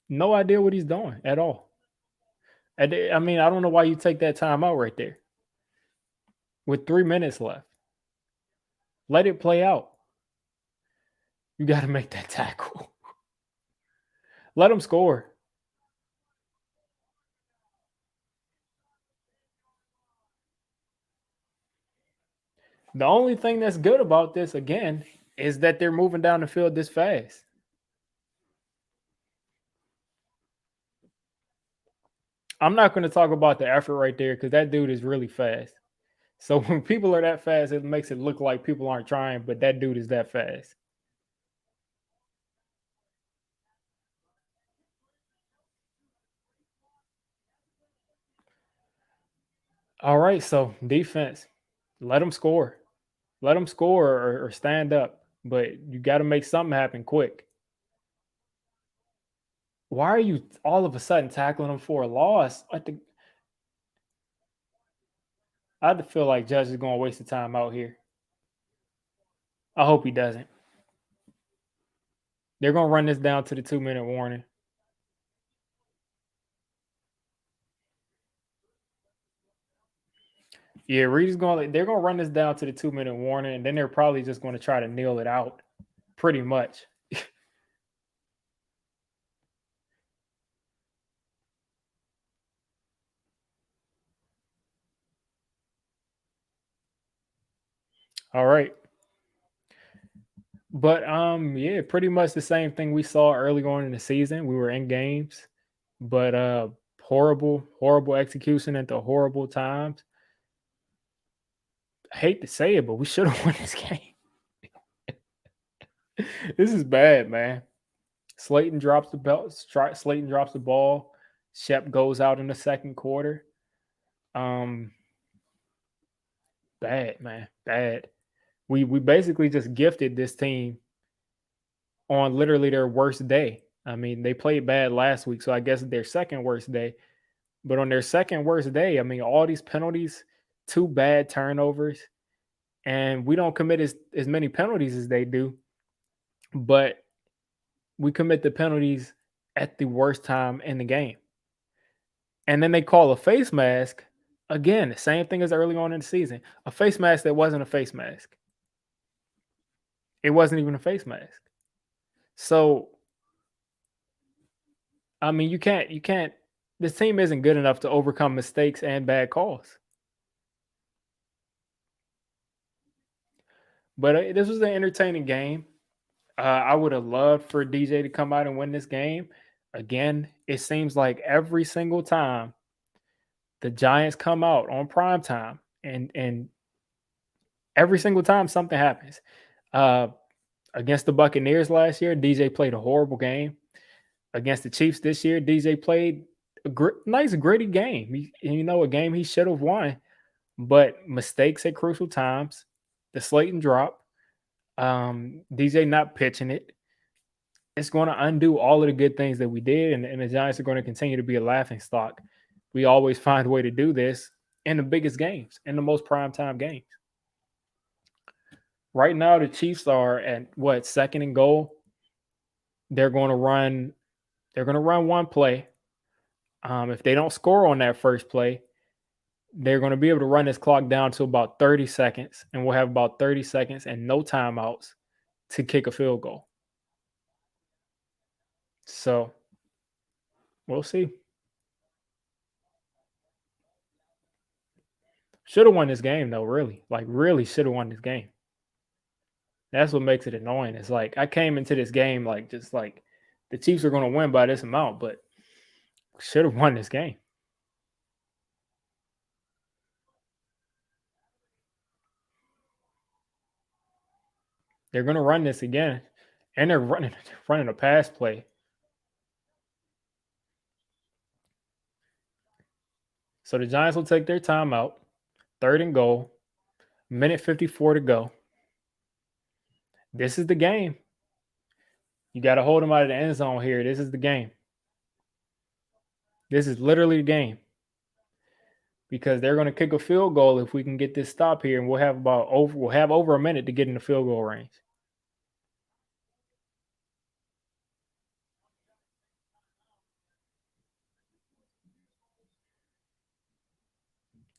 Speaker 2: No idea what he's doing at all. I mean, I don't know why you take that time out right there with 3 minutes left. Let it play out. You got to make that tackle. Let him score. The only thing that's good about this, again, is that they're moving down the field this fast. I'm not going to talk about the effort right there because that dude is really fast. So when people are that fast, it makes it look like people aren't trying, but that dude is that fast. All right, so defense, let them score. Let them score or stand up, but you got to make something happen quick. Why are you all of a sudden tackling them for a loss? I feel like Judge is going to waste the time out here. I hope he doesn't. They're going to run this down to the 2-minute warning. Yeah, Reed is going. They're going to run this down to the 2-minute warning, and then they're probably just going to try to kneel it out, pretty much. All right. But yeah, pretty much the same thing we saw early on in the season. We were in games, but horrible execution at the horrible times. I hate to say it, but we should have won this game. This is bad, man. Slayton drops the belt. Slayton drops the ball. Shep goes out in the second quarter. Um, Bad, man, bad. We basically just gifted this team on literally their worst day. I mean, they played bad last week, so I guess their second worst day. But on their second worst day, I mean, all these penalties, 2 bad turnovers, and we don't commit as many penalties as they do, but we commit the penalties at the worst time in the game. And then they call a face mask. Again, the same thing as early on in the season. A face mask that wasn't a face mask. It wasn't even a face mask. So, I mean, you can't, this team isn't good enough to overcome mistakes and bad calls. But this was an entertaining game. I would have loved for DJ to come out and win this game. Again, it seems like every single time the Giants come out on prime time, and every single time something happens. Against the Buccaneers last year, DJ played a horrible game. Against the Chiefs this year, DJ played a nice, gritty game. A game he should have won, but mistakes at crucial times. The Slayton drop, DJ not pitching it. It's going to undo all of the good things that we did, and the Giants are going to continue to be a laughing stock. We always find a way to do this in the biggest games, in the most primetime games. Right now, the Chiefs are at what, second and goal? They're going to run one play. If they don't score on that first play, they're going to be able to run this clock down to about 30 seconds, and we'll have about 30 seconds and no timeouts to kick a field goal. So we'll see. Should have won this game, though, really. Like, really should have won this game. That's what makes it annoying. It's like I came into this game just like the Chiefs are going to win by this amount, but should have won this game. They're going to run this again, and they're running a pass play. So the Giants will take their timeout, third and goal, minute 54 to go. This is the game. You got to hold them out of the end zone here. This is the game. This is literally the game. Because they're going to kick a field goal if we can get this stop here, and we'll have over a minute to get in the field goal range.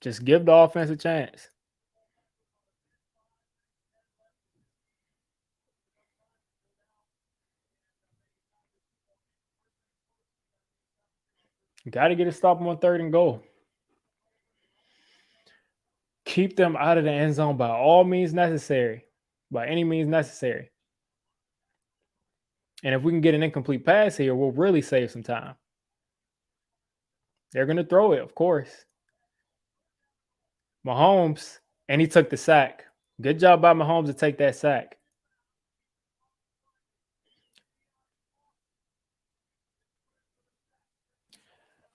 Speaker 2: Just give the offense a chance. Got to get a stop on 3rd and goal. Keep them out of the end zone by all means necessary, by any means necessary. And if we can get an incomplete pass here, we'll really save some time. They're going to throw it, of course. Mahomes, and he took the sack. Good job by Mahomes to take that sack.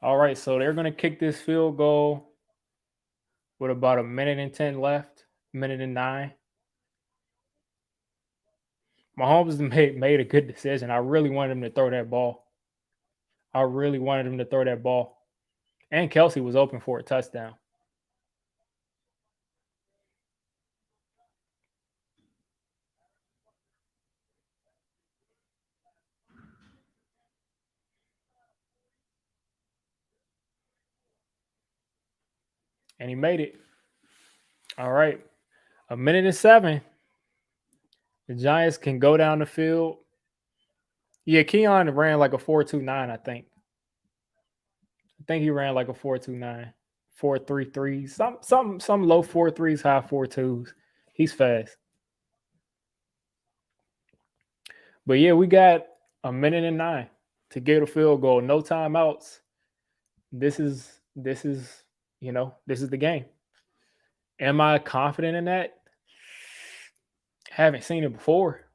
Speaker 2: All right, so they're going to kick this field goal with about 1:10 left, 1:09. Mahomes made a good decision. I really wanted him to throw that ball. And Kelsey was open for a touchdown. And he made it. All right. 1:07. The Giants can go down the field. Yeah, Keon ran like a 4.29, I think. I think he ran like a 4.29, 4.33, some low 4.3s, high 4.2s. He's fast. But yeah, we got 1:09 to get a field goal. No timeouts. This is the game. Am I confident in that? Haven't seen it before.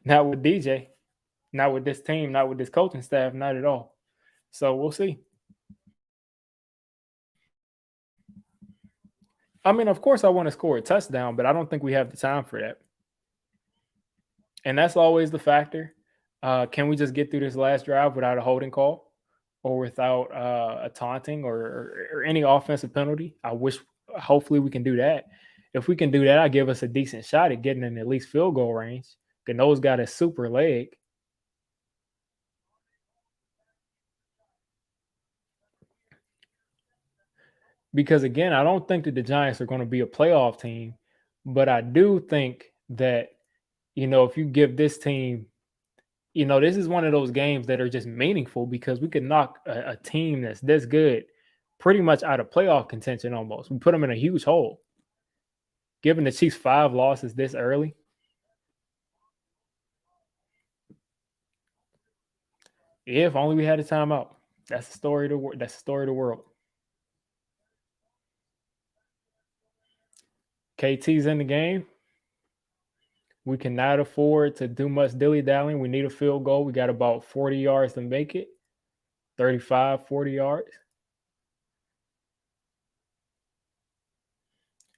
Speaker 2: Not with DJ, not with this team, not with this coaching staff, not at all. So we'll see. I mean, of course, I want to score a touchdown, but I don't think we have the time for that. And that's always the factor. Can we just get through this last drive without a holding call or without a taunting or any offensive penalty? Hopefully we can do that. If we can do that, I give us a decent shot at getting in at least field goal range. Gano's got a super leg. Because again, I don't think that the Giants are going to be a playoff team, but I do think that, if you give this team, this is one of those games that are just meaningful because we could knock a team that's this good pretty much out of playoff contention almost. We put them in a huge hole. Giving the Chiefs 5 losses this early. If only we had a timeout. That's the story of the world. KT's in the game. We cannot afford to do much dilly-dallying. We need a field goal. We got about 40 yards to make it. 35, 40 yards.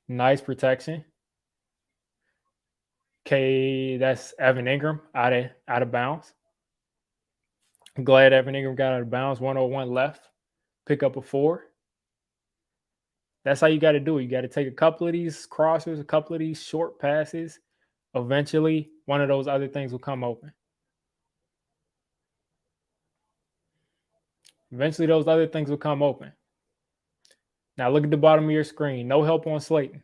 Speaker 2: Nice protection. That's Evan Ingram out of bounds. I'm glad Evan Ingram got out of bounds. 101 left. Pick up a 4. That's how you got to do it. You got to take a couple of these crossers, a couple of these short passes. Eventually, one of those other things will come open. Eventually, those other things will come open. Now, look at the bottom of your screen. No help on Slayton.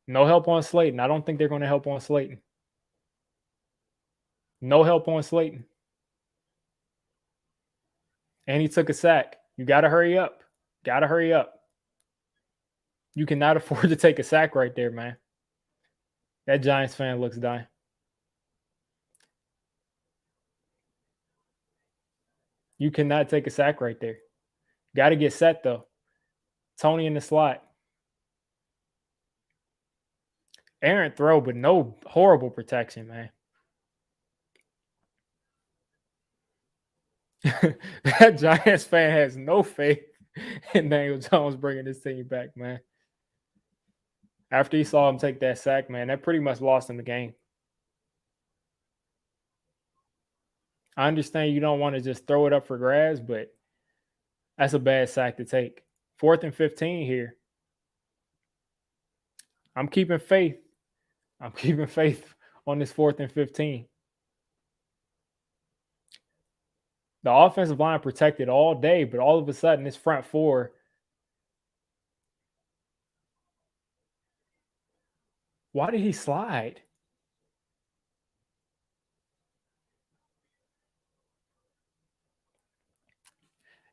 Speaker 2: No help on Slayton. I don't think they're going to help on Slayton. No help on Slayton. And he took a sack. You got to hurry up. Got to hurry up. You cannot afford to take a sack right there, man. That Giants fan looks dying. You cannot take a sack right there. Got to get set, though. Toney in the slot. Errant throw, but no horrible protection, man. That Giants fan has no faith in Daniel Jones bringing this team back, man. After he saw him take that sack, man, that pretty much lost him the game. I understand you don't want to just throw it up for grabs, but that's a bad sack to take. 4th and 15 here. I'm keeping faith. I'm keeping faith on this 4th and 15. The offensive line protected all day, but all of a sudden this front 4 Why did he slide?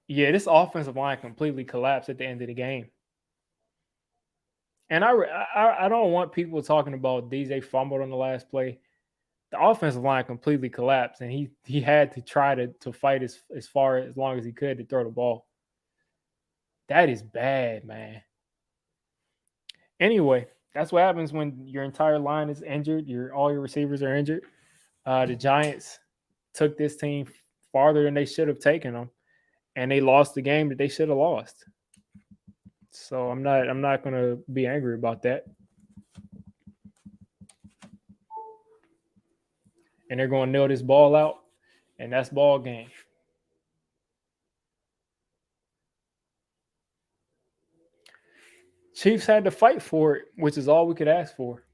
Speaker 2: Yeah, this offensive line completely collapsed at the end of the game. And I don't want people talking about DJ fumbled on the last play. The offensive line completely collapsed, and he had to try to fight as far as long as he could to throw the ball. That is bad, man. Anyway, that's what happens when your entire line is injured. All your receivers are injured. The Giants took this team farther than they should have taken them, and they lost the game that they should have lost. So I'm not going to be angry about that. And they're going to nail this ball out, and that's ball game. Chiefs had to fight for it, which is all we could ask for.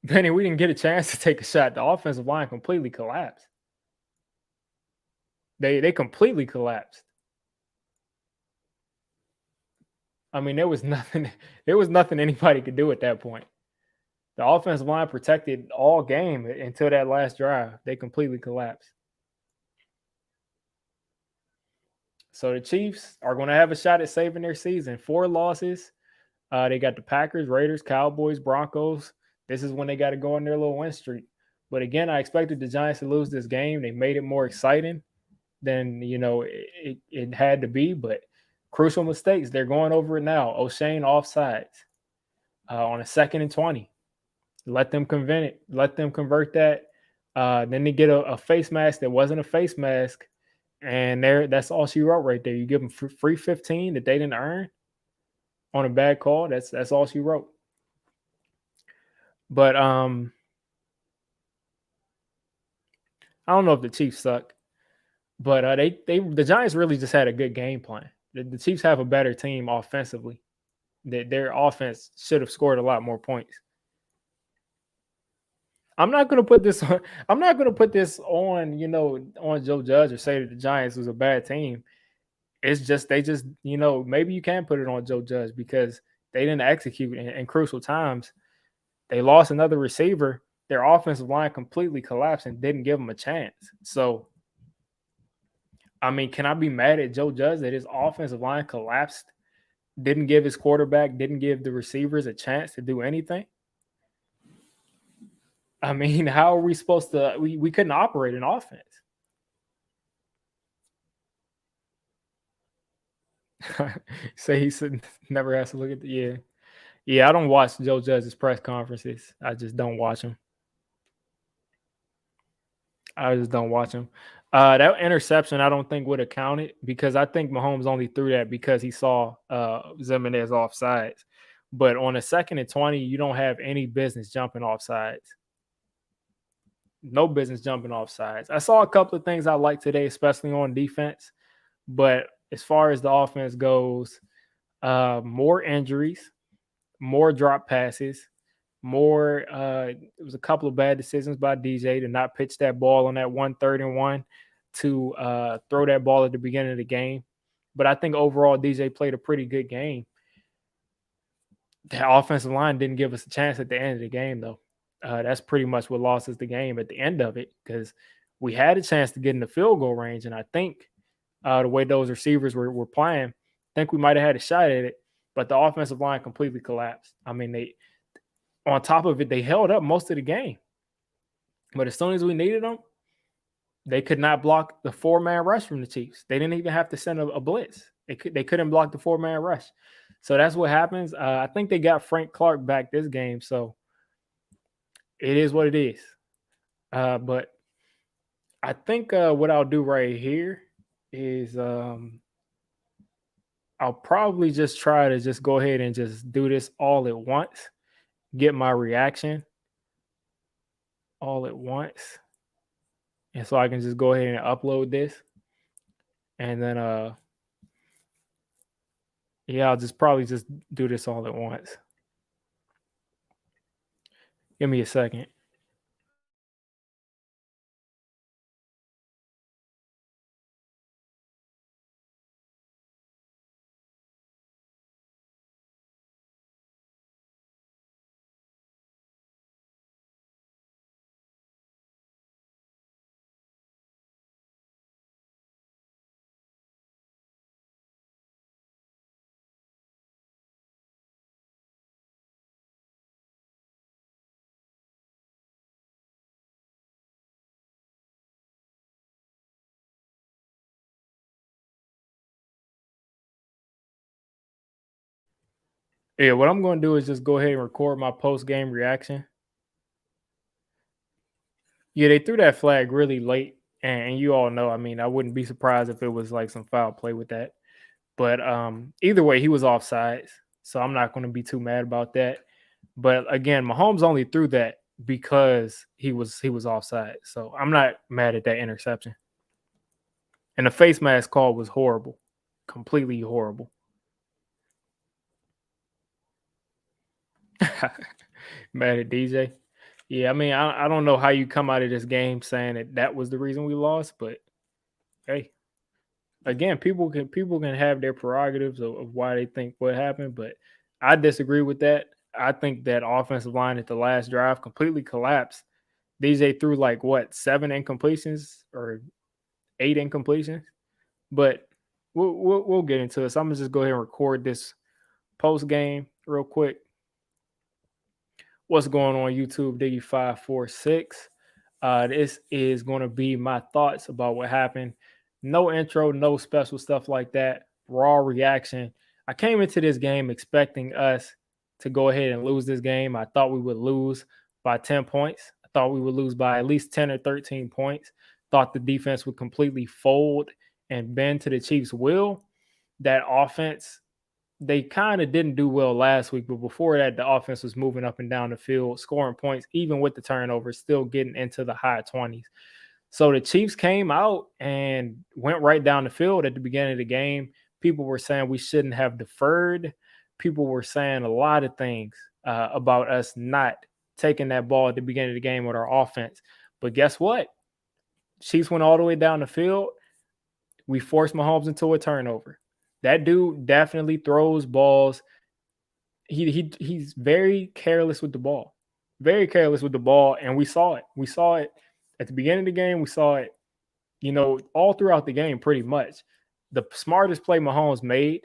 Speaker 2: Benny, we didn't get a chance to take a shot. The offensive line completely collapsed. They completely collapsed. I mean, there was nothing anybody could do at that point. The offensive line protected all game until that last drive. They completely collapsed. So the Chiefs are going to have a shot at saving their season. 4 losses. They got the Packers, Raiders, Cowboys, Broncos. This is when they got to go on their little win streak. But again, I expected the Giants to lose this game. They made it more exciting than it had to be. But crucial mistakes. They're going over it now. O'Shane offsides on a 2nd and 20. Let them convert it. Let them convert that. Then they get a face mask that wasn't a face mask. And that's all she wrote right there. You give them free 15 that they didn't earn on a bad call. That's all she wrote. But I don't know if the Chiefs suck, but the Giants really just had a good game plan. The Chiefs have a better team offensively. Their offense should have scored a lot more points. I'm not going to put this on. I'm not going to put this on on Joe Judge or say that the Giants was a bad team. It's just maybe you can put it on Joe Judge because they didn't execute in crucial times. They lost another receiver. Their offensive line completely collapsed and didn't give them a chance. So, I mean, can I be mad at Joe Judge that his offensive line collapsed, didn't give his quarterback, didn't give the receivers a chance to do anything? I mean, how are we supposed to? We couldn't operate an offense. Say he said never has to look at the yeah. I don't watch Joe Judge's press conferences. I just don't watch them. I just don't watch them. That interception, I don't think would have counted because I think Mahomes only threw that because he saw Zimenez offsides. But on a 2nd and 20, you don't have any business jumping off sides. No business jumping off sides. I saw a couple of things I liked today, especially on defense. But as far as the offense goes, more injuries, more drop passes, more it was a couple of bad decisions by DJ to not pitch that ball on that 1/3 and 1 to throw that ball at the beginning of the game. But I think overall DJ played a pretty good game. The offensive line didn't give us a chance at the end of the game, though. That's pretty much what lost us the game at the end of it because we had a chance to get in the field goal range. And I think the way those receivers were playing, I think we might have had a shot at it. But the offensive line completely collapsed. I mean, on top of it, they held up most of the game. But as soon as we needed them, they could not block the 4-man rush from the Chiefs. They didn't even have to send a blitz. They couldn't block the 4-man rush. So that's what happens. I think they got Frank Clark back this game. So it is what it is. But I think what I'll do right here is I'll probably just try to just go ahead and just do this all at once. Get my reaction all at once. And so I can just go ahead and upload this. And then I'll probably just do this all at once. Give me a second. Yeah, what I'm going to do is just go ahead and record my post game reaction. Yeah, they threw that flag really late, and you all know. I mean, I wouldn't be surprised if it was like some foul play with that. But either way, he was offsides, so I'm not going to be too mad about that. But again, Mahomes only threw that because he was offside, so I'm not mad at that interception. And the face mask call was horrible, completely horrible. Mad at DJ. Yeah, I mean, I don't know how you come out of this game saying that was the reason we lost, but hey, again, people can have their prerogatives of why they think what happened, but I disagree with that. I think that offensive line at the last drive completely collapsed. DJ threw like what 7 incompletions or 8 incompletions, but we'll get into it. So I'm gonna just go ahead and record this post game real quick. What's going on YouTube? Diggy546. This is going to be my thoughts about what happened. No intro, no special stuff like that. Raw reaction. I came into this game expecting us to go ahead and lose this game. I thought we would lose by 10 points. I thought we would lose by at least 10 or 13 points. Thought the defense would completely fold and bend to the Chiefs' will. That offense, they kind of didn't do well last week, but before that, the offense was moving up and down the field, scoring points, even with the turnovers, still getting into the high 20s. So the Chiefs came out and went right down the field at the beginning of the game. People were saying we shouldn't have deferred. People were saying a lot of things about us not taking that ball at the beginning of the game with our offense. But guess what? Chiefs went all the way down the field. We forced Mahomes into a turnover. That dude definitely throws balls. He's very careless with the ball. Very careless with the ball. And we saw it. We saw it at the beginning of the game. We saw it, all throughout the game, pretty much. The smartest play Mahomes made,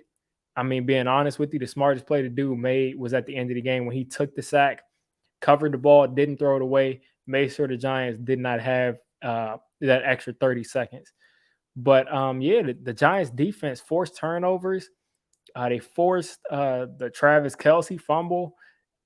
Speaker 2: I mean, being honest with you, the smartest play the dude made was at the end of the game when he took the sack, covered the ball, didn't throw it away, made sure the Giants did not have that extra 30 seconds. But the Giants defense forced turnovers. They forced the Travis Kelce fumble,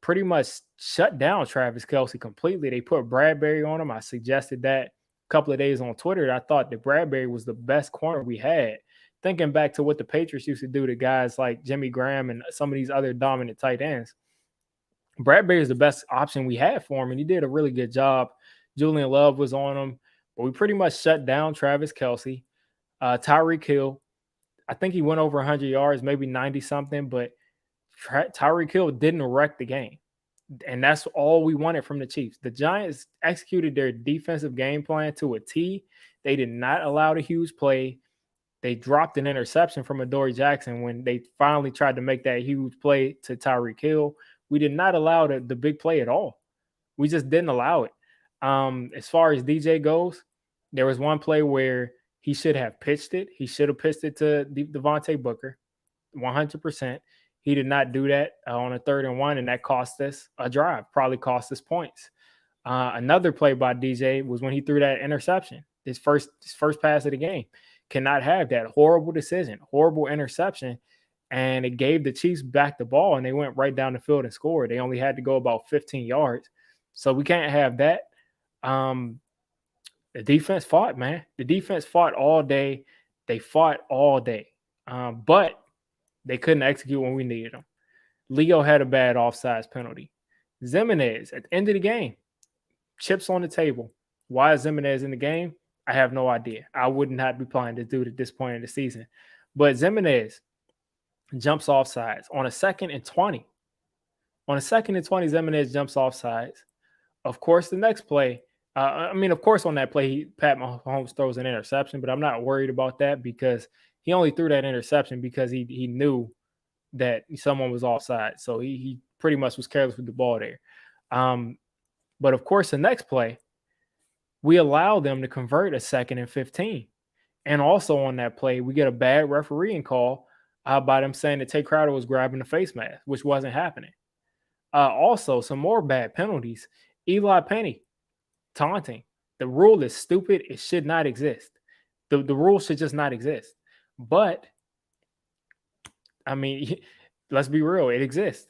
Speaker 2: pretty much shut down Travis Kelce completely. They put Bradbury on him. I suggested that a couple of days on Twitter. I thought that Bradbury was the best corner we had. Thinking back to what the Patriots used to do to guys like Jimmy Graham and some of these other dominant tight ends, Bradbury is the best option we had for him, and he did a really good job. Julian Love was on him, but we pretty much shut down Travis Kelce. Tyreek Hill, I think he went over 100 yards, maybe 90 something, but Tyreek Hill didn't wreck the game. And that's all we wanted from the Chiefs. The Giants executed their defensive game plan to a T. They did not allow the huge play. They dropped an interception from Adoree Jackson when they finally tried to make that huge play to Tyreek Hill. We did not allow the big play at all. We just didn't allow it. As far as DJ goes, there was one play where he should have pitched it. He should have pitched it to Devontae Booker, 100%. He did not do that on a 3rd and 1, and that cost us a drive, probably cost us points. Another play by DJ was when he threw that interception, his first pass of the game. Cannot have that. Horrible decision, horrible interception, and it gave the Chiefs back the ball, and they went right down the field and scored. They only had to go about 15 yards, so we can't have that. The defense fought, man. The defense fought all day. They fought all day, but they couldn't execute when we needed them. Leo had a bad offsides penalty. Zimenez, at the end of the game, chips on the table. Why is Zimenez in the game? I have no idea. I would not be playing this dude at this point in the season. But Zimenez jumps off sides on a 2nd and 20. On a 2nd and 20, Zimenez jumps off sides. Of course, the next play, of course, on that play, Pat Mahomes throws an interception, but I'm not worried about that because he only threw that interception because he knew that someone was offside. So he pretty much was careless with the ball there. But of course, the next play, we allowed them to convert a 2nd and 15. And also on that play, we get a bad refereeing call by them saying that Tay Crowder was grabbing the face mask, which wasn't happening. Also, some more bad penalties. Eli Penny, taunting. The rule is stupid. It should not exist. The rule should just not exist. But, I mean, let's be real. It exists.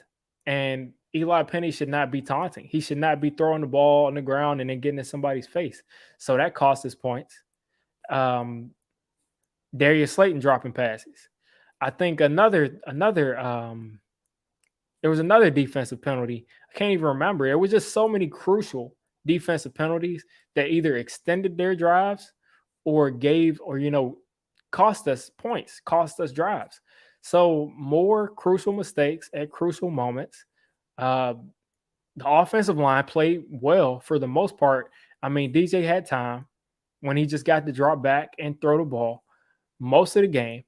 Speaker 2: And Eli Penny should not be taunting. He should not be throwing the ball on the ground and then getting in somebody's face. So that cost us points. Darius Slayton dropping passes. I think there was another defensive penalty. I can't even remember. It was just so many crucial defensive penalties that either extended their drives or cost us points, cost us drives. So more crucial mistakes at crucial moments. Uh, the offensive line played well for the most part. I mean, DJ had time when he just got to drop back and throw the ball most of the game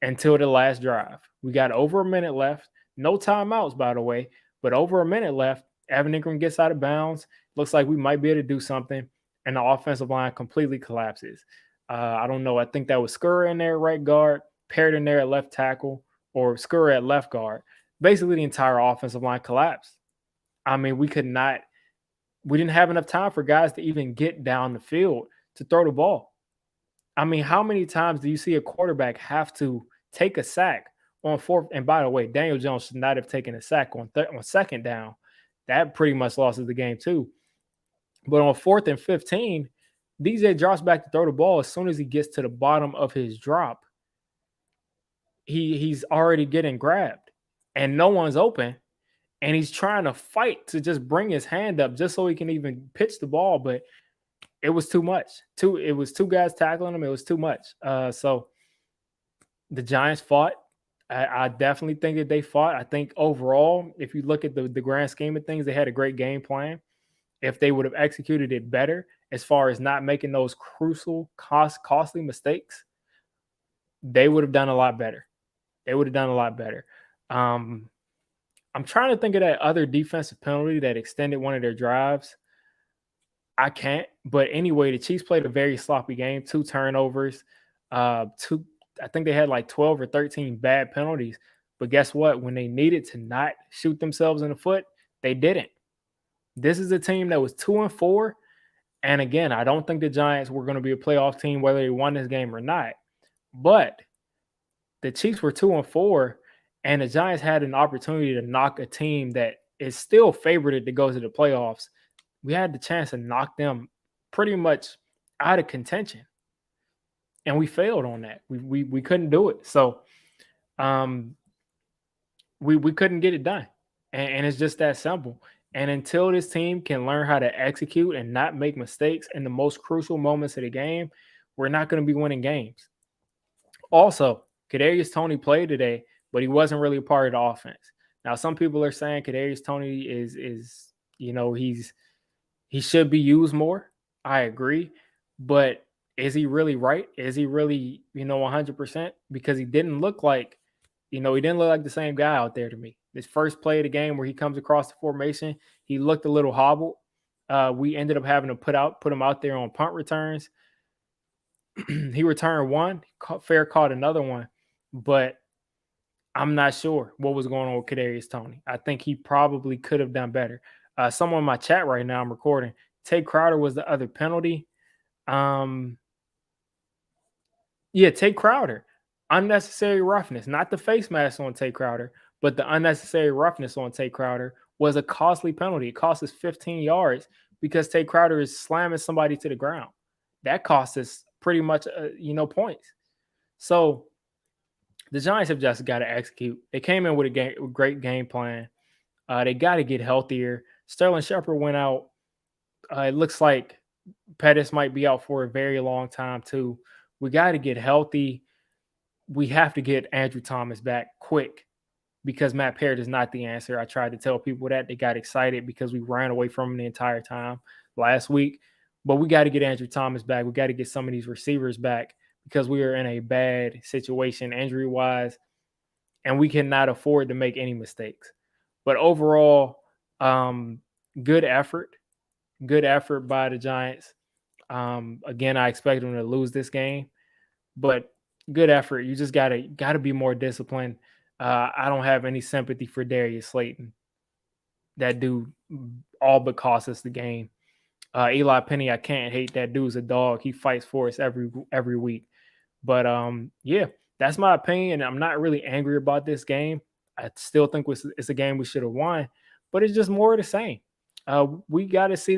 Speaker 2: until the last drive. We got over a minute left. No timeouts, by the way, but over a minute left. Evan Ingram gets out of bounds. Looks like we might be able to do something, and the offensive line completely collapses. I don't know. I think that was Scurry in there at right guard, Parrott in there at left tackle, or Scurry at left guard. Basically, the entire offensive line collapsed. I mean, we didn't have enough time for guys to even get down the field to throw the ball. I mean, how many times do you see a quarterback have to take a sack on fourth? And by the way, Daniel Jones should not have taken a sack on second down. That pretty much loses the game too. But on 4th and 15, DJ drops back to throw the ball. As soon as he gets to the bottom of his drop, he's already getting grabbed and no one's open. And he's trying to fight to just bring his hand up just so he can even pitch the ball. But it was too much. It was two guys tackling him. It was too much. So the Giants fought. I definitely think that they fought. I think overall, if you look at the grand scheme of things, they had a great game plan. If they would have executed it better as far as not making those crucial, costly mistakes, they would have done a lot better. They would have done a lot better. I'm trying to think of that other defensive penalty that extended one of their drives. I can't. But anyway, the Chiefs played a very sloppy game. 2 turnovers. I think they had like 12 or 13 bad penalties. But guess what? When they needed to not shoot themselves in the foot, they didn't. This is a team that was 2-4. And again, I don't think the Giants were going to be a playoff team whether they won this game or not. But the Chiefs were 2-4. And the Giants had an opportunity to knock a team that is still favored to go to the playoffs. We had the chance to knock them pretty much out of contention. And we failed on that. We couldn't do it. So we couldn't get it done. And it's just that simple. And until this team can learn how to execute and not make mistakes in the most crucial moments of the game, we're not going to be winning games. Also, kadarius Toney played today, but he wasn't really a part of the offense. Now, some people are saying kadarius Toney is he should be used more. I agree. But is he really right? Is he really, 100%? Because he didn't look like the same guy out there to me. This first play of the game where he comes across the formation, he looked a little hobbled. We ended up having to put him out there on punt returns. He returned one, fair caught another one, but I'm not sure what was going on with kadarius Toney. I think he probably could have done better. Someone in my chat right now, I'm recording. Tay Crowder was the other penalty. Tay Crowder. Unnecessary roughness, not the face mask on Tay Crowder, but the unnecessary roughness on Tay Crowder was a costly penalty. It cost us 15 yards because Tay Crowder is slamming somebody to the ground. That cost us pretty much, points. So the Giants have just got to execute. They came in with a great game plan. They got to get healthier. Sterling Shepard went out. It looks like Pettis might be out for a very long time too. We got to get healthy. We have to get Andrew Thomas back quick because Matt Parrott is not the answer. I tried to tell people that. They got excited because we ran away from him the entire time last week. But we got to get Andrew Thomas back. We got to get some of these receivers back because we are in a bad situation injury-wise, and we cannot afford to make any mistakes. But overall, good effort by the Giants. Again, I expect them to lose this game, but good effort. You just gotta be more disciplined. I don't have any sympathy for Darius Slayton. That dude all but cost us the game. Eli Penny, I can't hate that dude's a dog. He fights for us every week. But that's my opinion. I'm not really angry about this game. I still think it's a game we should have won, but it's just more of the same. We got to see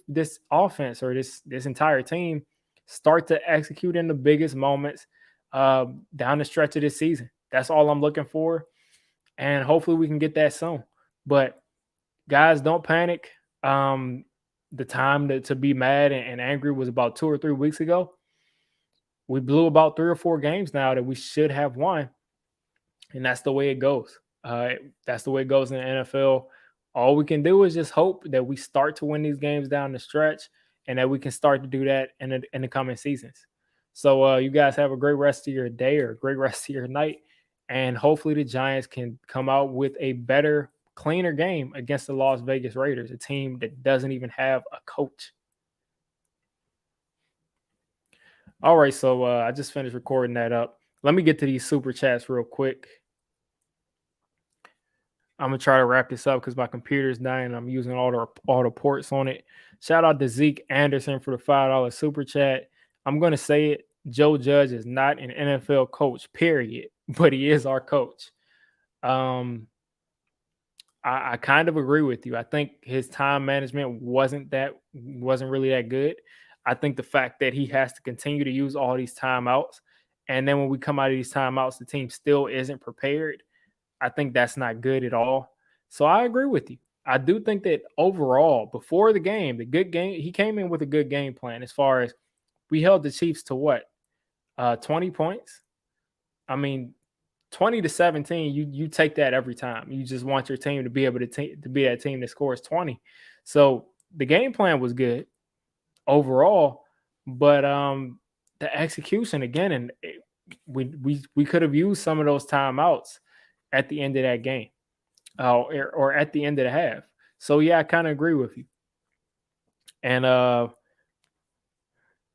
Speaker 2: this offense or this entire team start to execute in the biggest moments down the stretch of this season. That's all I'm looking for, and hopefully we can get that soon. But guys, don't panic. The time to be mad and angry was about 2 or 3 weeks ago. We blew about 3 or 4 games now that we should have won, and that's the way it goes. That's the way it goes in the NFL. All we can do is just hope that we start to win these games down the stretch, and that we can start to do that in the coming seasons. So you guys have a great rest of your day or a great rest of your night, and hopefully the Giants can come out with a better, cleaner game against the Las Vegas Raiders, a team that doesn't even have a coach. All right, so I just finished recording that up. Let me get to these super chats real quick. I'm gonna try to wrap this up because my computer's dying. I'm using all the ports on it. Shout out to Zeke Anderson for the $5 super chat. I'm gonna say it. Joe Judge is not an NFL coach, period, but he is our coach. I kind of agree with you. I think his time management wasn't really that good. I think the fact that he has to continue to use all these timeouts, and then when we come out of these timeouts, the team still isn't prepared. I think that's not good at all. So I agree with you. I do think that overall, before the game, he came in with a good game plan as far as we held the Chiefs to what? 20 points? I mean, 20-17, you take that every time. You just want your team to be able to be that team that scores 20. So the game plan was good overall, but the execution again, and we could have used some of those timeouts at the end of that game, or at the end of the half. So yeah, I kind of agree with you. And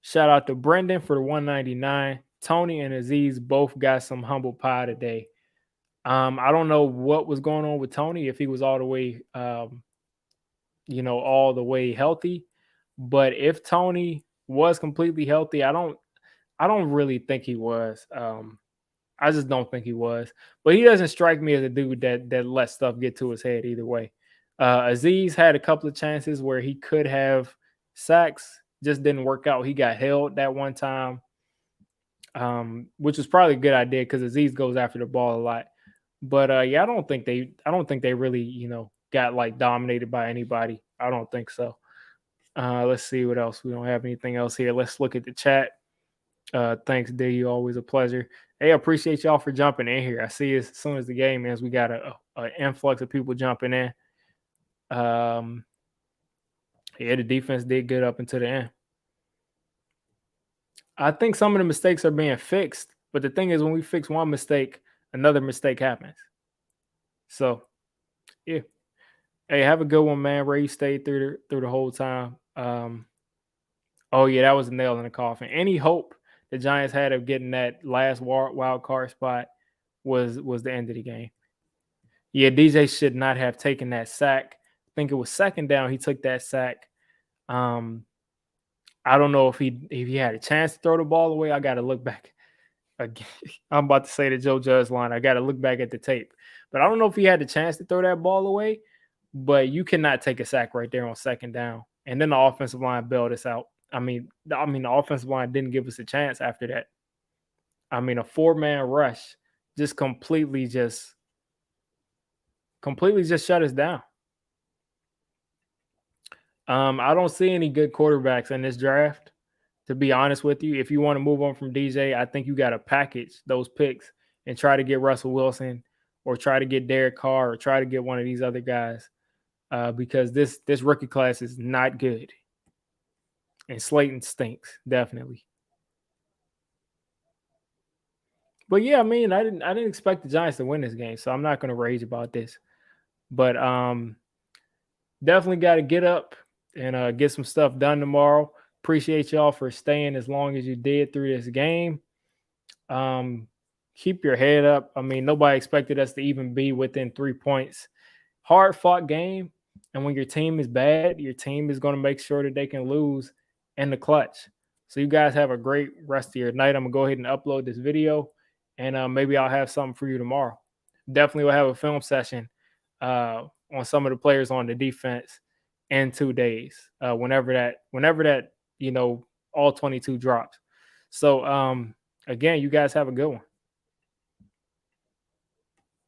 Speaker 2: shout out to Brendan for the 199. Toney and Aziz both got some humble pie today. I don't know what was going on with Toney, if he was all the way, all the way healthy. But if Toney was completely healthy, I don't really think he was. I just don't think he was. But he doesn't strike me as a dude that lets stuff get to his head either way. Aziz had a couple of chances where he could have sacks, just didn't work out. He got held that one time, which was probably a good idea because Aziz goes after the ball a lot. But yeah, I don't think they really, got like dominated by anybody. I don't think so. Let's see what else. We don't have anything else here. Let's look at the chat. Thanks, D. Always a pleasure. Hey, I appreciate y'all for jumping in here. I see as soon as the game ends, we got an influx of people jumping in. Yeah, the defense did good up until the end. I think some of the mistakes are being fixed, but the thing is, when we fix one mistake, another mistake happens. So, yeah. Hey, have a good one, man. Ray, you stayed through the whole time. Oh yeah, that was a nail in the coffin. Any hope the Giants had of getting that last wild card spot was the end of the game. Yeah, DJ should not have taken that sack. I think it was second down. He took that sack. I don't know if he had a chance to throw the ball away. I got to look back again. I'm about to say the Joe Judge line. I got to look back at the tape, but I don't know if he had the chance to throw that ball away. But you cannot take a sack right there on second down, and then the offensive line bailed us out. I mean, the offensive line didn't give us a chance after that. I mean, a 4-man rush just completely shut us down. I don't see any good quarterbacks in this draft, to be honest with you. If you want to move on from DJ, I think you got to package those picks and try to get Russell Wilson or try to get Derek Carr or try to get one of these other guys because this rookie class is not good. And Slayton stinks, definitely. But yeah, I mean, I didn't expect the Giants to win this game, so I'm not going to rage about this. But definitely got to get up and get some stuff done tomorrow. Appreciate y'all for staying as long as you did through this game. Keep your head up. I mean, nobody expected us to even be within 3 points. Hard-fought game, and when your team is bad, your team is going to make sure that they can lose in the clutch. So you guys have a great rest of your night. I'm going to go ahead and upload this video, and maybe I'll have something for you tomorrow. definitely will have a film session on some of the players on the defense in 2 days. Whenever that all 22 drops. So again, you guys have a good one.